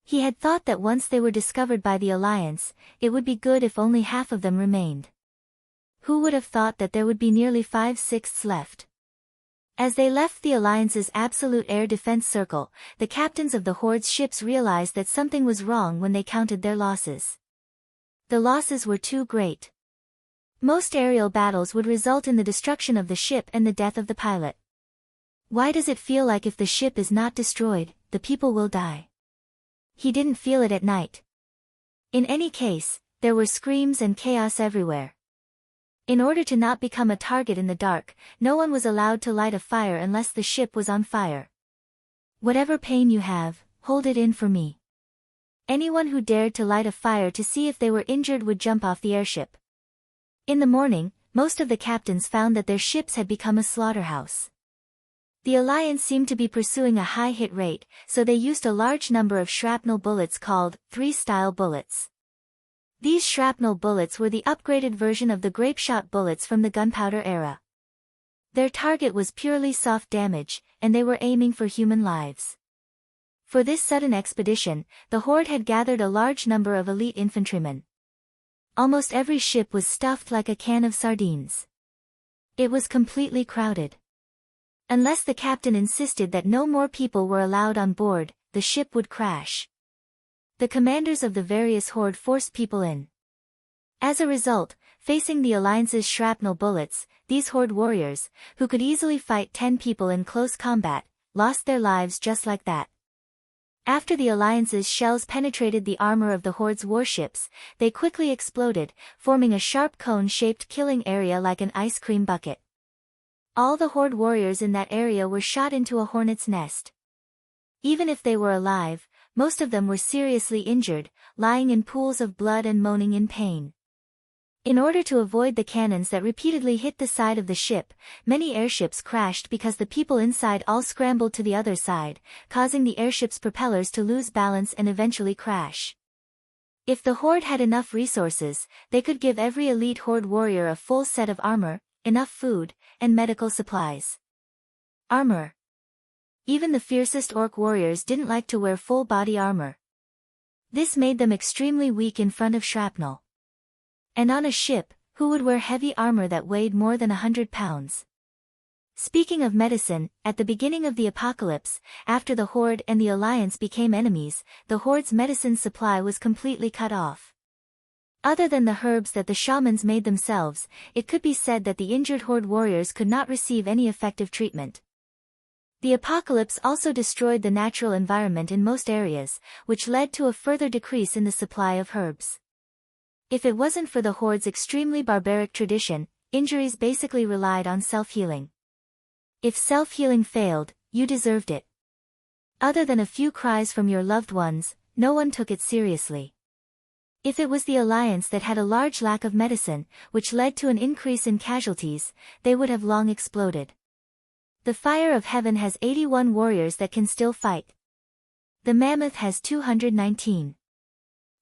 He had thought that once they were discovered by the Alliance, it would be good if only half of them remained. Who would have thought that there would be nearly 5/6 left? As they left the Alliance's absolute air defense circle, the captains of the Horde's ships realized that something was wrong when they counted their losses. The losses were too great. Most aerial battles would result in the destruction of the ship and the death of the pilot. Why does it feel like if the ship is not destroyed, the people will die? He didn't feel it at night. In any case, there were screams and chaos everywhere. In order to not become a target in the dark, no one was allowed to light a fire unless the ship was on fire. Whatever pain you have, hold it in for me. Anyone who dared to light a fire to see if they were injured would jump off the airship. In the morning, most of the captains found that their ships had become a slaughterhouse. The Alliance seemed to be pursuing a high hit rate, so they used a large number of shrapnel bullets called 3-style bullets. These shrapnel bullets were the upgraded version of the grapeshot bullets from the gunpowder era. Their target was purely soft damage, and they were aiming for human lives. For this sudden expedition, the Horde had gathered a large number of elite infantrymen. Almost every ship was stuffed like a can of sardines. It was completely crowded. Unless the captain insisted that no more people were allowed on board, the ship would crash. The commanders of the various Horde forced people in. As a result, facing the Alliance's shrapnel bullets, these Horde warriors, who could easily fight 10 people in close combat, lost their lives just like that. After the Alliance's shells penetrated the armor of the Horde's warships, they quickly exploded, forming a sharp cone-shaped killing area like an ice cream bucket. All the Horde warriors in that area were shot into a hornet's nest. Even if they were alive, most of them were seriously injured, lying in pools of blood and moaning in pain. In order to avoid the cannons that repeatedly hit the side of the ship, many airships crashed because the people inside all scrambled to the other side, causing the airship's propellers to lose balance and eventually crash. If the Horde had enough resources, they could give every elite Horde warrior a full set of armor, enough food, and medical supplies. Armor. Even the fiercest orc warriors didn't like to wear full body armor. This made them extremely weak in front of shrapnel. And on a ship, who would wear heavy armor that weighed more than 100 pounds? Speaking of medicine, at the beginning of the apocalypse, after the Horde and the Alliance became enemies, the Horde's medicine supply was completely cut off. Other than the herbs that the shamans made themselves, it could be said that the injured Horde warriors could not receive any effective treatment. The apocalypse also destroyed the natural environment in most areas, which led to a further decrease in the supply of herbs. If it wasn't for the Horde's extremely barbaric tradition, injuries basically relied on self-healing. If self-healing failed, you deserved it. Other than a few cries from your loved ones, no one took it seriously. If it was the Alliance that had a large lack of medicine, which led to an increase in casualties, they would have long exploded. The Fire of Heaven has 81 warriors that can still fight. The Mammoth has 219.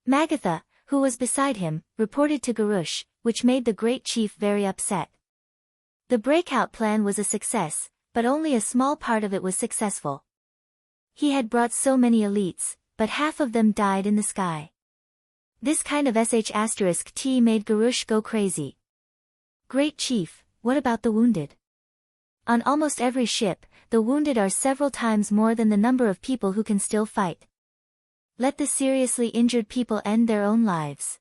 Magatha, who was beside him, reported to Garush, which made the great chief very upset. The breakout plan was a success, but only a small part of it was successful. He had brought so many elites, but half of them died in the sky. This kind of *T made Garush go crazy. Great Chief, what about the wounded? On almost every ship, the wounded are several times more than the number of people who can still fight. Let the seriously injured people end their own lives.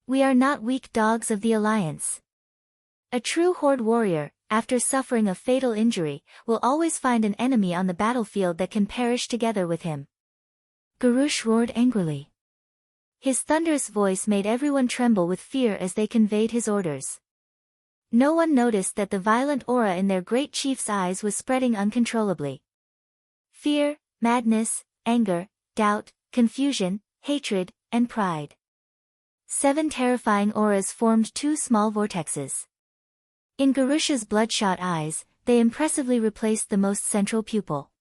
We are not weak dogs of the Alliance. A true Horde warrior, after suffering a fatal injury, will always find an enemy on the battlefield that can perish together with him. Garush roared angrily. His thunderous voice made everyone tremble with fear as they conveyed his orders. No one noticed that the violent aura in their great chief's eyes was spreading uncontrollably. Fear, madness, anger, doubt, confusion, hatred, and pride. 7 terrifying auras formed 2 small vortexes. In Garush's bloodshot eyes, they impressively replaced the most central pupil.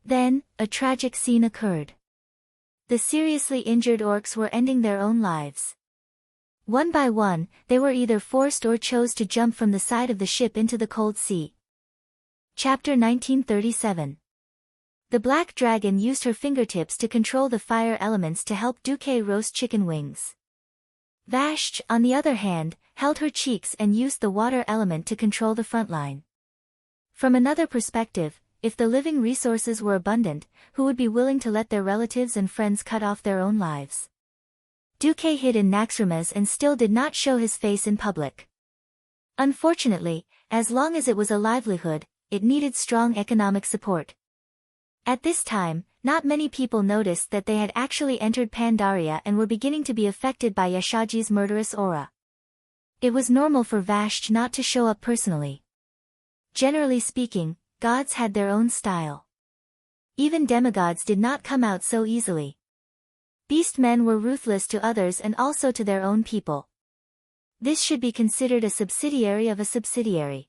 Then, a tragic scene occurred. The seriously injured orcs were ending their own lives. One by one, they were either forced or chose to jump from the side of the ship into the cold sea. Chapter 1937. The Black Dragon used her fingertips to control the fire elements to help Duque roast chicken wings. Vashj, on the other hand, held her cheeks and used the water element to control the front line. From another perspective, if the living resources were abundant, who would be willing to let their relatives and friends cut off their own lives? Duque hid in Naxxramas and still did not show his face in public. Unfortunately, as long as it was a livelihood, it needed strong economic support. At this time, not many people noticed that they had actually entered Pandaria and were beginning to be affected by Yashaji's murderous aura. It was normal for Vashj not to show up personally. Generally speaking, gods had their own style. Even demigods did not come out so easily. Beastmen were ruthless to others and also to their own people. This should be considered a subsidiary of a subsidiary.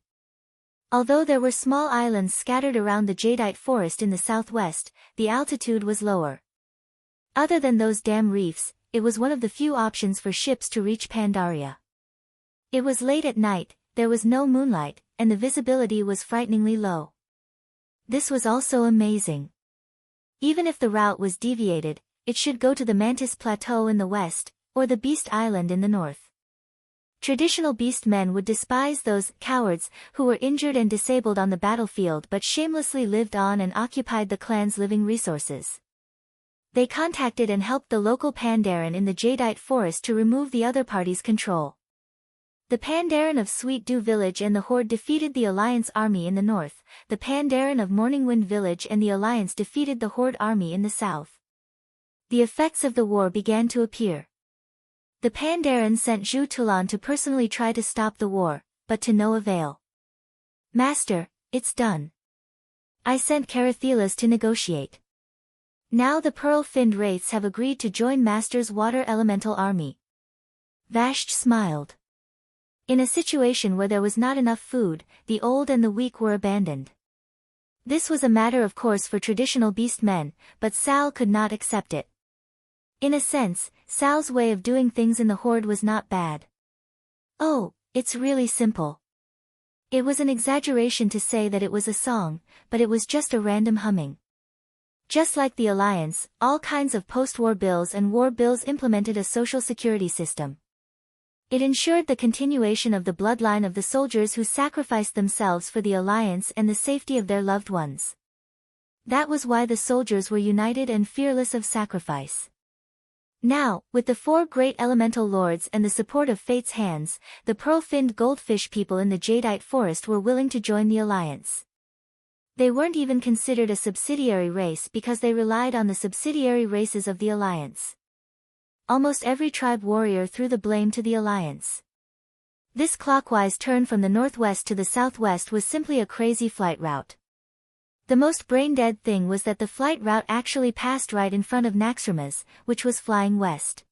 Although there were small islands scattered around the jadeite forest in the southwest, the altitude was lower. Other than those damn reefs, it was one of the few options for ships to reach Pandaria. It was late at night, there was no moonlight, and the visibility was frighteningly low. This was also amazing. Even if the route was deviated, it should go to the Mantis Plateau in the west, or the Beast Island in the north. Traditional beastmen would despise those cowards who were injured and disabled on the battlefield but shamelessly lived on and occupied the clan's living resources. They contacted and helped the local Pandaren in the jadeite forest to remove the other party's control. The Pandaren of Sweet Dew Village and the Horde defeated the Alliance army in the north, the Pandaren of Morningwind Village and the Alliance defeated the Horde army in the south. The effects of the war began to appear. The Pandaren sent Zhu Tulan to personally try to stop the war, but to no avail. Master, it's done. I sent Carathilas to negotiate. Now the pearl-finned wraiths have agreed to join Master's water elemental army. Vashj smiled. In a situation where there was not enough food, the old and the weak were abandoned. This was a matter of course for traditional beastmen, but Sal could not accept it. In a sense, Sal's way of doing things in the Horde was not bad. Oh, it's really simple. It was an exaggeration to say that it was a song, but it was just a random humming. Just like the Alliance, all kinds of post-war bills and war bills implemented a social security system. It ensured the continuation of the bloodline of the soldiers who sacrificed themselves for the Alliance and the safety of their loved ones. That was why the soldiers were united and fearless of sacrifice. Now, with the 4 great elemental lords and the support of Fate's hands, the pearl-finned goldfish people in the Jadeite forest were willing to join the Alliance. They weren't even considered a subsidiary race because they relied on the subsidiary races of the Alliance. Almost every tribe warrior threw the blame to the Alliance. This clockwise turn from the northwest to the southwest was simply a crazy flight route. The most brain-dead thing was that the flight route actually passed right in front of Naxxramas, which was flying west.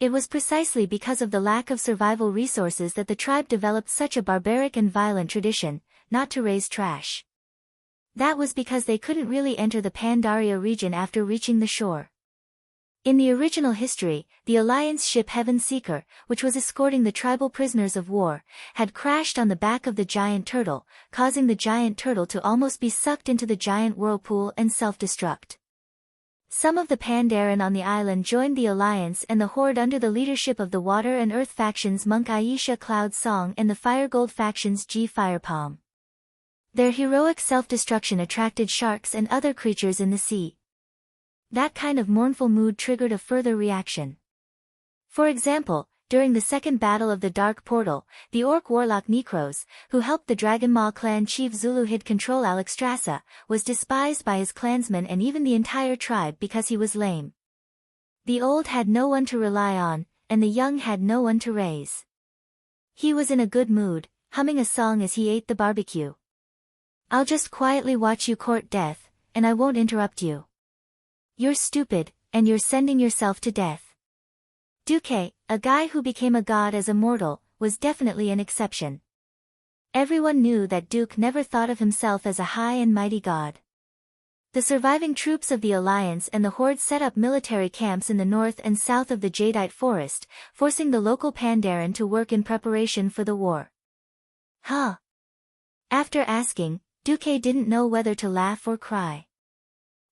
It was precisely because of the lack of survival resources that the tribe developed such a barbaric and violent tradition, not to raise trash. That was because they couldn't really enter the Pandaria region after reaching the shore. In the original history, the Alliance ship Heaven Seeker, which was escorting the tribal prisoners of war, had crashed on the back of the giant turtle, causing the giant turtle to almost be sucked into the giant whirlpool and self-destruct. Some of the Pandaren on the island joined the Alliance and the Horde under the leadership of the Water and Earth factions Monk Aisha Cloud Song and the Firegold factions G Firepalm. Their heroic self-destruction attracted sharks and other creatures in the sea. That kind of mournful mood triggered a further reaction. For example, during the Second Battle of the Dark Portal, the orc warlock Necros, who helped the Dragon Maw clan chief Zuluhid control Alexstrasza, was despised by his clansmen and even the entire tribe because he was lame. The old had no one to rely on, and the young had no one to raise. He was in a good mood, humming a song as he ate the barbecue. "I'll just quietly watch you court death, and I won't interrupt you. You're stupid, and you're sending yourself to death." Duque, a guy who became a god as a mortal, was definitely an exception. Everyone knew that Duke never thought of himself as a high and mighty god. The surviving troops of the Alliance and the Horde set up military camps in the north and south of the Jadeite forest, forcing the local Pandaren to work in preparation for the war. Huh? After asking, Duque didn't know whether to laugh or cry.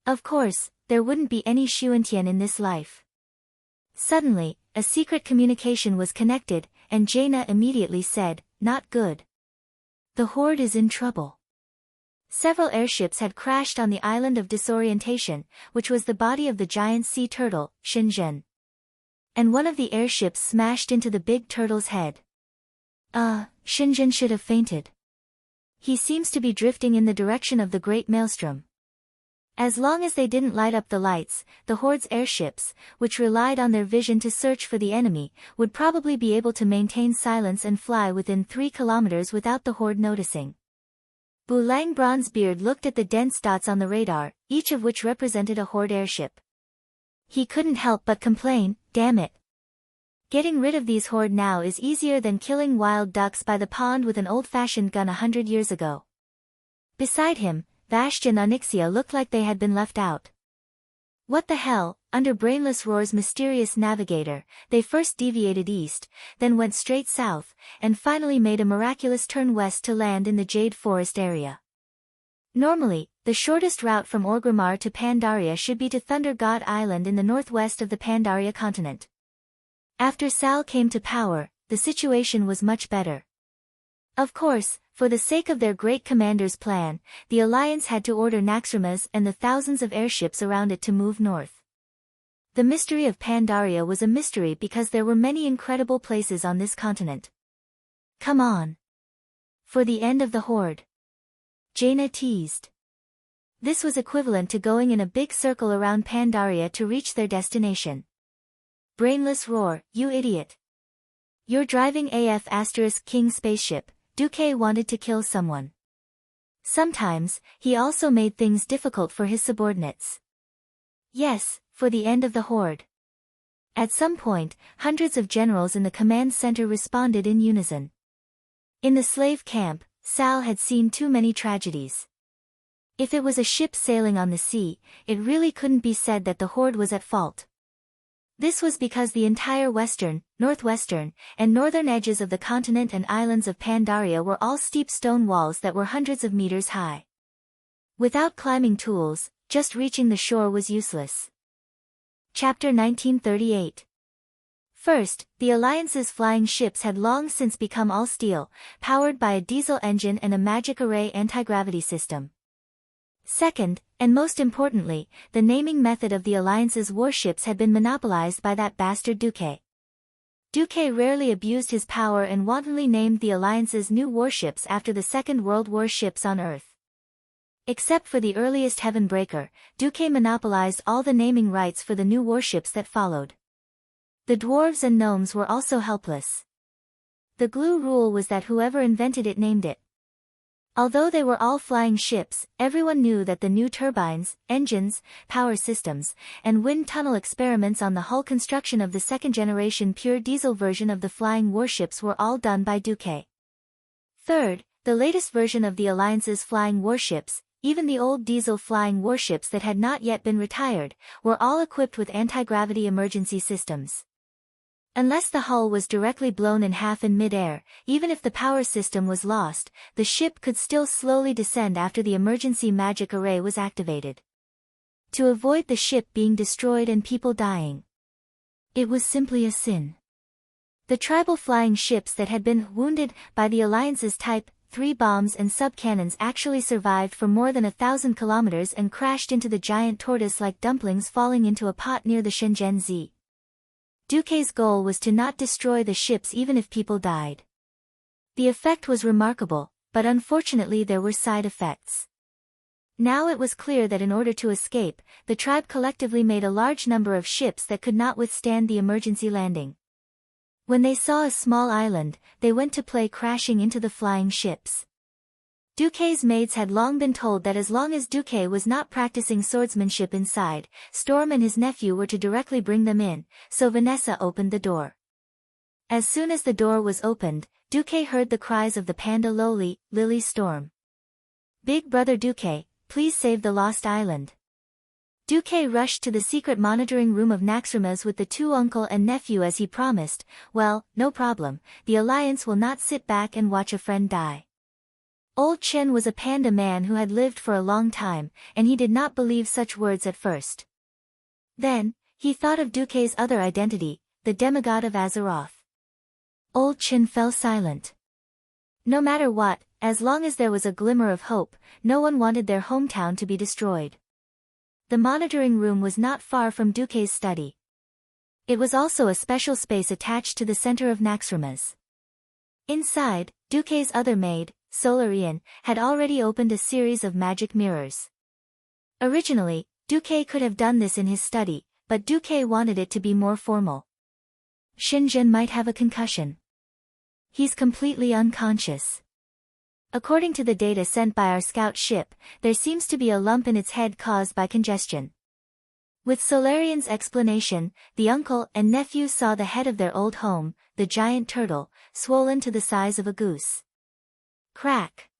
Of course, there wouldn't be any Xuantian in this life. Suddenly, a secret communication was connected, and Jaina immediately said, "Not good. The Horde is in trouble." Several airships had crashed on the island of Disorientation, which was the body of the giant sea turtle, Shenzhen. And one of the airships smashed into the big turtle's head. Shenzhen should have fainted. He seems to be drifting in the direction of the Great Maelstrom. As long as they didn't light up the lights, the Horde's airships, which relied on their vision to search for the enemy, would probably be able to maintain silence and fly within 3 kilometers without the Horde noticing. Bulang Bronzebeard looked at the dense dots on the radar, each of which represented a Horde airship. He couldn't help but complain, "Damn it. Getting rid of these Horde now is easier than killing wild ducks by the pond with an old-fashioned gun 100 years ago." Beside him, Vashj and Onyxia looked like they had been left out. What the hell? Under Brainless Roar's mysterious navigator, they first deviated east, then went straight south, and finally made a miraculous turn west to land in the Jade Forest area. Normally, the shortest route from Orgrimmar to Pandaria should be to Thunder God Island in the northwest of the Pandaria continent. After Sal came to power, the situation was much better. Of course, for the sake of their great commander's plan, the Alliance had to order Naxxramas and the thousands of airships around it to move north. The mystery of Pandaria was a mystery because there were many incredible places on this continent. "Come on. For the end of the Horde," Jaina teased. This was equivalent to going in a big circle around Pandaria to reach their destination. Brainless Roar, you idiot. You're driving AF*King spaceship. Duque wanted to kill someone. Sometimes, he also made things difficult for his subordinates. Yes, for the end of the Horde. At some point, hundreds of generals in the command center responded in unison. In the slave camp, Sal had seen too many tragedies. If it was a ship sailing on the sea, it really couldn't be said that the Horde was at fault. This was because the entire western, northwestern, and northern edges of the continent and islands of Pandaria were all steep stone walls that were hundreds of meters high. Without climbing tools, just reaching the shore was useless. Chapter 1938. First, the Alliance's flying ships had long since become all steel, powered by a diesel engine and a magic array anti-gravity system. Second, and most importantly, the naming method of the Alliance's warships had been monopolized by that bastard Duque. Duque rarely abused his power and wantonly named the Alliance's new warships after the Second World War ships on Earth. Except for the earliest Heavenbreaker, Duque monopolized all the naming rights for the new warships that followed. The dwarves and gnomes were also helpless. The glue rule was that whoever invented it named it. Although they were all flying ships, everyone knew that the new turbines, engines, power systems, and wind tunnel experiments on the hull construction of the second-generation pure diesel version of the flying warships were all done by Duque. Third, the latest version of the Alliance's flying warships, even the old diesel flying warships that had not yet been retired, were all equipped with anti-gravity emergency systems. Unless the hull was directly blown in half in mid-air, even if the power system was lost, the ship could still slowly descend after the emergency magic array was activated. To avoid the ship being destroyed and people dying. It was simply a sin. The tribal flying ships that had been wounded by the Alliance's Type 3 bombs and sub-cannons actually survived for more than 1,000 kilometers and crashed into the giant tortoise like dumplings falling into a pot near the Shenzhen Z. Duque's goal was to not destroy the ships even if people died. The effect was remarkable, but unfortunately there were side effects. Now it was clear that in order to escape, the tribe collectively made a large number of ships that could not withstand the emergency landing. When they saw a small island, they went to play crashing into the flying ships. Duque's maids had long been told that as long as Duque was not practicing swordsmanship inside, Storm and his nephew were to directly bring them in, so Vanessa opened the door. As soon as the door was opened, Duque heard the cries of the panda Lily Storm. "Big brother Duque, please save the lost island." Duque rushed to the secret monitoring room of Naxrimas with the two uncle and nephew as he promised. "Well, no problem, the Alliance will not sit back and watch a friend die." Old Chen was a panda man who had lived for a long time, and he did not believe such words at first. Then, he thought of Duque's other identity, the demigod of Azeroth. Old Chen fell silent. No matter what, as long as there was a glimmer of hope, no one wanted their hometown to be destroyed. The monitoring room was not far from Duque's study. It was also a special space attached to the center of Naxrimas. Inside, Duque's other maid, Solarian, had already opened a series of magic mirrors. Originally, Duque could have done this in his study, but Duque wanted it to be more formal. Shenzhen might have a concussion. He's completely unconscious. According to the data sent by our scout ship, there seems to be a lump in its head caused by congestion. With Solarian's explanation, the uncle and nephew saw the head of their old home, the giant turtle, swollen to the size of a goose. Crack!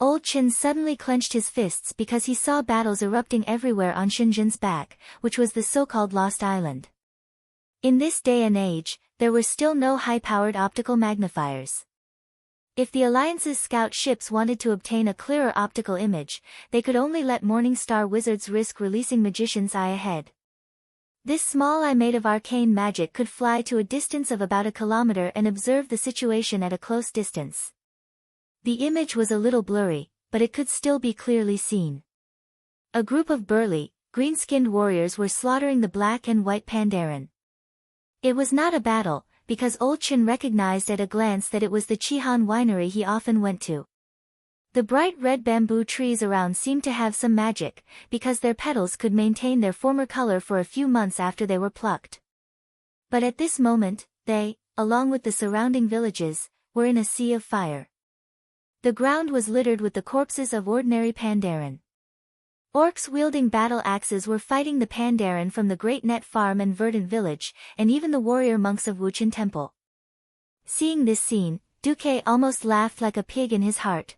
Old Chen suddenly clenched his fists because he saw battles erupting everywhere on Shenzhen's back, which was the so-called Lost Island. In this day and age, there were still no high-powered optical magnifiers. If the Alliance's scout ships wanted to obtain a clearer optical image, they could only let Morningstar wizards risk releasing Magician's Eye ahead. This small eye made of arcane magic could fly to a distance of about 1 kilometer and observe the situation at a close distance. The image was a little blurry, but it could still be clearly seen. A group of burly, green-skinned warriors were slaughtering the black and white Pandaren. It was not a battle, because Old Chen recognized at a glance that it was the Chihan winery he often went to. The bright red bamboo trees around seemed to have some magic, because their petals could maintain their former color for a few months after they were plucked. But at this moment, they, along with the surrounding villages, were in a sea of fire. The ground was littered with the corpses of ordinary Pandaren. Orcs wielding battle axes were fighting the Pandaren from the Great Net Farm and Verdant Village, and even the warrior monks of Wuchen Temple. Seeing this scene, Duque almost laughed like a pig in his heart.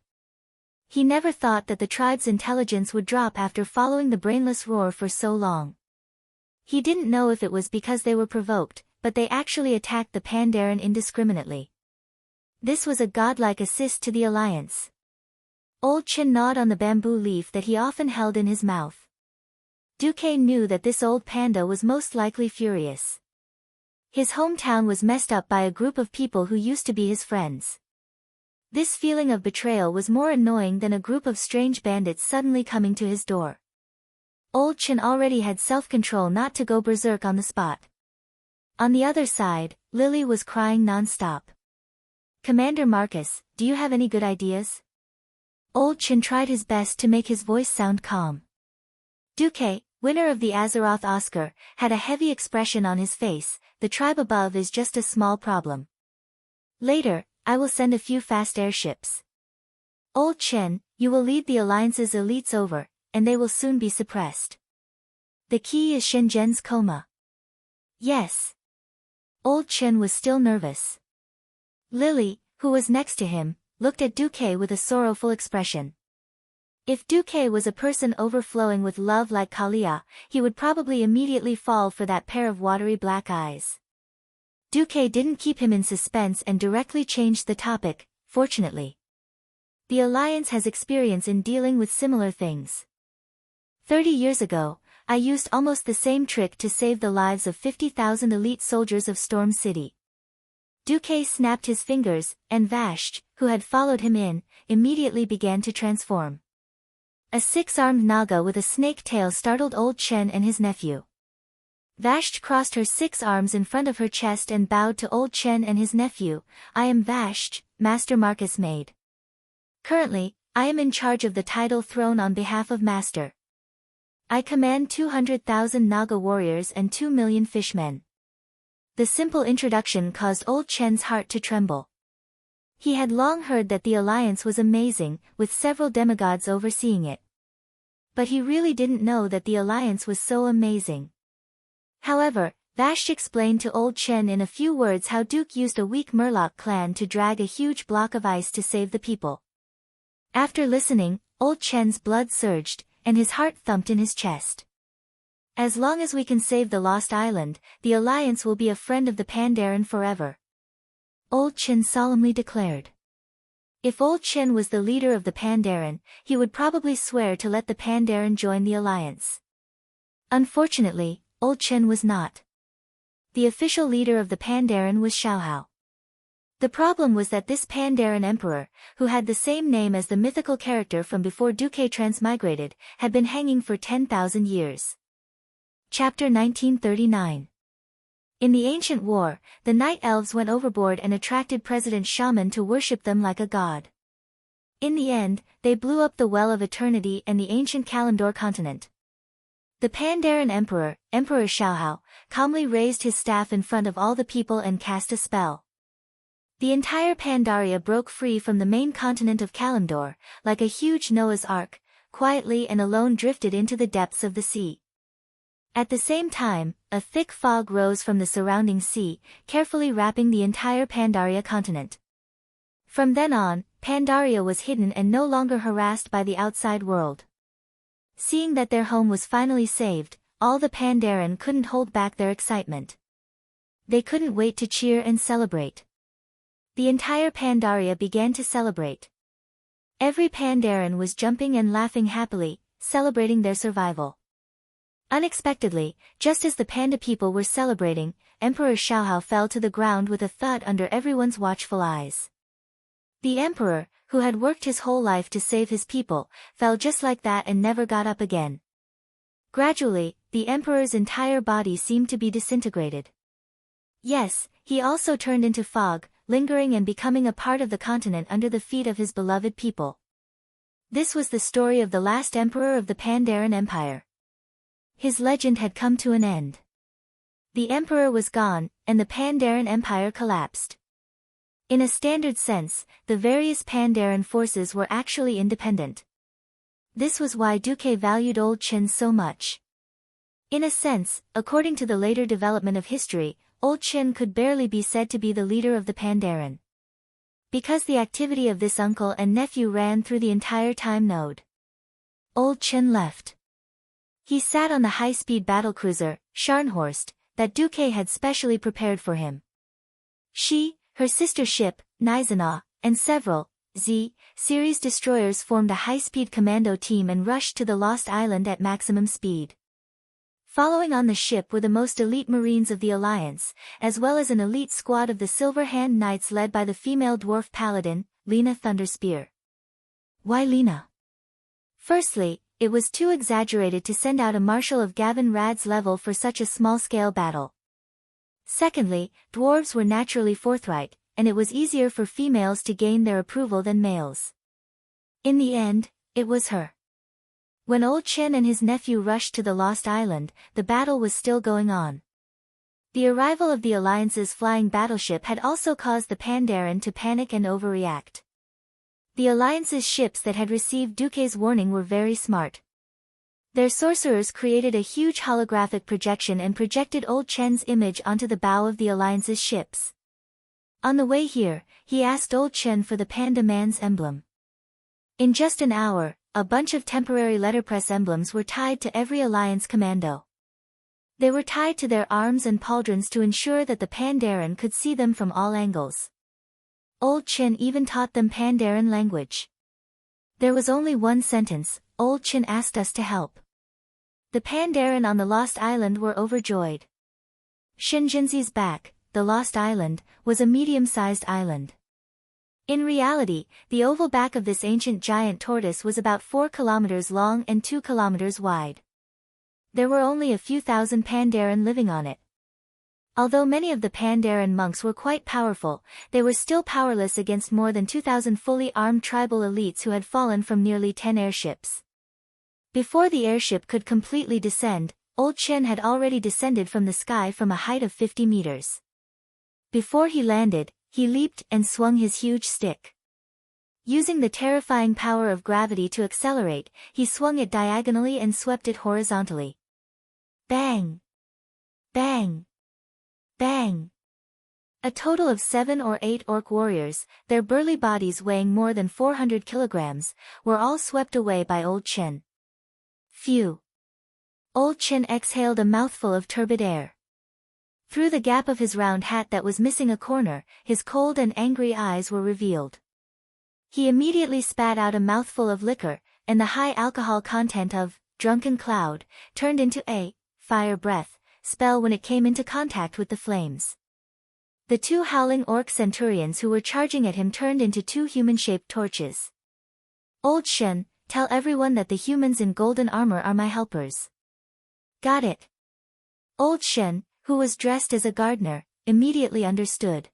He never thought that the tribe's intelligence would drop after following the brainless roar for so long. He didn't know if it was because they were provoked, but they actually attacked the Pandaren indiscriminately. This was a godlike assist to the alliance. Old Chin gnawed on the bamboo leaf that he often held in his mouth. Duque knew that this old panda was most likely furious. His hometown was messed up by a group of people who used to be his friends. This feeling of betrayal was more annoying than a group of strange bandits suddenly coming to his door. Old Chin already had self-control not to go berserk on the spot. On the other side, Lily was crying non-stop. "Commander Marcus, do you have any good ideas?" Old Chin tried his best to make his voice sound calm. Duque, winner of the Azeroth Oscar, had a heavy expression on his face. "The tribe above is just a small problem. Later, I will send a few fast airships. Old Chin, you will lead the Alliance's elites over, and they will soon be suppressed. The key is Shenzhen's coma." "Yes." Old Chin was still nervous. Lily, who was next to him, looked at Duque with a sorrowful expression. If Duque was a person overflowing with love like Kalia, he would probably immediately fall for that pair of watery black eyes. Duque didn't keep him in suspense and directly changed the topic, fortunately. The Alliance has experience in dealing with similar things. 30 years ago, I used almost the same trick to save the lives of 50,000 elite soldiers of Storm City. Duque snapped his fingers, and Vashj, who had followed him in, immediately began to transform. A 6-armed Naga with a snake tail startled Old Chen and his nephew. Vashj crossed her 6 arms in front of her chest and bowed to Old Chen and his nephew. "I am Vashj, Master Marcus Maid. Currently, I am in charge of the tidal throne on behalf of Master. I command 200,000 Naga warriors and 2 million fishmen." The simple introduction caused Old Chen's heart to tremble. He had long heard that the alliance was amazing, with several demigods overseeing it. But he really didn't know that the alliance was so amazing. However, Vashj explained to Old Chen in a few words how Duke used a weak Murloc clan to drag a huge block of ice to save the people. After listening, Old Chen's blood surged, and his heart thumped in his chest. "As long as we can save the Lost Island, the Alliance will be a friend of the Pandaren forever," Old Chen solemnly declared. If Old Chen was the leader of the Pandaren, he would probably swear to let the Pandaren join the Alliance. Unfortunately, Old Chen was not. The official leader of the Pandaren was Xiaohao. The problem was that this Pandaren emperor, who had the same name as the mythical character from before Duque transmigrated, had been hanging for 10,000 years. Chapter 1939. In the ancient war, the Night Elves went overboard and attracted President Shaman to worship them like a god. In the end, they blew up the Well of Eternity and the ancient Kalimdor continent. The Pandaren emperor, Emperor Xiaohao, calmly raised his staff in front of all the people and cast a spell. The entire Pandaria broke free from the main continent of Kalimdor, like a huge Noah's Ark, quietly and alone drifted into the depths of the sea. At the same time, a thick fog rose from the surrounding sea, carefully wrapping the entire Pandaria continent. From then on, Pandaria was hidden and no longer harassed by the outside world. Seeing that their home was finally saved, all the Pandaren couldn't hold back their excitement. They couldn't wait to cheer and celebrate. The entire Pandaria began to celebrate. Every Pandaren was jumping and laughing happily, celebrating their survival. Unexpectedly, just as the panda people were celebrating, Emperor Xiaohao fell to the ground with a thud under everyone's watchful eyes. The emperor, who had worked his whole life to save his people, fell just like that and never got up again. Gradually, the emperor's entire body seemed to be disintegrated. Yes, he also turned into fog, lingering and becoming a part of the continent under the feet of his beloved people. This was the story of the last emperor of the Pandaren Empire. His legend had come to an end. The emperor was gone, and the Pandaren Empire collapsed. In a standard sense, the various Pandaren forces were actually independent. This was why Duque valued Old Chen so much. In a sense, according to the later development of history, Old Chen could barely be said to be the leader of the Pandaren. Because the activity of this uncle and nephew ran through the entire time node. Old Chen left. He sat on the high-speed battlecruiser, Scharnhorst, that Duque had specially prepared for him. She, her sister ship, Gneisenau, and several Z-series destroyers formed a high-speed commando team and rushed to the Lost Island at maximum speed. Following on the ship were the most elite Marines of the Alliance, as well as an elite squad of the Silver Hand Knights led by the female dwarf paladin, Lena Thunderspear. Why Lena? Firstly, it was too exaggerated to send out a marshal of Gavin Rad's level for such a small-scale battle. Secondly, dwarves were naturally forthright, and it was easier for females to gain their approval than males. In the end, it was her. When Old Chen and his nephew rushed to the Lost Island, the battle was still going on. The arrival of the Alliance's flying battleship had also caused the Pandaren to panic and overreact. The Alliance's ships that had received Duque's warning were very smart. Their sorcerers created a huge holographic projection and projected Old Chen's image onto the bow of the Alliance's ships. On the way here, he asked Old Chen for the Panda Man's emblem. In just an hour, a bunch of temporary letterpress emblems were tied to every Alliance commando. They were tied to their arms and pauldrons to ensure that the Pandaren could see them from all angles. Old Chen even taught them Pandaren language. There was only one sentence: Old Chen asked us to help. The Pandaren on the Lost Island were overjoyed. Shinjinzi's back, the Lost Island, was a medium-sized island. In reality, the oval back of this ancient giant tortoise was about 4 kilometers long and 2 kilometers wide. There were only a few thousand Pandaren living on it. Although many of the Pandaren monks were quite powerful, they were still powerless against more than 2,000 fully armed tribal elites who had fallen from nearly 10 airships. Before the airship could completely descend, Old Chen had already descended from the sky from a height of 50 meters. Before he landed, he leaped and swung his huge stick. Using the terrifying power of gravity to accelerate, he swung it diagonally and swept it horizontally. Bang! Bang! Bang! A total of 7 or 8 orc warriors, their burly bodies weighing more than 400 kilograms, were all swept away by Old Chen. Phew! Old Chen exhaled a mouthful of turbid air. Through the gap of his round hat that was missing a corner, his cold and angry eyes were revealed. He immediately spat out a mouthful of liquor, and the high alcohol content of Drunken Cloud turned into a fire breath spell when it came into contact with the flames. The 2 howling orc centurions who were charging at him turned into 2 human-shaped torches. Old Shen, tell everyone that the humans in golden armor are my helpers. Got it. Old Shen, who was dressed as a gardener, immediately understood.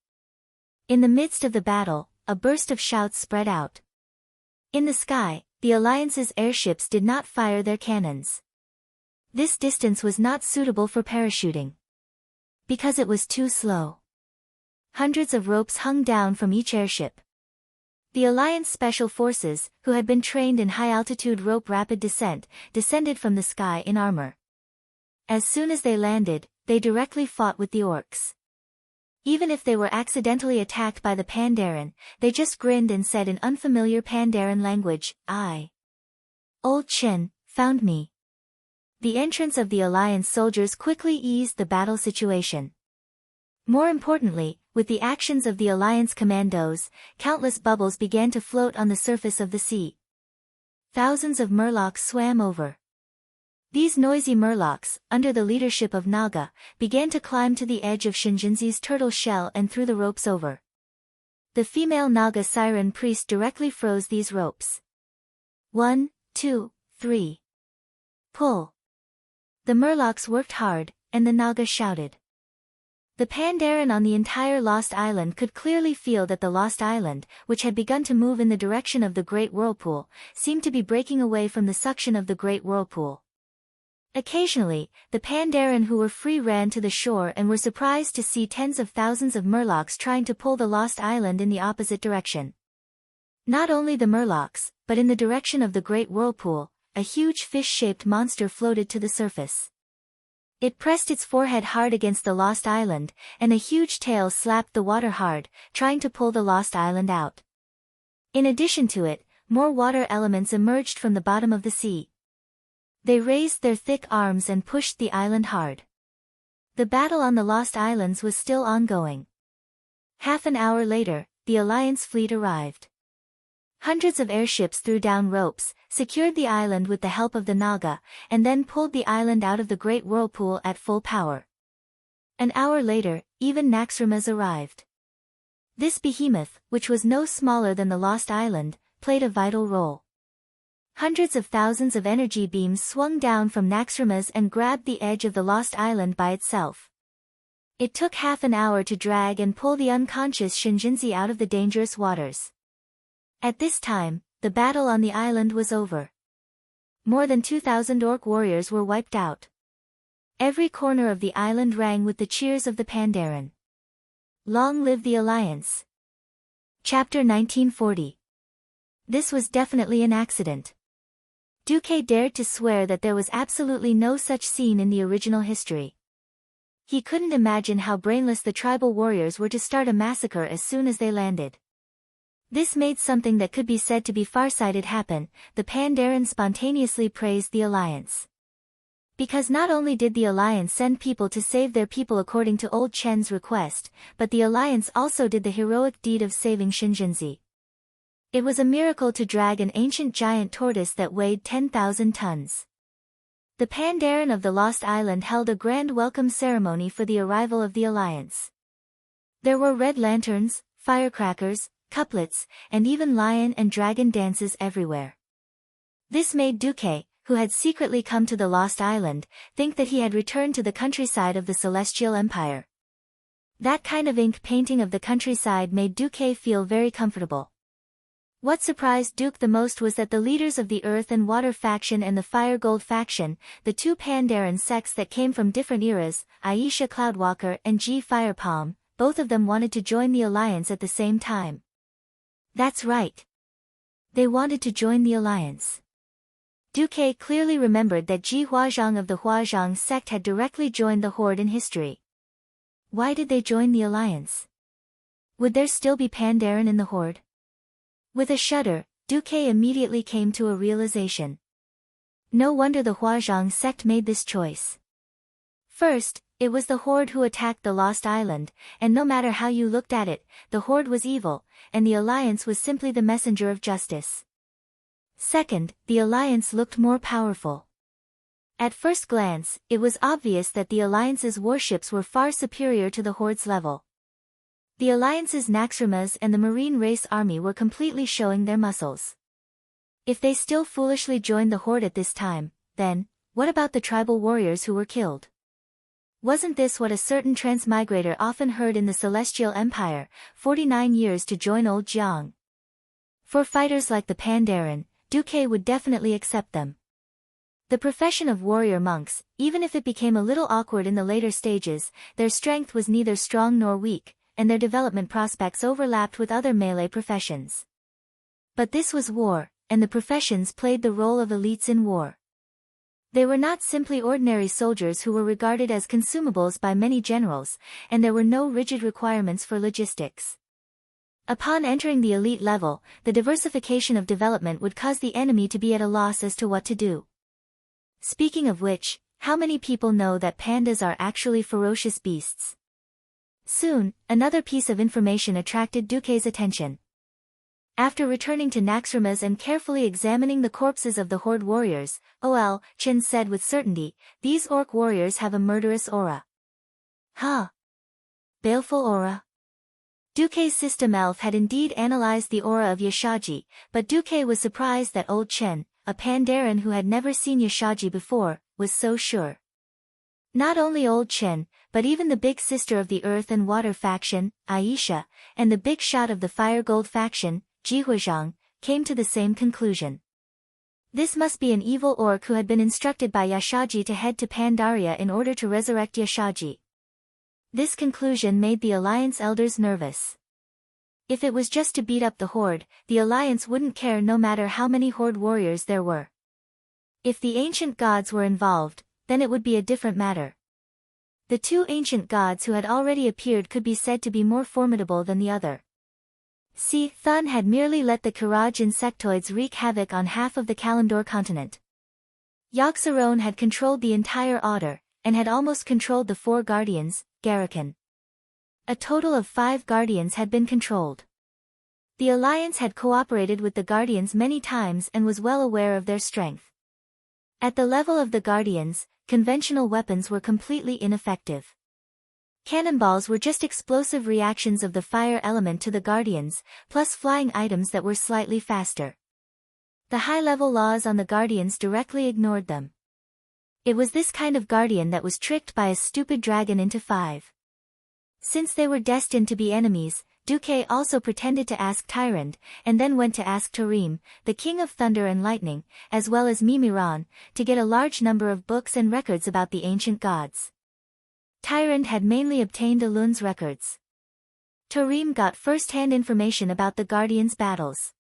In the midst of the battle, a burst of shouts spread out. In the sky, the Alliance's airships did not fire their cannons. This distance was not suitable for parachuting. Because it was too slow. Hundreds of ropes hung down from each airship. The Alliance Special Forces, who had been trained in high-altitude rope rapid descent, descended from the sky in armor. As soon as they landed, they directly fought with the orcs. Even if they were accidentally attacked by the Pandaren, they just grinned and said in unfamiliar Pandaren language, Old Chen, found me. The entrance of the Alliance soldiers quickly eased the battle situation. More importantly, with the actions of the Alliance commandos, countless bubbles began to float on the surface of the sea. Thousands of murlocs swam over. These noisy murlocs, under the leadership of Naga, began to climb to the edge of Shinjinzi's turtle shell and threw the ropes over. The female Naga siren priest directly froze these ropes. 1, 2, 3. Pull. The murlocs worked hard, and the Naga shouted. The Pandaren on the entire Lost Island could clearly feel that the Lost Island, which had begun to move in the direction of the Great Whirlpool, seemed to be breaking away from the suction of the Great Whirlpool. Occasionally, the Pandaren who were free ran to the shore and were surprised to see tens of thousands of murlocs trying to pull the Lost Island in the opposite direction. Not only the murlocs, but in the direction of the Great Whirlpool, a huge fish-shaped monster floated to the surface. It pressed its forehead hard against the Lost Island, and a huge tail slapped the water hard, trying to pull the Lost Island out. In addition to it, more water elements emerged from the bottom of the sea. They raised their thick arms and pushed the island hard. The battle on the Lost Islands was still ongoing. Half an hour later, the Alliance fleet arrived. Hundreds of airships threw down ropes, secured the island with the help of the Naga, and then pulled the island out of the great whirlpool at full power. An hour later, even Naxxramas arrived. This behemoth, which was no smaller than the Lost Island, played a vital role. Hundreds of thousands of energy beams swung down from Naxxramas and grabbed the edge of the Lost Island by itself. It took half an hour to drag and pull the unconscious Shinjinzi out of the dangerous waters. At this time, the battle on the island was over. More than 2,000 orc warriors were wiped out. Every corner of the island rang with the cheers of the Pandaren. Long live the Alliance! Chapter 1940. This was definitely an accident. Duque dared to swear that there was absolutely no such scene in the original history. He couldn't imagine how brainless the tribal warriors were to start a massacre as soon as they landed. This made something that could be said to be farsighted happen. The Pandaren spontaneously praised the Alliance. Because not only did the Alliance send people to save their people according to Old Chen's request, but the Alliance also did the heroic deed of saving Shinjinzi. It was a miracle to drag an ancient giant tortoise that weighed 10,000 tons. The Pandaren of the Lost Island held a grand welcome ceremony for the arrival of the Alliance. There were red lanterns, firecrackers, couplets, and even lion and dragon dances everywhere. This made Duque, who had secretly come to the Lost Island, think that he had returned to the countryside of the Celestial Empire. That kind of ink painting of the countryside made Duque feel very comfortable. What surprised Duke the most was that the leaders of the Earth and Water faction and the Fire Gold faction, the two Pandaren sects that came from different eras, Aisha Cloudwalker and G Firepalm, both of them wanted to join the Alliance at the same time. That's right. They wanted to join the Alliance. Duque clearly remembered that Ji Huazhang of the Huazhang sect had directly joined the Horde in history. Why did they join the Alliance? Would there still be Pandaren in the Horde? With a shudder, Duque immediately came to a realization. No wonder the Huazhang sect made this choice. First, it was the Horde who attacked the Lost Island, and no matter how you looked at it, the Horde was evil, and the Alliance was simply the messenger of justice. Second, the Alliance looked more powerful. At first glance, it was obvious that the Alliance's warships were far superior to the Horde's level. The Alliance's Naxxramas and the Marine Race Army were completely showing their muscles. If they still foolishly joined the Horde at this time, then, what about the tribal warriors who were killed? Wasn't this what a certain transmigrator often heard in the Celestial Empire, 49 years to join Old Jiang? For fighters like the Pandaren, Duque would definitely accept them. The profession of warrior monks, even if it became a little awkward in the later stages, their strength was neither strong nor weak, and their development prospects overlapped with other melee professions. But this was war, and the professions played the role of elites in war. They were not simply ordinary soldiers who were regarded as consumables by many generals, and there were no rigid requirements for logistics. Upon entering the elite level, the diversification of development would cause the enemy to be at a loss as to what to do. Speaking of which, how many people know that pandas are actually ferocious beasts? Soon, another piece of information attracted Duque's attention. After returning to Naxxramas and carefully examining the corpses of the Horde warriors, Ol Chen said with certainty, these orc warriors have a murderous aura. Huh? Baleful aura? Duque's system elf had indeed analyzed the aura of Yashaji, but Duque was surprised that Old Chen, a Pandaren who had never seen Yashaji before, was so sure. Not only Old Chen, but even the big sister of the Earth and Water faction, Aisha, and the big shot of the Fire Gold faction, Ji Huazhang, came to the same conclusion. This must be an evil orc who had been instructed by Yashaji to head to Pandaria in order to resurrect Yashaji. This conclusion made the Alliance elders nervous. If it was just to beat up the Horde, the Alliance wouldn't care no matter how many Horde warriors there were. If the ancient gods were involved, then it would be a different matter. The two ancient gods who had already appeared could be said to be more formidable than the other. Si Thun had merely let the Kiraj insectoids wreak havoc on half of the Kalimdor continent. Yogg-Saron had controlled the entire Order, and had almost controlled the 4 guardians, Garrican. A total of 5 guardians had been controlled. The Alliance had cooperated with the Guardians many times and was well aware of their strength. At the level of the Guardians, conventional weapons were completely ineffective. Cannonballs were just explosive reactions of the fire element to the Guardians, plus flying items that were slightly faster. The high-level laws on the Guardians directly ignored them. It was this kind of Guardian that was tricked by a stupid dragon into 5. Since they were destined to be enemies, Duque also pretended to ask Tyrande, and then went to ask Tarim, the king of thunder and lightning, as well as Mimiron, to get a large number of books and records about the ancient gods. Tyrande had mainly obtained Elun's records. Tarim got first-hand information about the Guardians' battles.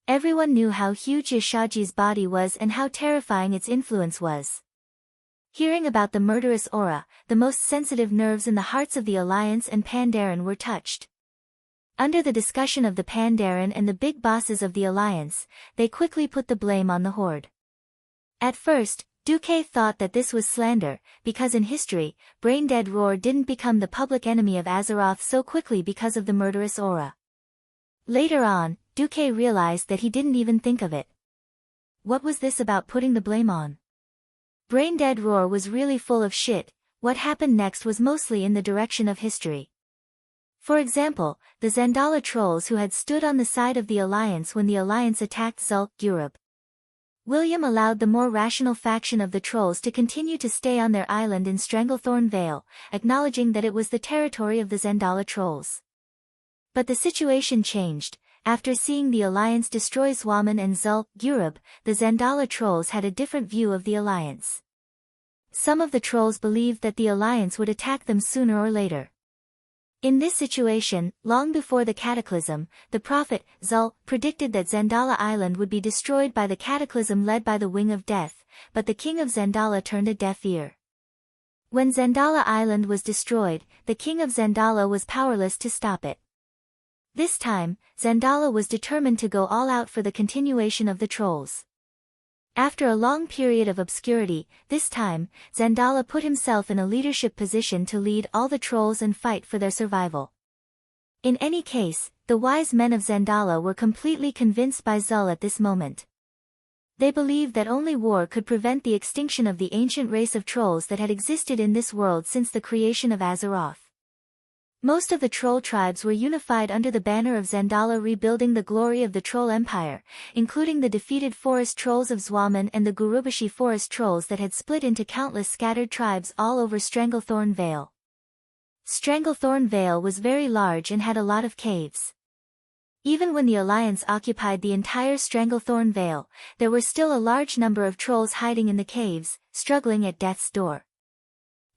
Everyone knew how huge Yashaji's body was and how terrifying its influence was. Hearing about the murderous aura, the most sensitive nerves in the hearts of the Alliance and Pandaren were touched. Under the discussion of the Pandaren and the big bosses of the Alliance, they quickly put the blame on the Horde. At first, Duque thought that this was slander, because in history, Brain-Dead Roar didn't become the public enemy of Azeroth so quickly because of the murderous aura. Later on, Duque realized that he didn't even think of it. What was this about putting the blame on? Brain-Dead Roar was really full of shit. What happened next was mostly in the direction of history. For example, the Zandala trolls who had stood on the side of the Alliance when the Alliance attacked Zul'Gurub. William allowed the more rational faction of the trolls to continue to stay on their island in Stranglethorn Vale, acknowledging that it was the territory of the Zandala trolls. But the situation changed. After seeing the Alliance destroy Zwaman and Zul'Gurub, the Zandala trolls had a different view of the Alliance. Some of the trolls believed that the Alliance would attack them sooner or later. In this situation, long before the Cataclysm, the prophet, Zul, predicted that Zandala Island would be destroyed by the Cataclysm led by the Wing of Death, but the king of Zandala turned a deaf ear. When Zandala Island was destroyed, the king of Zandala was powerless to stop it. This time, Zandala was determined to go all out for the continuation of the trolls. After a long period of obscurity, this time, Zandala put himself in a leadership position to lead all the trolls and fight for their survival. In any case, the wise men of Zandala were completely convinced by Zul at this moment. They believed that only war could prevent the extinction of the ancient race of trolls that had existed in this world since the creation of Azeroth. Most of the troll tribes were unified under the banner of Zandala rebuilding the glory of the Troll Empire, including the defeated forest trolls of Zwaman and the Gurubashi forest trolls that had split into countless scattered tribes all over Stranglethorn Vale. Stranglethorn Vale was very large and had a lot of caves. Even when the Alliance occupied the entire Stranglethorn Vale, there were still a large number of trolls hiding in the caves, struggling at death's door.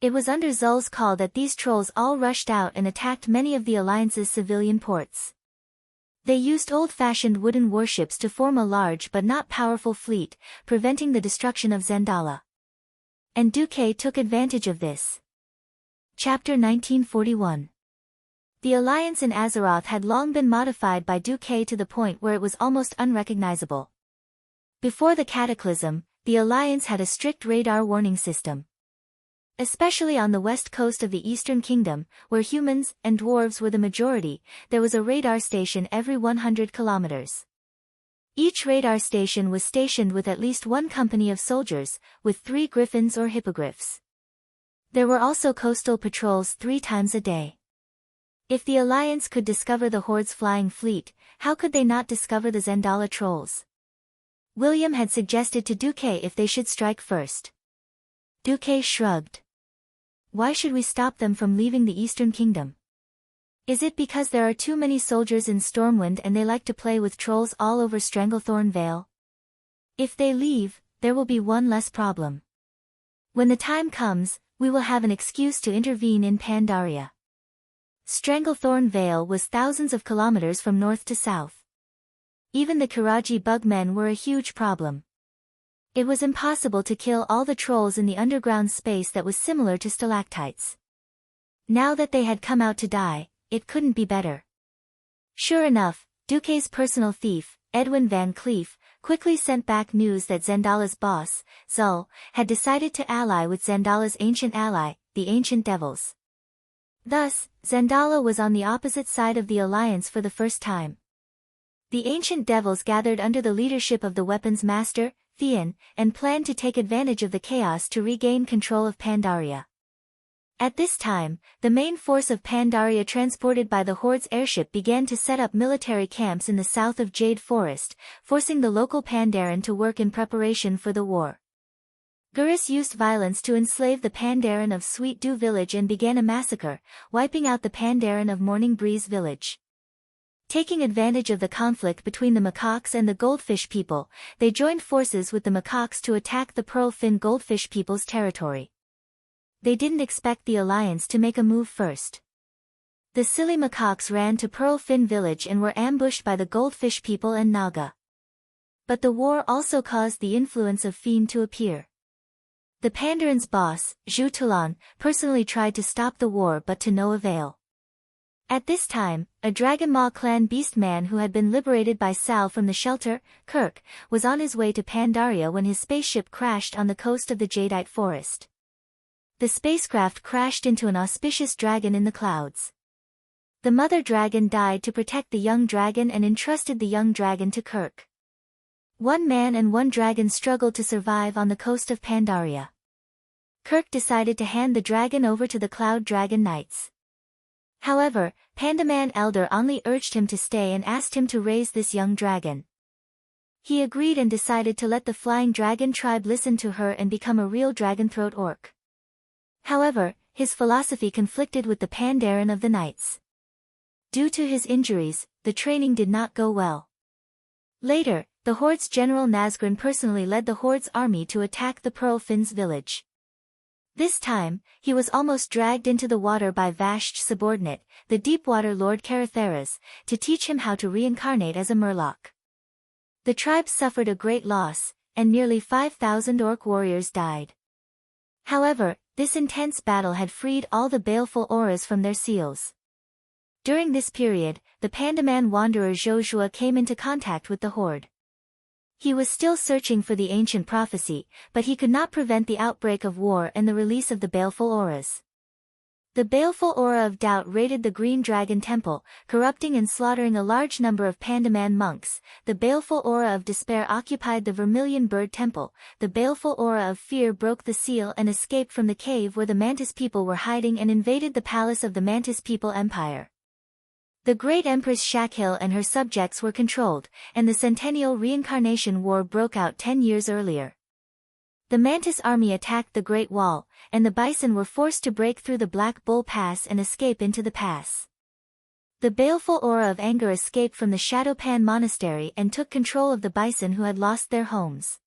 It was under Zul's call that these trolls all rushed out and attacked many of the Alliance's civilian ports. They used old-fashioned wooden warships to form a large but not powerful fleet, preventing the destruction of Zandala. And Duque took advantage of this. Chapter 1941. The Alliance in Azeroth had long been modified by Duque to the point where it was almost unrecognizable. Before the Cataclysm, the Alliance had a strict radar warning system. Especially on the west coast of the Eastern Kingdom, where humans and dwarves were the majority, there was a radar station every 100 kilometers. Each radar station was stationed with at least one company of soldiers, with 3 griffins or hippogriffs. There were also coastal patrols 3 times a day. If the Alliance could discover the Horde's flying fleet, how could they not discover the Zandala trolls? William had suggested to Duque if they should strike first. Duque shrugged. Why should we stop them from leaving the Eastern Kingdom? Is it because there are too many soldiers in Stormwind and they like to play with trolls all over Stranglethorn Vale? If they leave, there will be one less problem. When the time comes, we will have an excuse to intervene in Pandaria. Stranglethorn Vale was thousands of kilometers from north to south. Even the Kiraji bugmen were a huge problem. It was impossible to kill all the trolls in the underground space that was similar to stalactites. Now that they had come out to die, it couldn't be better. Sure enough, Duque's personal thief, Edwin Van Cleef, quickly sent back news that Zendala's boss, Zul, had decided to ally with Zendala's ancient ally, the Ancient Devils. Thus, Zendala was on the opposite side of the alliance for the first time. The Ancient Devils gathered under the leadership of the weapons master, Theon, and planned to take advantage of the chaos to regain control of Pandaria. At this time, the main force of Pandaria transported by the Horde's airship began to set up military camps in the south of Jade Forest, forcing the local Pandaren to work in preparation for the war. Gurus used violence to enslave the Pandaren of Sweet Dew village and began a massacre, wiping out the Pandaren of Morning Breeze village. Taking advantage of the conflict between the macaques and the goldfish people, they joined forces with the macaques to attack the Pearl Fin goldfish people's territory. They didn't expect the alliance to make a move first. The silly macaques ran to Pearl Fin village and were ambushed by the goldfish people and Naga. But the war also caused the influence of Fiend to appear. The Pandaran's boss, Zhu Tulan, personally tried to stop the war but to no avail. At this time, a Dragon Maw clan beastman who had been liberated by Sal from the shelter, Kirk, was on his way to Pandaria when his spaceship crashed on the coast of the Jadeite forest. The spacecraft crashed into an auspicious dragon in the clouds. The mother dragon died to protect the young dragon and entrusted the young dragon to Kirk. One man and one dragon struggled to survive on the coast of Pandaria. Kirk decided to hand the dragon over to the Cloud Dragon Knights. However, Pandaman Elder only urged him to stay and asked him to raise this young dragon. He agreed and decided to let the Flying Dragon tribe listen to her and become a real dragonthroat orc. However, his philosophy conflicted with the Pandaren of the Knights. Due to his injuries, the training did not go well. Later, the Horde's General Nazgûl personally led the Horde's army to attack the Pearl Fin's village. This time, he was almost dragged into the water by Vash's subordinate, the Deepwater Lord Caratheras, to teach him how to reincarnate as a murloc. The tribe suffered a great loss, and nearly 5,000 orc warriors died. However, this intense battle had freed all the baleful auras from their seals. During this period, the Pandaman wanderer Zhozhua came into contact with the Horde. He was still searching for the ancient prophecy, but he could not prevent the outbreak of war and the release of the baleful auras. The baleful aura of doubt raided the Green Dragon Temple, corrupting and slaughtering a large number of Pandaman monks. The baleful aura of despair occupied the Vermilion Bird Temple. The baleful aura of fear broke the seal and escaped from the cave where the Mantis people were hiding and invaded the palace of the Mantis People Empire. The great Empress Shakhil and her subjects were controlled, and the Centennial Reincarnation War broke out 10 years earlier. The Mantis army attacked the Great Wall, and the Bison were forced to break through the Black Bull Pass and escape into the pass. The baleful aura of anger escaped from the Shadowpan Monastery and took control of the Bison who had lost their homes.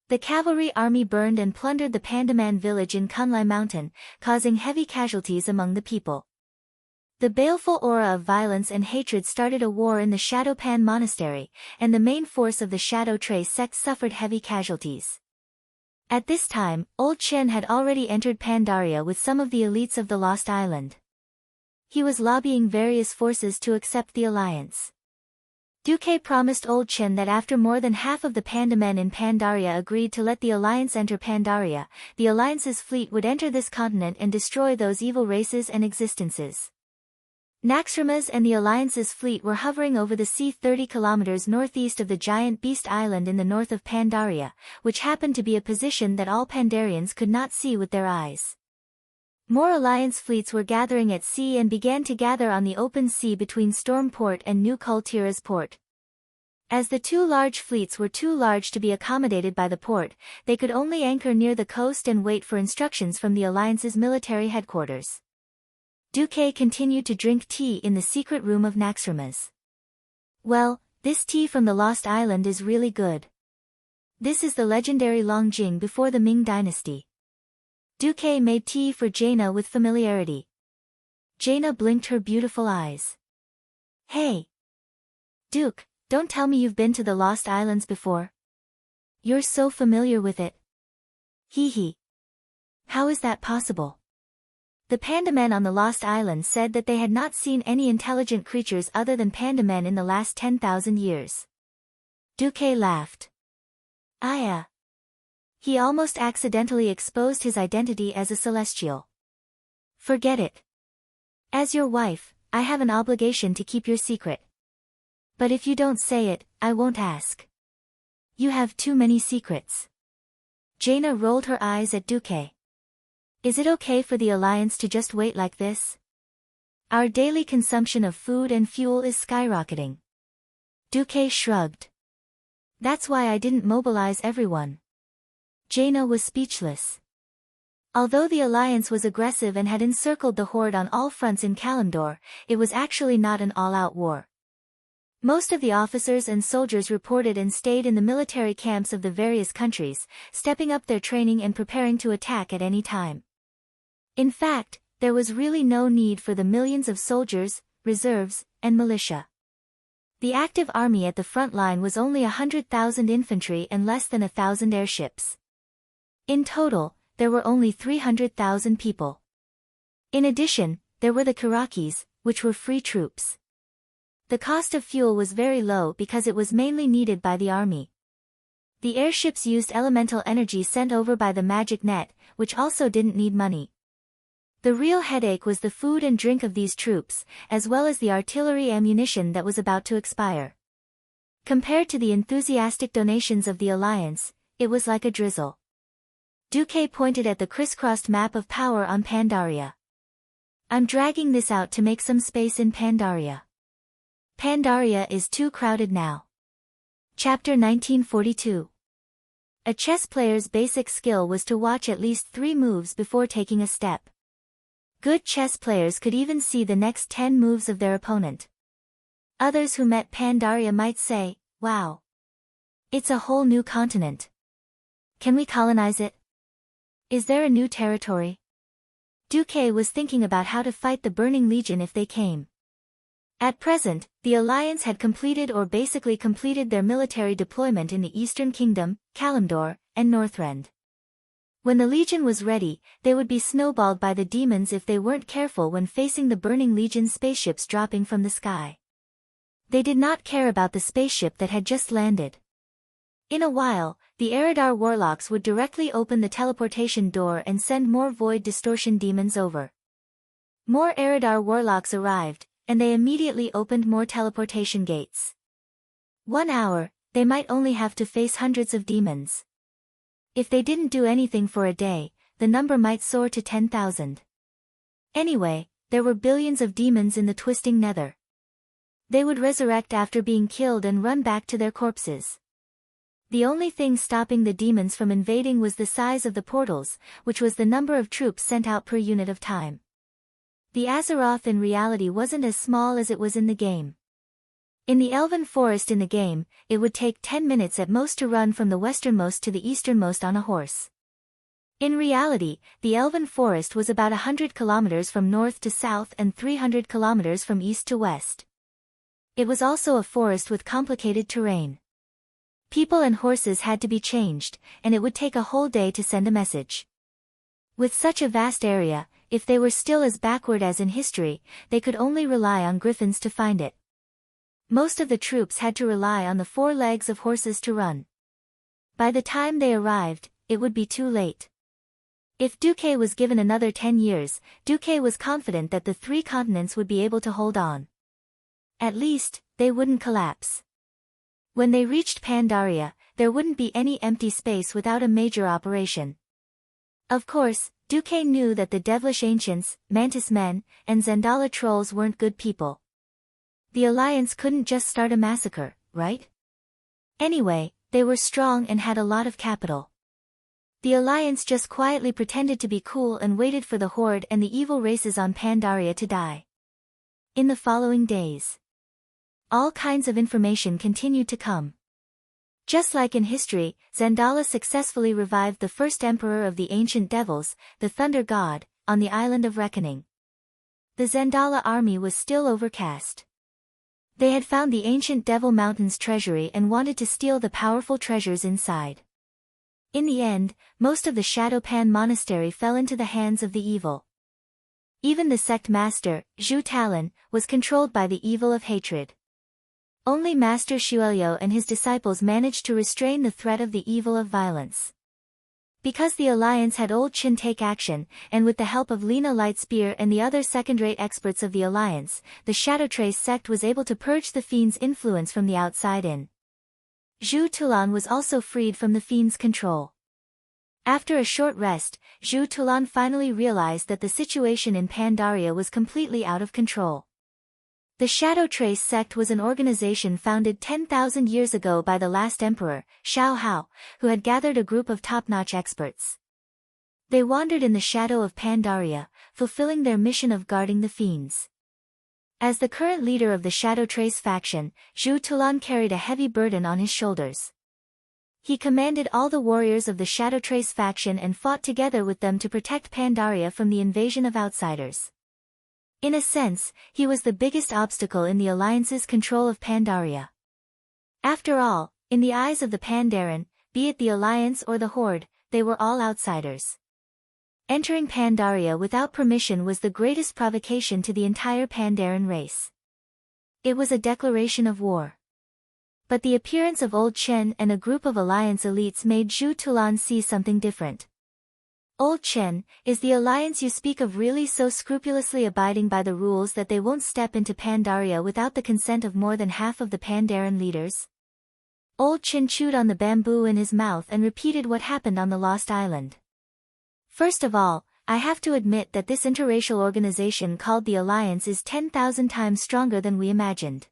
The cavalry army burned and plundered the Pandaman village in Kunlai Mountain, causing heavy casualties among the people. The baleful aura of violence and hatred started a war in the Shadowpan Monastery, and the main force of the Shadow Trace sect suffered heavy casualties. At this time, Old Chen had already entered Pandaria with some of the elites of the Lost Island. He was lobbying various forces to accept the alliance. Duque promised Old Chen that after more than half of the Pandamen in Pandaria agreed to let the alliance enter Pandaria, the alliance's fleet would enter this continent and destroy those evil races and existences. Naxxramas and the Alliance's fleet were hovering over the sea 30 kilometers northeast of the giant Beast Island in the north of Pandaria, which happened to be a position that all Pandarians could not see with their eyes. More Alliance fleets were gathering at sea and began to gather on the open sea between Storm Port and New Kultira's port. As the two large fleets were too large to be accommodated by the port, they could only anchor near the coast and wait for instructions from the Alliance's military headquarters. Duque continued to drink tea in the secret room of Naxxramas. Well, this tea from the Lost Island is really good. This is the legendary Longjing before the Ming dynasty. Duque made tea for Jaina with familiarity. Jaina blinked her beautiful eyes. Hey! Duke, don't tell me you've been to the Lost Islands before. You're so familiar with it. Hee hee. How is that possible? The Pandamen on the Lost Island said that they had not seen any intelligent creatures other than Pandamen in the last 10,000 years. Duque laughed. Aya. He almost accidentally exposed his identity as a celestial. Forget it. As your wife, I have an obligation to keep your secret. But if you don't say it, I won't ask. You have too many secrets. Jaina rolled her eyes at Duque. Is it okay for the Alliance to just wait like this? Our daily consumption of food and fuel is skyrocketing. Duque shrugged. That's why I didn't mobilize everyone. Jaina was speechless. Although the Alliance was aggressive and had encircled the Horde on all fronts in Kalimdor, it was actually not an all-out war. Most of the officers and soldiers reported and stayed in the military camps of the various countries, stepping up their training and preparing to attack at any time. In fact, there was really no need for the millions of soldiers, reserves, and militia. The active army at the front line was only 100,000 infantry and less than 1,000 airships. In total, there were only 300,000 people. In addition, there were the Kirakis, which were free troops. The cost of fuel was very low because it was mainly needed by the army. The airships used elemental energy sent over by the magic net, which also didn't need money. The real headache was the food and drink of these troops, as well as the artillery ammunition that was about to expire. Compared to the enthusiastic donations of the Alliance, it was like a drizzle. Duque pointed at the crisscrossed map of power on Pandaria. I'm dragging this out to make some space in Pandaria. Pandaria is too crowded now. Chapter 1942. A chess player's basic skill was to watch at least 3 moves before taking a step. Good chess players could even see the next 10 moves of their opponent. Others who met Pandaria might say, wow. It's a whole new continent. Can we colonize it? Is there a new territory? Duque was thinking about how to fight the Burning Legion if they came. At present, the Alliance had completed or basically completed their military deployment in the Eastern Kingdom, Kalimdor, and Northrend. When the Legion was ready, they would be snowballed by the demons if they weren't careful when facing the Burning Legion spaceships dropping from the sky. They did not care about the spaceship that had just landed. In a while, the Eridar warlocks would directly open the teleportation door and send more void distortion demons over. More Eridar warlocks arrived, and they immediately opened more teleportation gates. 1 hour, they might only have to face hundreds of demons. If they didn't do anything for a day, the number might soar to 10,000. Anyway, there were billions of demons in the twisting nether. They would resurrect after being killed and run back to their corpses. The only thing stopping the demons from invading was the size of the portals, which was the number of troops sent out per unit of time. The Azeroth in reality wasn't as small as it was in the game. In the Elven Forest in the game, it would take 10 minutes at most to run from the westernmost to the easternmost on a horse. In reality, the Elven Forest was about 100 kilometers from north to south and 300 kilometers from east to west. It was also a forest with complicated terrain. People and horses had to be changed, and it would take a whole day to send a message. With such a vast area, if they were still as backward as in history, they could only rely on griffins to find it. Most of the troops had to rely on the 4 legs of horses to run. By the time they arrived, it would be too late. If Duque was given another 10 years, Duque was confident that the 3 continents would be able to hold on. At least, they wouldn't collapse. When they reached Pandaria, there wouldn't be any empty space without a major operation. Of course, Duque knew that the devilish ancients, mantis men, and Zandala trolls weren't good people. The Alliance couldn't just start a massacre, right? Anyway, they were strong and had a lot of capital. The Alliance just quietly pretended to be cool and waited for the Horde and the evil races on Pandaria to die. In the following days, all kinds of information continued to come. Just like in history, Zandala successfully revived the first emperor of the ancient devils, the Thunder God, on the Island of Reckoning. The Zandala army was still overcast. They had found the ancient Devil Mountain's treasury and wanted to steal the powerful treasures inside. In the end, most of the Shadowpan monastery fell into the hands of the evil. Even the sect master, Zhu Talon, was controlled by the evil of hatred. Only Master Xuelio and his disciples managed to restrain the threat of the evil of violence. Because the Alliance had Old Qin take action, and with the help of Lina Lightspear and the other second-rate experts of the Alliance, the Shadow Trace sect was able to purge the fiend's influence from the outside in. Zhu Tulan was also freed from the fiend's control. After a short rest, Zhu Tulan finally realized that the situation in Pandaria was completely out of control. The Shadow Trace sect was an organization founded 10,000 years ago by the last emperor, Xiao Hao, who had gathered a group of top-notch experts. They wandered in the shadow of Pandaria, fulfilling their mission of guarding the fiends. As the current leader of the Shadow Trace faction, Zhu Tulan carried a heavy burden on his shoulders. He commanded all the warriors of the Shadow Trace faction and fought together with them to protect Pandaria from the invasion of outsiders. In a sense, he was the biggest obstacle in the Alliance's control of Pandaria. After all, in the eyes of the Pandaren, be it the Alliance or the Horde, they were all outsiders. Entering Pandaria without permission was the greatest provocation to the entire Pandaren race. It was a declaration of war. But the appearance of Old Chen and a group of Alliance elites made Zhu Tulan see something different. Old Chen, is the Alliance you speak of really so scrupulously abiding by the rules that they won't step into Pandaria without the consent of more than half of the Pandaren leaders? Old Chen chewed on the bamboo in his mouth and repeated what happened on the Lost Island. First of all, I have to admit that this interracial organization called the Alliance is 10,000 times stronger than we imagined.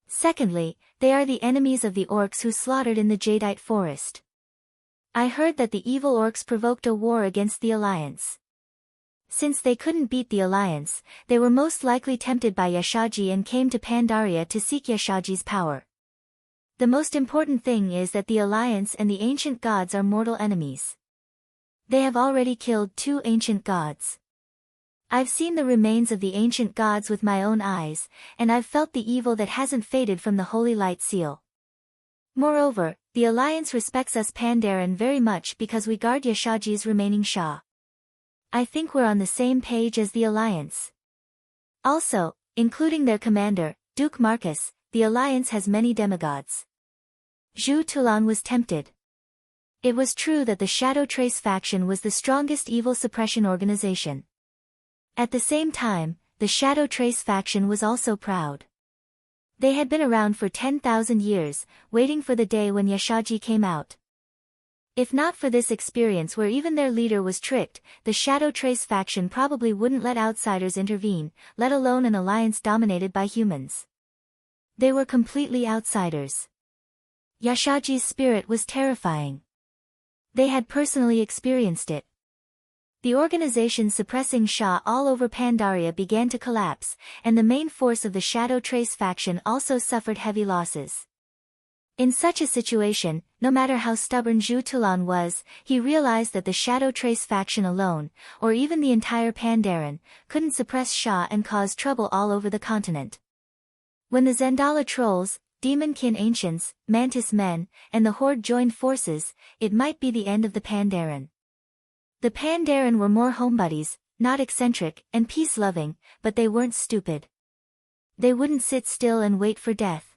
Secondly, they are the enemies of the orcs who slaughtered in the Jadeite forest. I heard that the evil orcs provoked a war against the Alliance. Since they couldn't beat the Alliance, they were most likely tempted by Yashaji and came to Pandaria to seek Yashaji's power. The most important thing is that the Alliance and the ancient gods are mortal enemies. They have already killed 2 ancient gods. I've seen the remains of the ancient gods with my own eyes, and I've felt the evil that hasn't faded from the Holy Light Seal. Moreover, the Alliance respects us Pandaren very much because we guard Yashaji's remaining Sha. I think we're on the same page as the Alliance. Also, including their commander, Duke Marcus, the Alliance has many demigods. Zhu Tulan was tempted. It was true that the Shadow Trace faction was the strongest evil suppression organization. At the same time, the Shadow Trace faction was also proud. They had been around for 10,000 years, waiting for the day when Yashaji came out. If not for this experience where even their leader was tricked, the Shadow Trace faction probably wouldn't let outsiders intervene, let alone an alliance dominated by humans. They were completely outsiders. Yashaji's spirit was terrifying. They had personally experienced it. The organization suppressing Sha all over Pandaria began to collapse, and the main force of the Shadow Trace faction also suffered heavy losses. In such a situation, no matter how stubborn Zhu Tulan was, he realized that the Shadow Trace faction alone, or even the entire Pandaren, couldn't suppress Sha and cause trouble all over the continent. When the Zendala trolls, Demonkin ancients, Mantis men, and the Horde joined forces, it might be the end of the Pandaren. The Pandaren were more homebodies, not eccentric and peace-loving, but they weren't stupid. They wouldn't sit still and wait for death.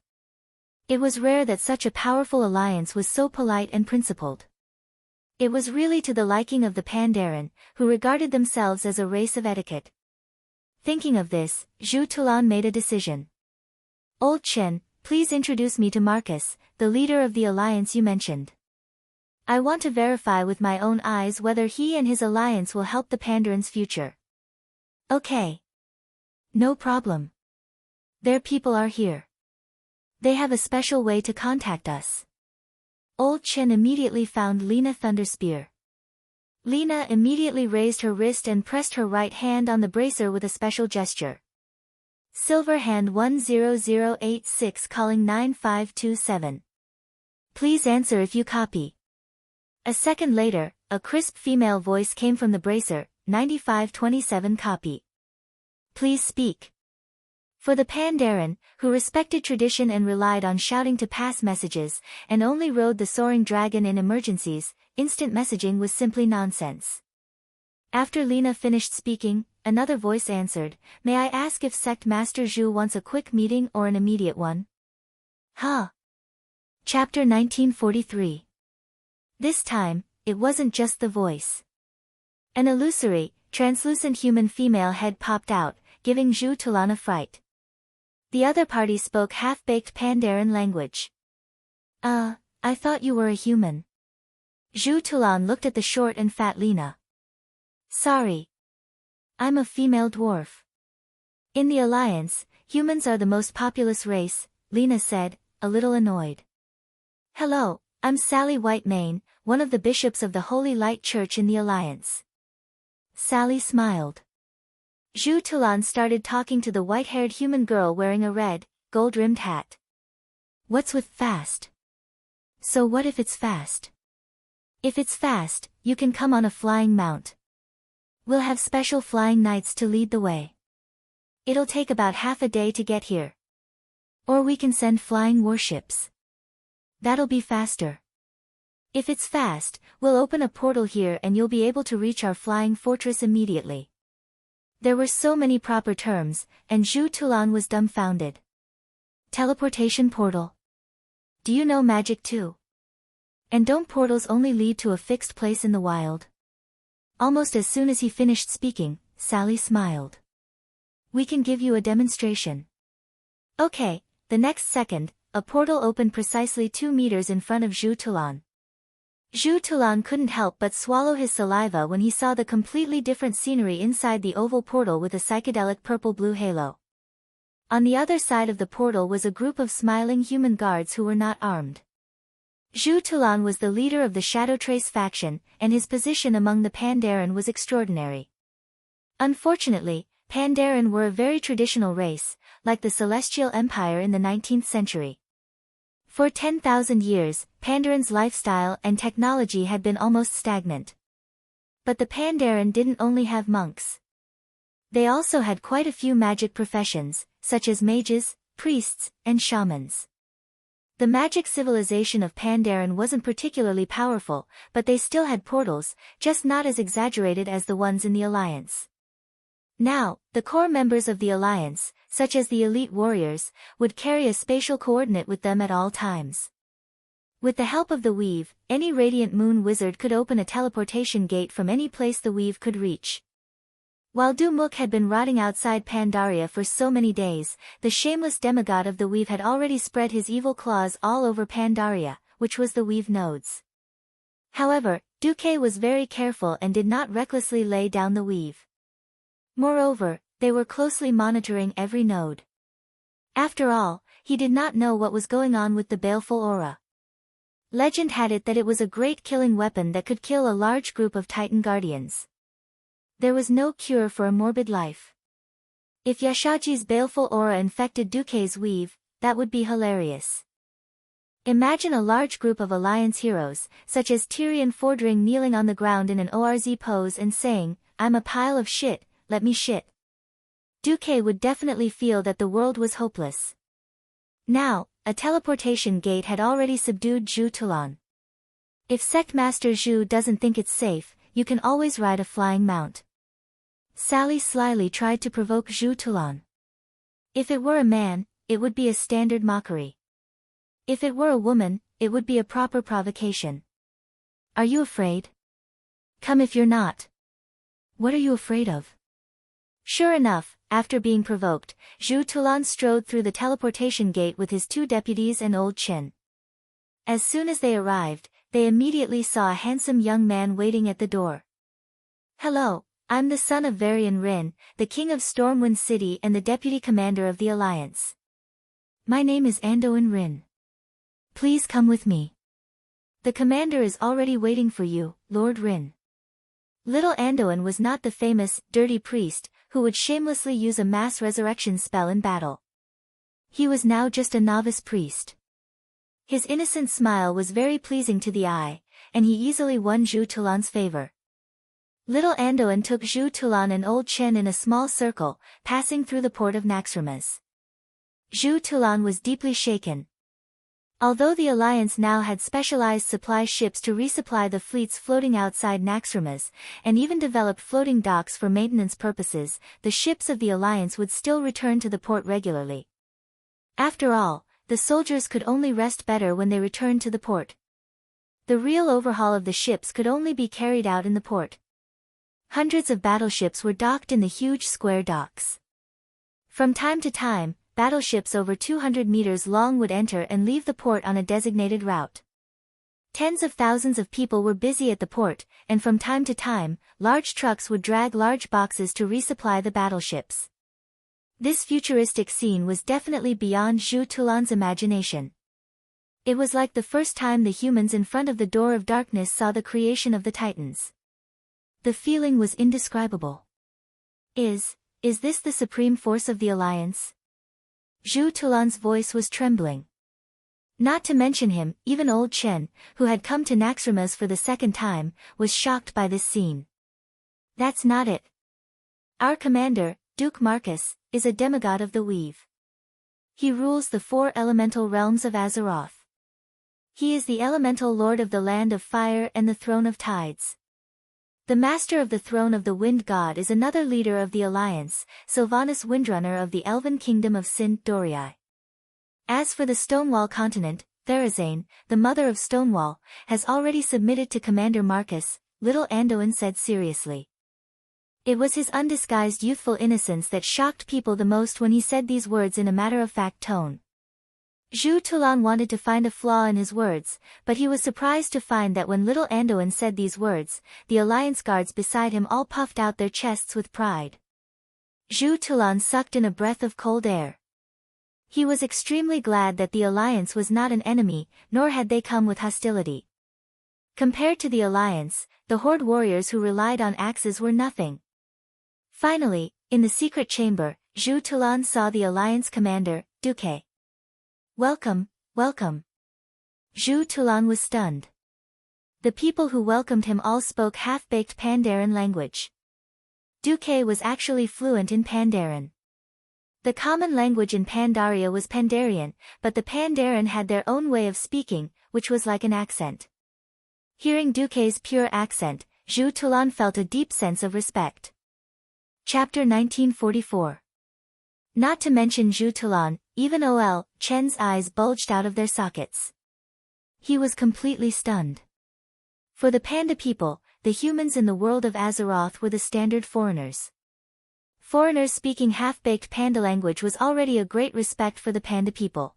It was rare that such a powerful alliance was so polite and principled. It was really to the liking of the Pandaren, who regarded themselves as a race of etiquette. Thinking of this, Zhu Tulan made a decision. Old Chen, please introduce me to Marcus, the leader of the alliance you mentioned. I want to verify with my own eyes whether he and his alliance will help the Pandaren's future. Okay. No problem. Their people are here. They have a special way to contact us. Old Chen immediately found Lina Thunderspear. Lina immediately raised her wrist and pressed her right hand on the bracer with a special gesture. Silver hand 10086 calling 9527. Please answer if you copy. A second later, a crisp female voice came from the bracer, 9527 copy. Please speak. For the Pandaren, who respected tradition and relied on shouting to pass messages, and only rode the soaring dragon in emergencies, instant messaging was simply nonsense. After Lina finished speaking, another voice answered, May I ask if Sect Master Zhu wants a quick meeting or an immediate one? Huh. Chapter 1943. This time, it wasn't just the voice. An illusory, translucent human female head popped out, giving Zhu Tulan a fright. The other party spoke half-baked Pandaren language. I thought you were a human. Zhu Tulan looked at the short and fat Lena. Sorry. I'm a female dwarf. In the Alliance, humans are the most populous race, Lena said, a little annoyed. Hello, I'm Sally Whitemane, one of the bishops of the Holy Light Church in the Alliance. Sally smiled. Zhu Tulan started talking to the white-haired human girl wearing a red, gold-rimmed hat. What's with fast? So what if it's fast? If it's fast, you can come on a flying mount. We'll have special flying knights to lead the way. It'll take about half a day to get here. Or we can send flying warships. That'll be faster. If it's fast, we'll open a portal here and you'll be able to reach our flying fortress immediately. There were so many proper terms, and Zhu Tulan was dumbfounded. Teleportation portal. Do you know magic too? And don't portals only lead to a fixed place in the wild? Almost as soon as he finished speaking, Sally smiled. We can give you a demonstration. Okay, the next second, a portal opened precisely 2 meters in front of Zhu Tulan. Zhu Tulan couldn't help but swallow his saliva when he saw the completely different scenery inside the oval portal with a psychedelic purple-blue halo. On the other side of the portal was a group of smiling human guards who were not armed. Zhu Tulan was the leader of the Shadow Trace faction, and his position among the Pandaren was extraordinary. Unfortunately, Pandaren were a very traditional race, like the Celestial Empire in the 19th century. For 10,000 years, Pandaren's lifestyle and technology had been almost stagnant. But the Pandaren didn't only have monks. They also had quite a few magic professions, such as mages, priests, and shamans. The magic civilization of Pandaren wasn't particularly powerful, but they still had portals, just not as exaggerated as the ones in the Alliance. Now, the core members of the Alliance, such as the elite warriors, would carry a spatial coordinate with them at all times. With the help of the weave, any radiant moon wizard could open a teleportation gate from any place the weave could reach. While Dumuk had been rotting outside Pandaria for so many days, the shameless demigod of the weave had already spread his evil claws all over Pandaria, which was the weave nodes. However, Duque was very careful and did not recklessly lay down the weave. Moreover, they were closely monitoring every node. After all, he did not know what was going on with the baleful aura. Legend had it that it was a great killing weapon that could kill a large group of Titan guardians. There was no cure for a morbid life. If Yashaji's baleful aura infected Duque's weave, that would be hilarious. Imagine a large group of Alliance heroes, such as Tyrion Fordring kneeling on the ground in an ORZ pose and saying, "I'm a pile of shit, let me shit." Duque would definitely feel that the world was hopeless. Now, a teleportation gate had already subdued Zhu Tulan. If Sect Master Zhu doesn't think it's safe, you can always ride a flying mount. Sally slyly tried to provoke Zhu Tulan. If it were a man, it would be a standard mockery. If it were a woman, it would be a proper provocation. Are you afraid? Come if you're not. What are you afraid of? Sure enough, after being provoked, Zhu Tulan strode through the teleportation gate with his 2 deputies and Old Chin. As soon as they arrived, they immediately saw a handsome young man waiting at the door. Hello, I'm the son of Varian Rin, the king of Stormwind City and the deputy commander of the Alliance. My name is Andoin Rin. Please come with me. The commander is already waiting for you, Lord Rin. Little Andoin was not the famous, dirty priest, who would shamelessly use a mass resurrection spell in battle. He was now just a novice priest. His innocent smile was very pleasing to the eye, and he easily won Zhu Tulan's favor. Little Andoin took Zhu Tulan and Old Chen in a small circle, passing through the port of Naxxramas. Zhu Tulan was deeply shaken. Although the Alliance now had specialized supply ships to resupply the fleets floating outside Naxxramas, and even developed floating docks for maintenance purposes, the ships of the Alliance would still return to the port regularly. After all, the soldiers could only rest better when they returned to the port. The real overhaul of the ships could only be carried out in the port. Hundreds of battleships were docked in the huge square docks. From time to time, battleships over 200 meters long would enter and leave the port on a designated route. Tens of thousands of people were busy at the port, and from time to time, large trucks would drag large boxes to resupply the battleships. This futuristic scene was definitely beyond Zhu Tulan's imagination. It was like the first time the humans in front of the door of darkness saw the creation of the Titans. The feeling was indescribable. Is this the supreme force of the Alliance? Zhu Tulan's voice was trembling. Not to mention him, even old Chen, who had come to Naxxramas for the second time, was shocked by this scene. That's not it. Our commander, Duke Marcus, is a demigod of the weave. He rules the 4 elemental realms of Azeroth. He is the elemental lord of the land of fire and the throne of tides. The master of the throne of the wind god is another leader of the alliance, Sylvanas Windrunner of the elven kingdom of Sint Dorii. As for the Stonewall continent, Therazane, the mother of Stonewall, has already submitted to Commander Marcus, little Anduin said seriously. It was his undisguised youthful innocence that shocked people the most when he said these words in a matter-of-fact tone. Zhu Tulan wanted to find a flaw in his words, but he was surprised to find that when little Anduin said these words, the alliance guards beside him all puffed out their chests with pride. Zhu Tulan sucked in a breath of cold air. He was extremely glad that the alliance was not an enemy, nor had they come with hostility. Compared to the alliance, the horde warriors who relied on axes were nothing. Finally, in the secret chamber, Zhu Tulan saw the alliance commander, Duque. Welcome, welcome. Zhu Tulan was stunned. The people who welcomed him all spoke half-baked Pandaren language. Duque was actually fluent in Pandaren. The common language in Pandaria was Pandarian, but the Pandaren had their own way of speaking, which was like an accent. Hearing Duque's pure accent, Zhu Tulan felt a deep sense of respect. Chapter 1944. Not to mention Zhu Tulan, even Ol Chen's eyes bulged out of their sockets. He was completely stunned. For the panda people, the humans in the world of Azeroth were the standard foreigners. Foreigners speaking half-baked panda language was already a great respect for the panda people.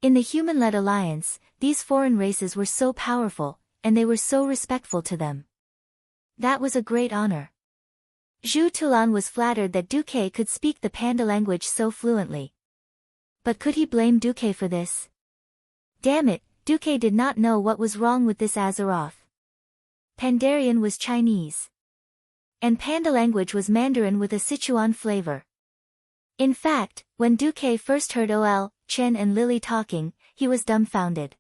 In the human-led alliance, these foreign races were so powerful, and they were so respectful to them. That was a great honor. Zhu Tulan was flattered that Duque could speak the panda language so fluently. But could he blame Duque for this? Damn it, Duque did not know what was wrong with this Azeroth. Pandarian was Chinese. And panda language was Mandarin with a Sichuan flavor. In fact, when Duque first heard Ol Chen and Lily talking, he was dumbfounded.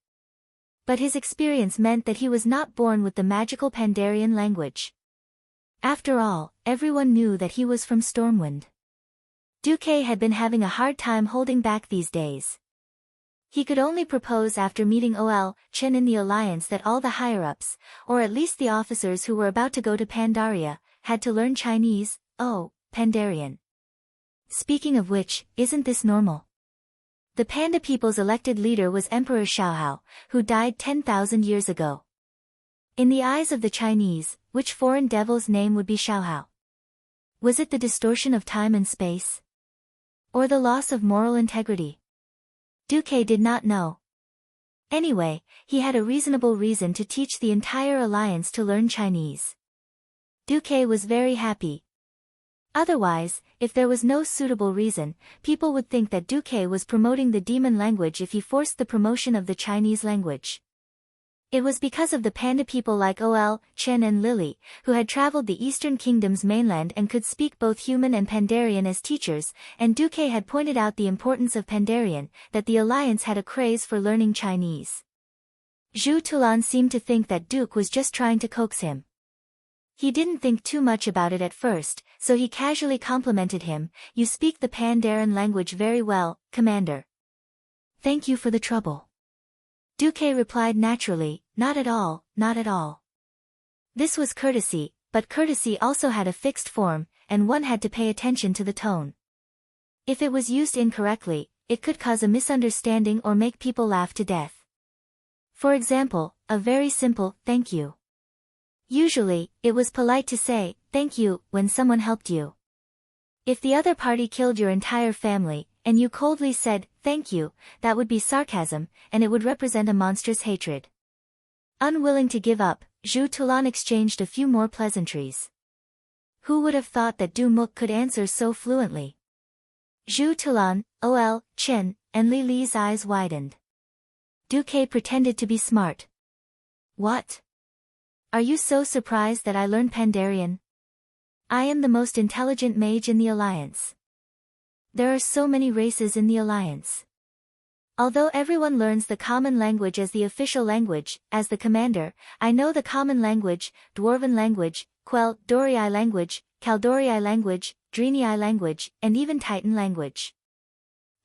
But his experience meant that he was not born with the magical Pandarian language. After all, everyone knew that he was from Stormwind. Duque had been having a hard time holding back these days. He could only propose after meeting Ol Chen in the alliance that all the higher-ups, or at least the officers who were about to go to Pandaria, had to learn Chinese, Pandarian. Speaking of which, isn't this normal? The panda people's elected leader was Emperor Xiaohao, who died 10,000 years ago. In the eyes of the Chinese, which foreign devil's name would be Xiaohao? Was it the distortion of time and space? Or the loss of moral integrity? Duque did not know. Anyway, he had a reasonable reason to teach the entire alliance to learn Chinese. Duque was very happy. Otherwise, if there was no suitable reason, people would think that Duque was promoting the demon language if he forced the promotion of the Chinese language. It was because of the panda people like Ol Chen and Lily, who had traveled the Eastern Kingdom's mainland and could speak both human and Pandarian as teachers, and Duque had pointed out the importance of Pandarian, that the alliance had a craze for learning Chinese. Zhu Tulan seemed to think that Duke was just trying to coax him. He didn't think too much about it at first, so he casually complimented him, "You speak the Pandaren language very well, Commander." "Thank you for the trouble." Duque replied naturally, "Not at all, not at all." This was courtesy, but courtesy also had a fixed form, and one had to pay attention to the tone. If it was used incorrectly, it could cause a misunderstanding or make people laugh to death. For example, a very simple, thank you. Usually, it was polite to say, thank you, when someone helped you. If the other party killed your entire family, and you coldly said, thank you, that would be sarcasm, and it would represent a monstrous hatred. Unwilling to give up, Zhu Tulan exchanged a few more pleasantries. Who would have thought that Du Muk could answer so fluently? Zhu Tulan, ol, Chen, and Li Li's eyes widened. Du Ke pretended to be smart. What? Are you so surprised that I learned Pandarian? I am the most intelligent mage in the Alliance. There are so many races in the Alliance. Although everyone learns the common language as the official language, as the commander, I know the common language, Dwarven language, Quell, Dorii language, Kaldorii language, Drenii language, and even Titan language.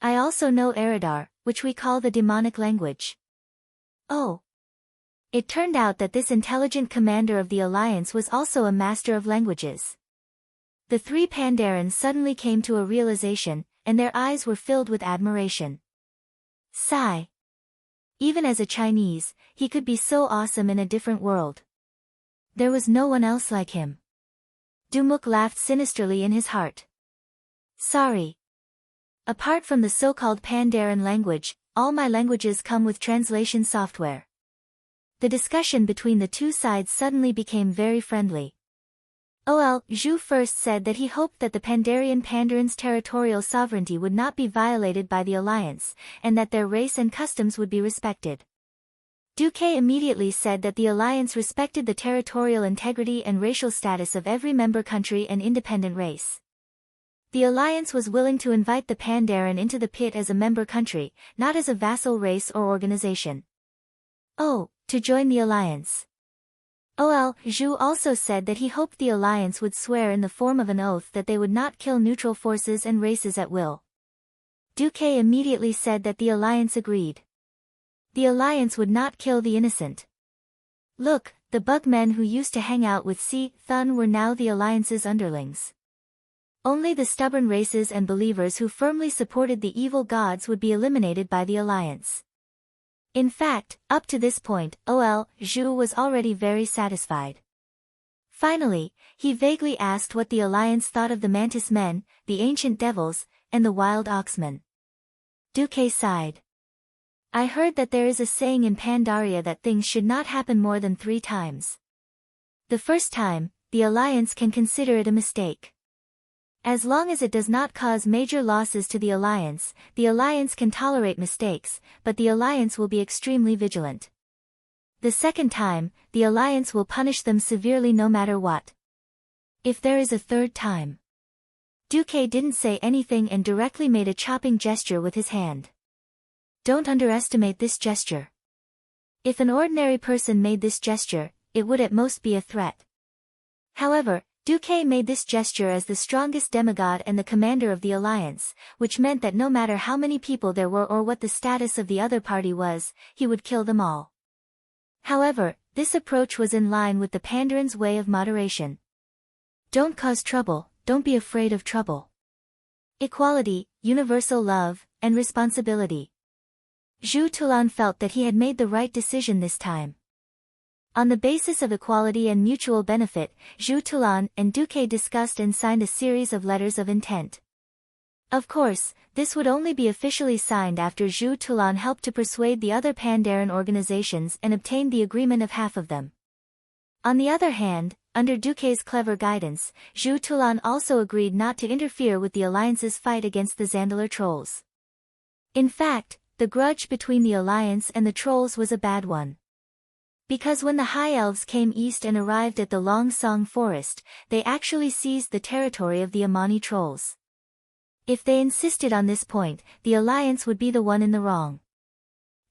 I also know Eridar, which we call the demonic language. Oh. It turned out that this intelligent commander of the Alliance was also a master of languages. The three Pandarans suddenly came to a realization, and their eyes were filled with admiration. Sigh. Even as a Chinese, he could be so awesome in a different world. There was no one else like him. Du Muk laughed sinisterly in his heart. Sorry. Apart from the so-called Pandaren language, all my languages come with translation software. The discussion between the two sides suddenly became very friendly. Zhu first said that he hoped that the Pandarans' territorial sovereignty would not be violated by the Alliance, and that their race and customs would be respected. Du Ke immediately said that the Alliance respected the territorial integrity and racial status of every member country and independent race. The Alliance was willing to invite the Pandaren into the pit as a member country, not as a vassal race or organization. To join the Alliance. Zhu also said that he hoped the Alliance would swear in the form of an oath that they would not kill neutral forces and races at will. Du Ke immediately said that the Alliance agreed. The Alliance would not kill the innocent. Look, the bug men who used to hang out with Si Thun were now the Alliance's underlings. Only the stubborn races and believers who firmly supported the evil gods would be eliminated by the Alliance. In fact, up to this point, Zhu was already very satisfied. Finally, he vaguely asked what the Alliance thought of the Mantis Men, the Ancient Devils, and the Wild Oxmen. Du Ke sighed. I heard that there is a saying in Pandaria that things should not happen more than 3 times. The first time, the Alliance can consider it a mistake. As long as it does not cause major losses to the Alliance can tolerate mistakes, but the Alliance will be extremely vigilant. The second time, the Alliance will punish them severely no matter what. If there is a third time. Du Ke didn't say anything and directly made a chopping gesture with his hand. Don't underestimate this gesture. If an ordinary person made this gesture, it would at most be a threat. However, Du Ke made this gesture as the strongest demigod and the commander of the Alliance, which meant that no matter how many people there were or what the status of the other party was, he would kill them all. However, this approach was in line with the Pandaran's way of moderation. Don't cause trouble, don't be afraid of trouble. Equality, universal love, and responsibility. Zhu Tulan felt that he had made the right decision this time. On the basis of equality and mutual benefit, Zhu Tulan and Du Ke discussed and signed a series of letters of intent. Of course, this would only be officially signed after Zhu Tulan helped to persuade the other Pandaren organizations and obtained the agreement of half of them. On the other hand, under Du Ke's clever guidance, Zhu Tulan also agreed not to interfere with the Alliance's fight against the Zandalar trolls. In fact, the grudge between the Alliance and the trolls was a bad one. Because when the High Elves came east and arrived at the Long Song Forest, they actually seized the territory of the Amani trolls. If they insisted on this point, the Alliance would be the one in the wrong.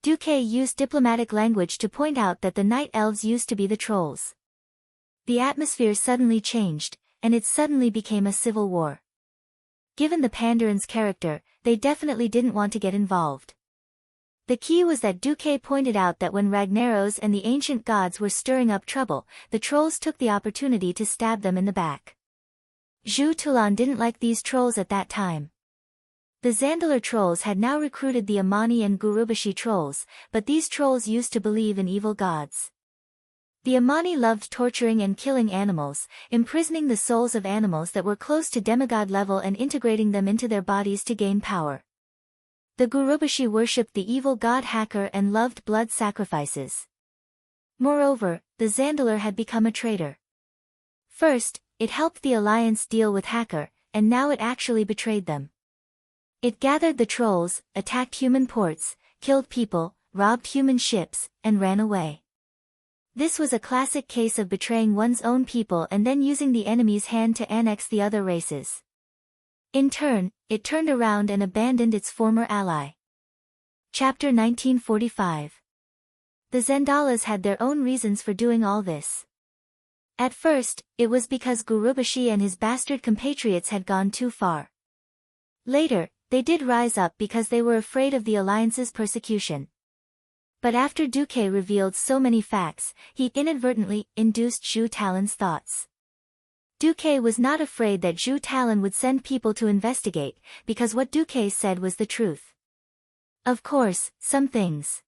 Du Ke used diplomatic language to point out that the Night Elves used to be the trolls. The atmosphere suddenly changed, and it suddenly became a civil war. Given the Pandaran's character, they definitely didn't want to get involved. The key was that Du Ke pointed out that when Ragnaros and the ancient gods were stirring up trouble, the trolls took the opportunity to stab them in the back. Zhu Tulan didn't like these trolls at that time. The Zandalar trolls had now recruited the Amani and Gurubashi trolls, but these trolls used to believe in evil gods. The Amani loved torturing and killing animals, imprisoning the souls of animals that were close to demigod level and integrating them into their bodies to gain power. The Gurubashi worshipped the evil god Hacker and loved blood sacrifices. Moreover, the Zandalar had become a traitor. First, it helped the alliance deal with Hacker, and now it actually betrayed them. It gathered the trolls, attacked human ports, killed people, robbed human ships, and ran away. This was a classic case of betraying one's own people and then using the enemy's hand to annex the other races. In turn, it turned around and abandoned its former ally. Chapter 1945. The Zandalas had their own reasons for doing all this. At first, it was because Gurubashi and his bastard compatriots had gone too far. Later, they did rise up because they were afraid of the alliance's persecution. But after Duque revealed so many facts, he inadvertently induced Zhu Talon's thoughts. Duque was not afraid that Zhu Talon would send people to investigate, because what Duque said was the truth. Of course, some things.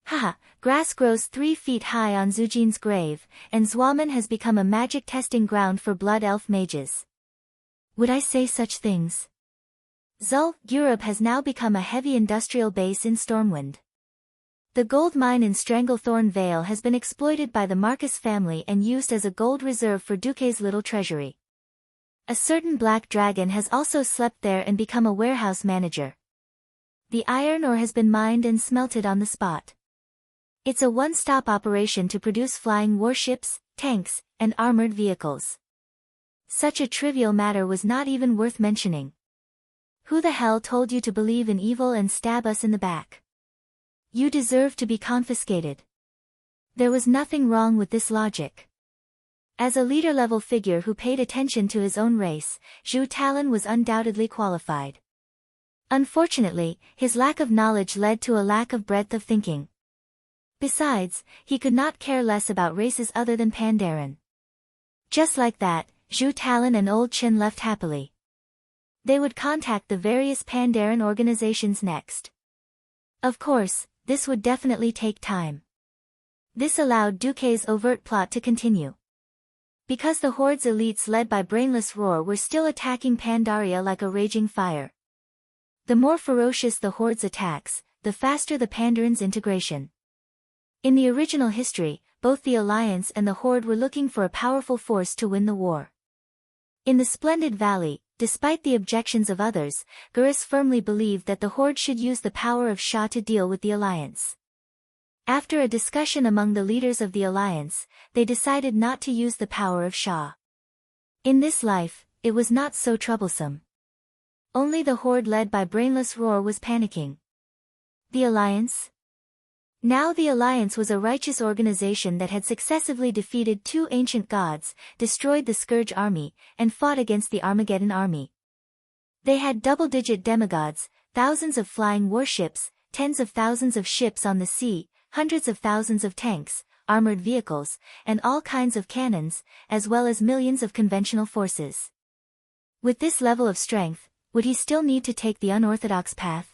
Haha, grass grows 3 feet high on Zujin's grave, and Zwaman has become a magic testing ground for blood elf mages. Would I say such things? Zul, Europe has now become a heavy industrial base in Stormwind. The gold mine in Stranglethorn Vale has been exploited by the Marcus family and used as a gold reserve for Duque's little treasury. A certain black dragon has also slept there and become a warehouse manager. The iron ore has been mined and smelted on the spot. It's a one-stop operation to produce flying warships, tanks, and armored vehicles. Such a trivial matter was not even worth mentioning. Who the hell told you to believe in evil and stab us in the back? You deserve to be confiscated. There was nothing wrong with this logic. As a leader-level figure who paid attention to his own race, Zhu Talon was undoubtedly qualified. Unfortunately, his lack of knowledge led to a lack of breadth of thinking. Besides, he could not care less about races other than Pandaren. Just like that, Zhu Talon and Old Chin left happily. They would contact the various Pandaren organizations next. Of course, this would definitely take time. This allowed Duque's overt plot to continue. Because the Horde's elites led by Brainless Roar were still attacking Pandaria like a raging fire. The more ferocious the Horde's attacks, the faster the Pandaren's integration. In the original history, both the Alliance and the Horde were looking for a powerful force to win the war. In the Splendid Valley, despite the objections of others, Gurus firmly believed that the Horde should use the power of Shah to deal with the Alliance. After a discussion among the leaders of the Alliance, they decided not to use the power of Shah. In this life, it was not so troublesome. Only the Horde led by Brainless Roar was panicking. The Alliance? Now the Alliance was a righteous organization that had successively defeated 2 ancient gods, destroyed the Scourge army, and fought against the Armageddon army. They had double-digit demigods, thousands of flying warships, tens of thousands of ships on the sea, hundreds of thousands of tanks, armored vehicles, and all kinds of cannons, as well as millions of conventional forces. With this level of strength, would he still need to take the unorthodox path?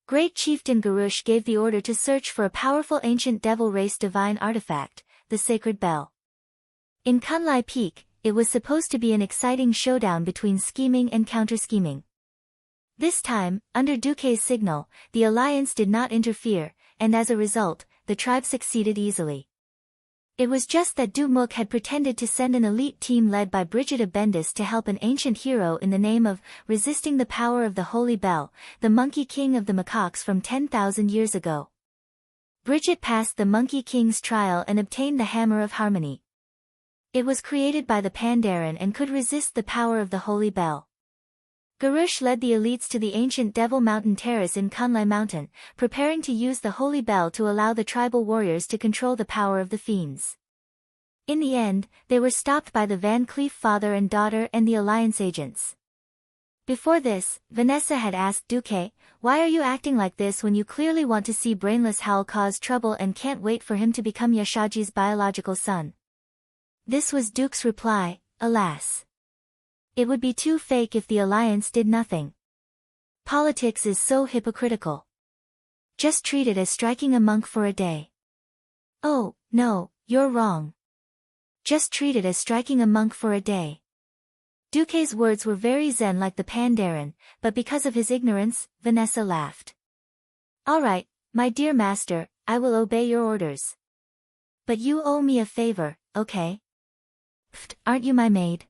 Great Chieftain Garush gave the order to search for a powerful ancient devil race divine artifact, the Sacred Bell. In Kunlai Peak, it was supposed to be an exciting showdown between scheming and counter-scheming. This time, under Duque's signal, the Alliance did not interfere, and as a result, the tribe succeeded easily. It was just that Dumuk had pretended to send an elite team led by Brigida Bendis to help an ancient hero in the name of resisting the power of the Holy Bell, the Monkey King of the Macaques from 10,000 years ago. Bridget passed the Monkey King's trial and obtained the Hammer of Harmony. It was created by the Pandaren and could resist the power of the Holy Bell. Garush led the elites to the ancient Devil Mountain Terrace in Kunlai Mountain, preparing to use the Holy Bell to allow the tribal warriors to control the power of the fiends. In the end, they were stopped by the Van Cleef father and daughter and the Alliance agents. Before this, Vanessa had asked Duque, "Why are you acting like this when you clearly want to see Brainless Howl cause trouble and can't wait for him to become Yashaji's biological son?" This was Duke's reply, "Alas. It would be too fake if the Alliance did nothing. Politics is so hypocritical. Just treat it as striking a monk for a day. Oh, no, you're wrong. Just treat it as striking a monk for a day. Duque's words were very zen like the Pandaren, but because of his ignorance, Vanessa laughed. All right, my dear master, I will obey your orders. But you owe me a favor, okay? Pfft, aren't you my maid?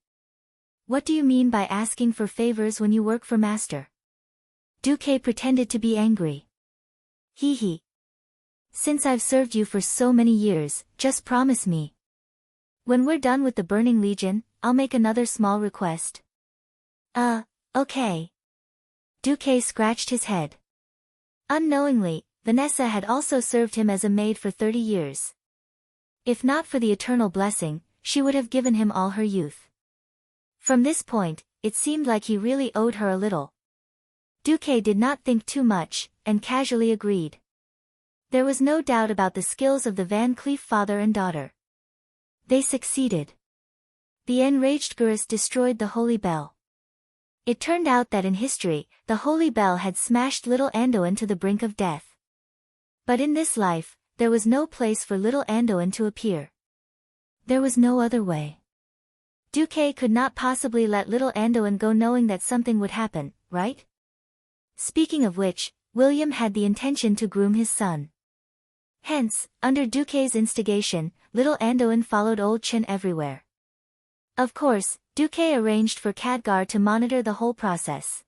What do you mean by asking for favors when you work for master? Duque pretended to be angry. Hee hee. Since I've served you for so many years, just promise me. When we're done with the Burning Legion, I'll make another small request. Okay. Duque scratched his head. Unknowingly, Vanessa had also served him as a maid for 30 years. If not for the eternal blessing, she would have given him all her youth. From this point, it seemed like he really owed her a little. Duque did not think too much, and casually agreed. There was no doubt about the skills of the Van Cleef father and daughter. They succeeded. The enraged Gurus destroyed the Holy Bell. It turned out that in history, the Holy Bell had smashed little Anduin to the brink of death. But in this life, there was no place for little Anduin to appear. There was no other way. Duque could not possibly let little Anduin go knowing that something would happen, right? Speaking of which, William had the intention to groom his son. Hence, under Duque's instigation, little Anduin followed Old Chen everywhere. Of course, Duque arranged for Khadgar to monitor the whole process.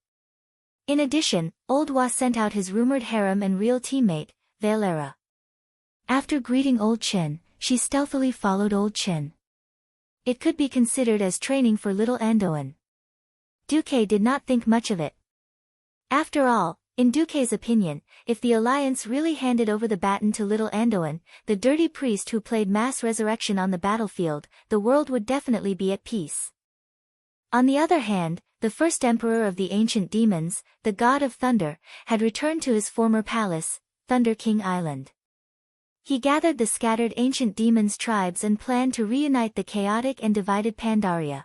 In addition, Old Wa sent out his rumored harem and real teammate, Valera. After greeting Old Chen, she stealthily followed Old Chen. It could be considered as training for little Anduin. Duque did not think much of it. After all, in Duque's opinion, if the Alliance really handed over the baton to little Anduin, the dirty priest who played mass resurrection on the battlefield, the world would definitely be at peace. On the other hand, the first emperor of the ancient demons, the god of thunder, had returned to his former palace, Thunder King Island. He gathered the scattered ancient demons' tribes and planned to reunite the chaotic and divided Pandaria.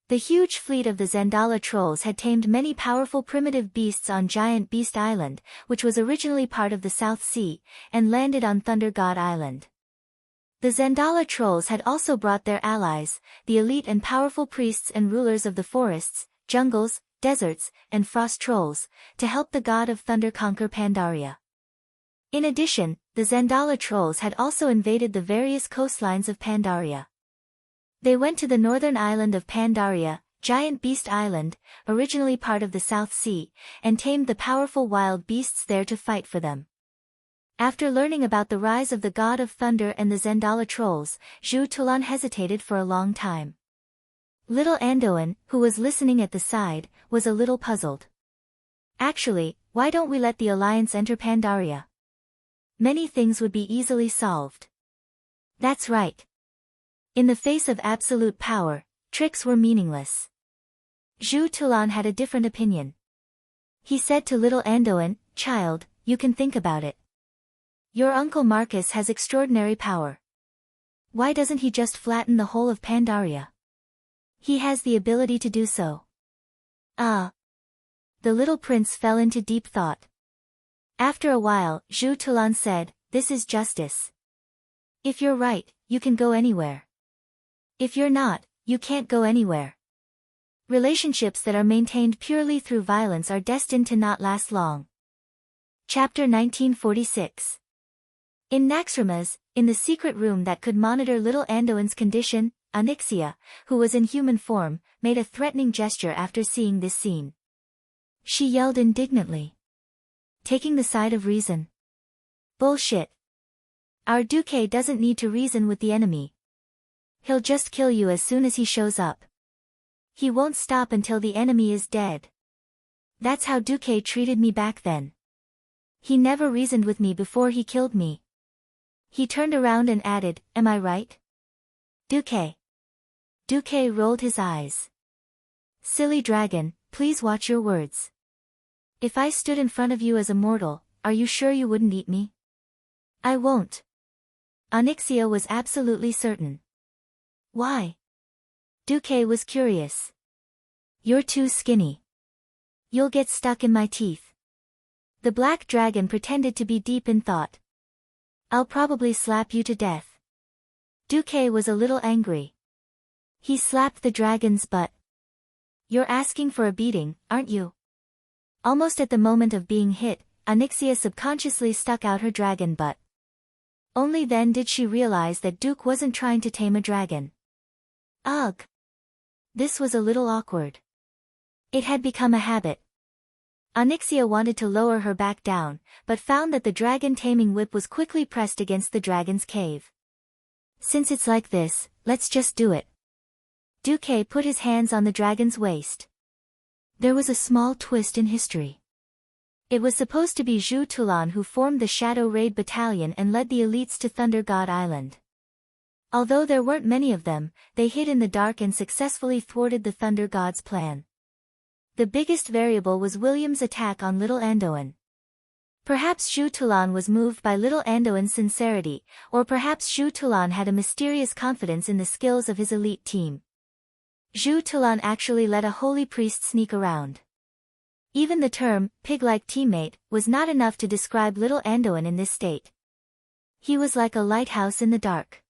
The huge fleet of the Zandala trolls had tamed many powerful primitive beasts on Giant Beast Island, which was originally part of the South Sea, and landed on Thunder God Island. The Zandala trolls had also brought their allies, the elite and powerful priests and rulers of the forests, jungles, deserts, and frost trolls, to help the god of thunder conquer Pandaria. In addition, the Zandala trolls had also invaded the various coastlines of Pandaria. They went to the northern island of Pandaria, Giant Beast Island, originally part of the South Sea, and tamed the powerful wild beasts there to fight for them. After learning about the rise of the god of thunder and the Zandala trolls, Zhu Tulan hesitated for a long time. Little Anduin, who was listening at the side, was a little puzzled. Actually, why don't we let the Alliance enter Pandaria? Many things would be easily solved. That's right. In the face of absolute power, tricks were meaningless. Zhu Tulan had a different opinion. He said to little Anduin, "Child, you can think about it. Your uncle Marcus has extraordinary power. Why doesn't he just flatten the whole of Pandaria? He has the ability to do so." The little prince fell into deep thought. After a while, Zhu Tulan said, "This is justice. If you're right, you can go anywhere. If you're not, you can't go anywhere. Relationships that are maintained purely through violence are destined to not last long." Chapter 1946. In Naxxramas, in the secret room that could monitor little Anduin's condition, Onyxia, who was in human form, made a threatening gesture after seeing this scene. She yelled indignantly. "Taking the side of reason? Bullshit. Our Duque doesn't need to reason with the enemy. He'll just kill you as soon as he shows up. He won't stop until the enemy is dead. That's how Duque treated me back then. He never reasoned with me before he killed me." He turned around and added, "Am I right? Duque?" Duque rolled his eyes. "Silly dragon, please watch your words. If I stood in front of you as a mortal, are you sure you wouldn't eat me?" "I won't." Onyxia was absolutely certain. "Why?" Duque was curious. "You're too skinny. You'll get stuck in my teeth. The black dragon pretended to be deep in thought. I'll probably slap you to death. Duque was a little angry. He slapped the dragon's butt. You're asking for a beating, aren't you? Almost at the moment of being hit, Onyxia subconsciously stuck out her dragon butt. Only then did she realize that Duke wasn't trying to tame a dragon. Ugh! This was a little awkward. It had become a habit. Onyxia wanted to lower her back down, but found that the dragon taming whip was quickly pressed against the dragon's cave. Since it's like this, let's just do it. Duque put his hands on the dragon's waist. There was a small twist in history. It was supposed to be Zhu Tulan who formed the Shadow Raid Battalion and led the elites to Thunder God Island. Although there weren't many of them, they hid in the dark and successfully thwarted the Thunder God's plan. The biggest variable was William's attack on Little Andoin. Perhaps Zhu Tulan was moved by Little Andoin's sincerity, or perhaps Zhu Tulan had a mysterious confidence in the skills of his elite team. Zhu Tulan actually let a holy priest sneak around. Even the term, pig-like teammate, was not enough to describe Little Andoin in this state. He was like a lighthouse in the dark.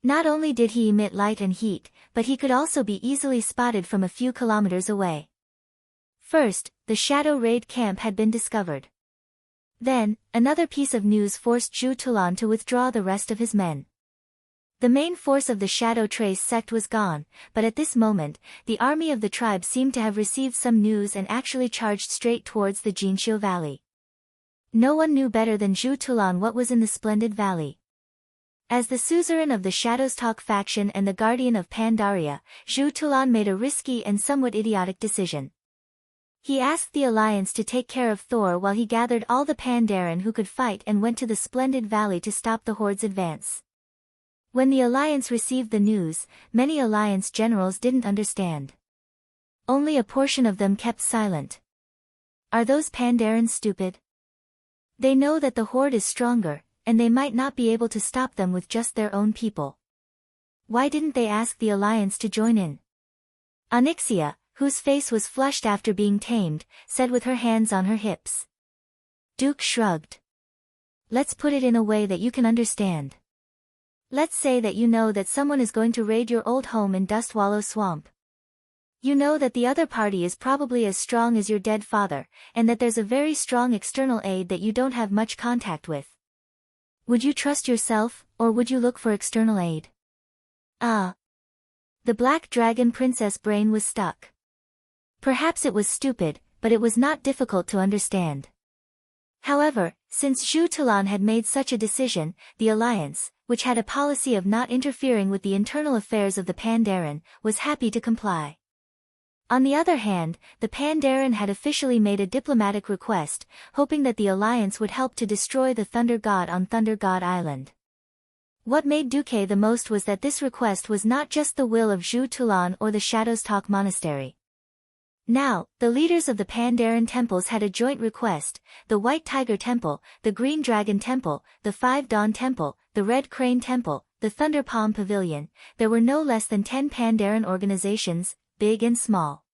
Not only did he emit light and heat, but he could also be easily spotted from a few kilometers away. First, the Shadow Raid camp had been discovered. Then, another piece of news forced Zhu Tulan to withdraw the rest of his men. The main force of the Shadow Trace sect was gone, but at this moment, the army of the tribe seemed to have received some news and actually charged straight towards the Jinxiu Valley. No one knew better than Zhu Tulan what was in the splendid valley. As the suzerain of the Shadows Talk faction and the guardian of Pandaria, Zhu Tulan made a risky and somewhat idiotic decision. He asked the Alliance to take care of Thor while he gathered all the Pandaren who could fight and went to the splendid valley to stop the Horde's advance. When the Alliance received the news, many Alliance generals didn't understand. Only a portion of them kept silent. Are those Pandaren stupid? They know that the Horde is stronger, and they might not be able to stop them with just their own people. Why didn't they ask the Alliance to join in? Onyxia, whose face was flushed after being tamed, said with her hands on her hips. Duke shrugged. Let's put it in a way that you can understand. Let's say that you know that someone is going to raid your old home in Dust Wallow Swamp. You know that the other party is probably as strong as your dead father, and that there's a very strong external aid that you don't have much contact with. Would you trust yourself, or would you look for external aid? Ah. The Black Dragon Princess brain was stuck. Perhaps it was stupid, but it was not difficult to understand. However, since Zhu Tulan had made such a decision, the Alliance, which had a policy of not interfering with the internal affairs of the Pandaren, was happy to comply. On the other hand, the Pandaren had officially made a diplomatic request, hoping that the Alliance would help to destroy the Thunder God on Thunder God Island. What made Duque the most was that this request was not just the will of Zhu Tulan or the Shadows Talk Monastery. Now, the leaders of the Pandaren temples had a joint request: the White Tiger Temple, the Green Dragon Temple, the Five Dawn Temple, the Red Crane Temple, the Thunder Palm Pavilion. There were no less than 10 Pandaren organizations, big and small.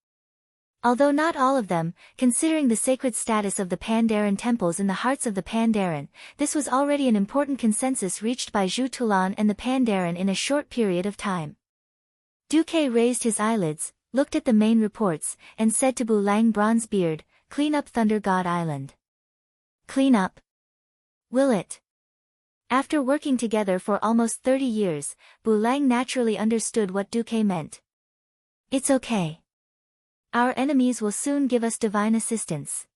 Although not all of them, considering the sacred status of the Pandaren temples in the hearts of the Pandaren, this was already an important consensus reached by Zhu Tulan and the Pandaren in a short period of time. Duque raised his eyelids, looked at the main reports, and said to Bulang Bronzebeard, "Clean up Thunder God Island." Clean up? Will it? After working together for almost 30 years, Bulang naturally understood what Duque meant. It's okay. Our enemies will soon give us divine assistance.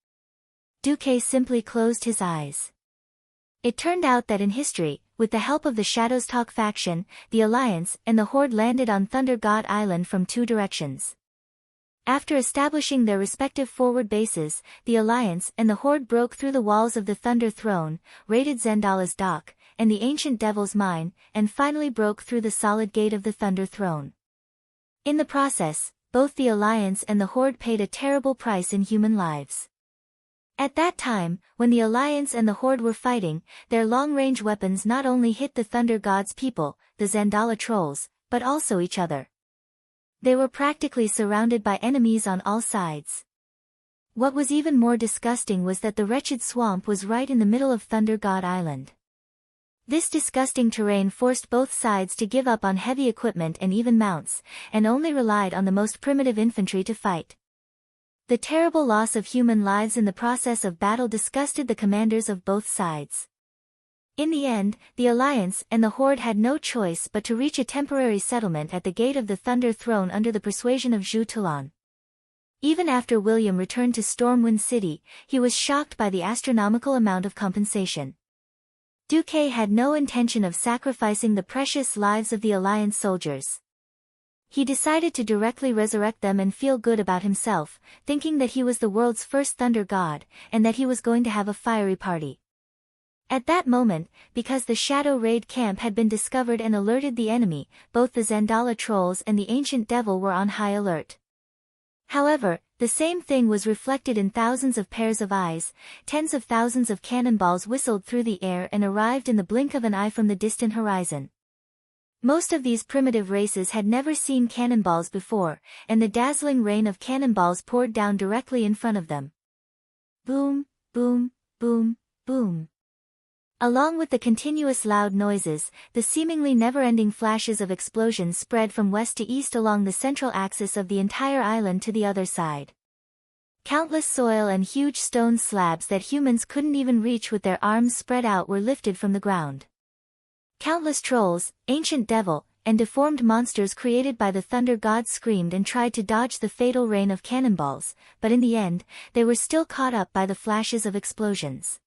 Duque simply closed his eyes. It turned out that in history, with the help of the Shadows Talk faction, the Alliance and the Horde landed on Thunder God Island from 2 directions. After establishing their respective forward bases, the Alliance and the Horde broke through the walls of the Thunder Throne, raided Zendala's dock, and the ancient Devil's Mine, and finally broke through the solid gate of the Thunder Throne. In the process, both the Alliance and the Horde paid a terrible price in human lives. At that time, when the Alliance and the Horde were fighting, their long-range weapons not only hit the Thunder God's people, the Zendala trolls, but also each other. They were practically surrounded by enemies on all sides. What was even more disgusting was that the wretched swamp was right in the middle of Thunder God Island. This disgusting terrain forced both sides to give up on heavy equipment and even mounts, and only relied on the most primitive infantry to fight. The terrible loss of human lives in the process of battle disgusted the commanders of both sides. In the end, the Alliance and the Horde had no choice but to reach a temporary settlement at the gate of the Thunder Throne under the persuasion of Zhu Talon. Even after William returned to Stormwind City, he was shocked by the astronomical amount of compensation. Duque had no intention of sacrificing the precious lives of the Alliance soldiers. He decided to directly resurrect them and feel good about himself, thinking that he was the world's first Thunder God, and that he was going to have a fiery party. At that moment, because the Shadow Raid camp had been discovered and alerted the enemy, both the Zandala trolls and the Ancient Devil were on high alert. However, the same thing was reflected in thousands of pairs of eyes. Tens of thousands of cannonballs whistled through the air and arrived in the blink of an eye from the distant horizon. Most of these primitive races had never seen cannonballs before, and the dazzling rain of cannonballs poured down directly in front of them. Boom, boom, boom, boom. Along with the continuous loud noises, the seemingly never-ending flashes of explosions spread from west to east along the central axis of the entire island to the other side. Countless soil and huge stone slabs that humans couldn't even reach with their arms spread out were lifted from the ground. Countless trolls, Ancient Devil, and deformed monsters created by the Thunder God screamed and tried to dodge the fatal rain of cannonballs, but in the end, they were still caught up by the flashes of explosions.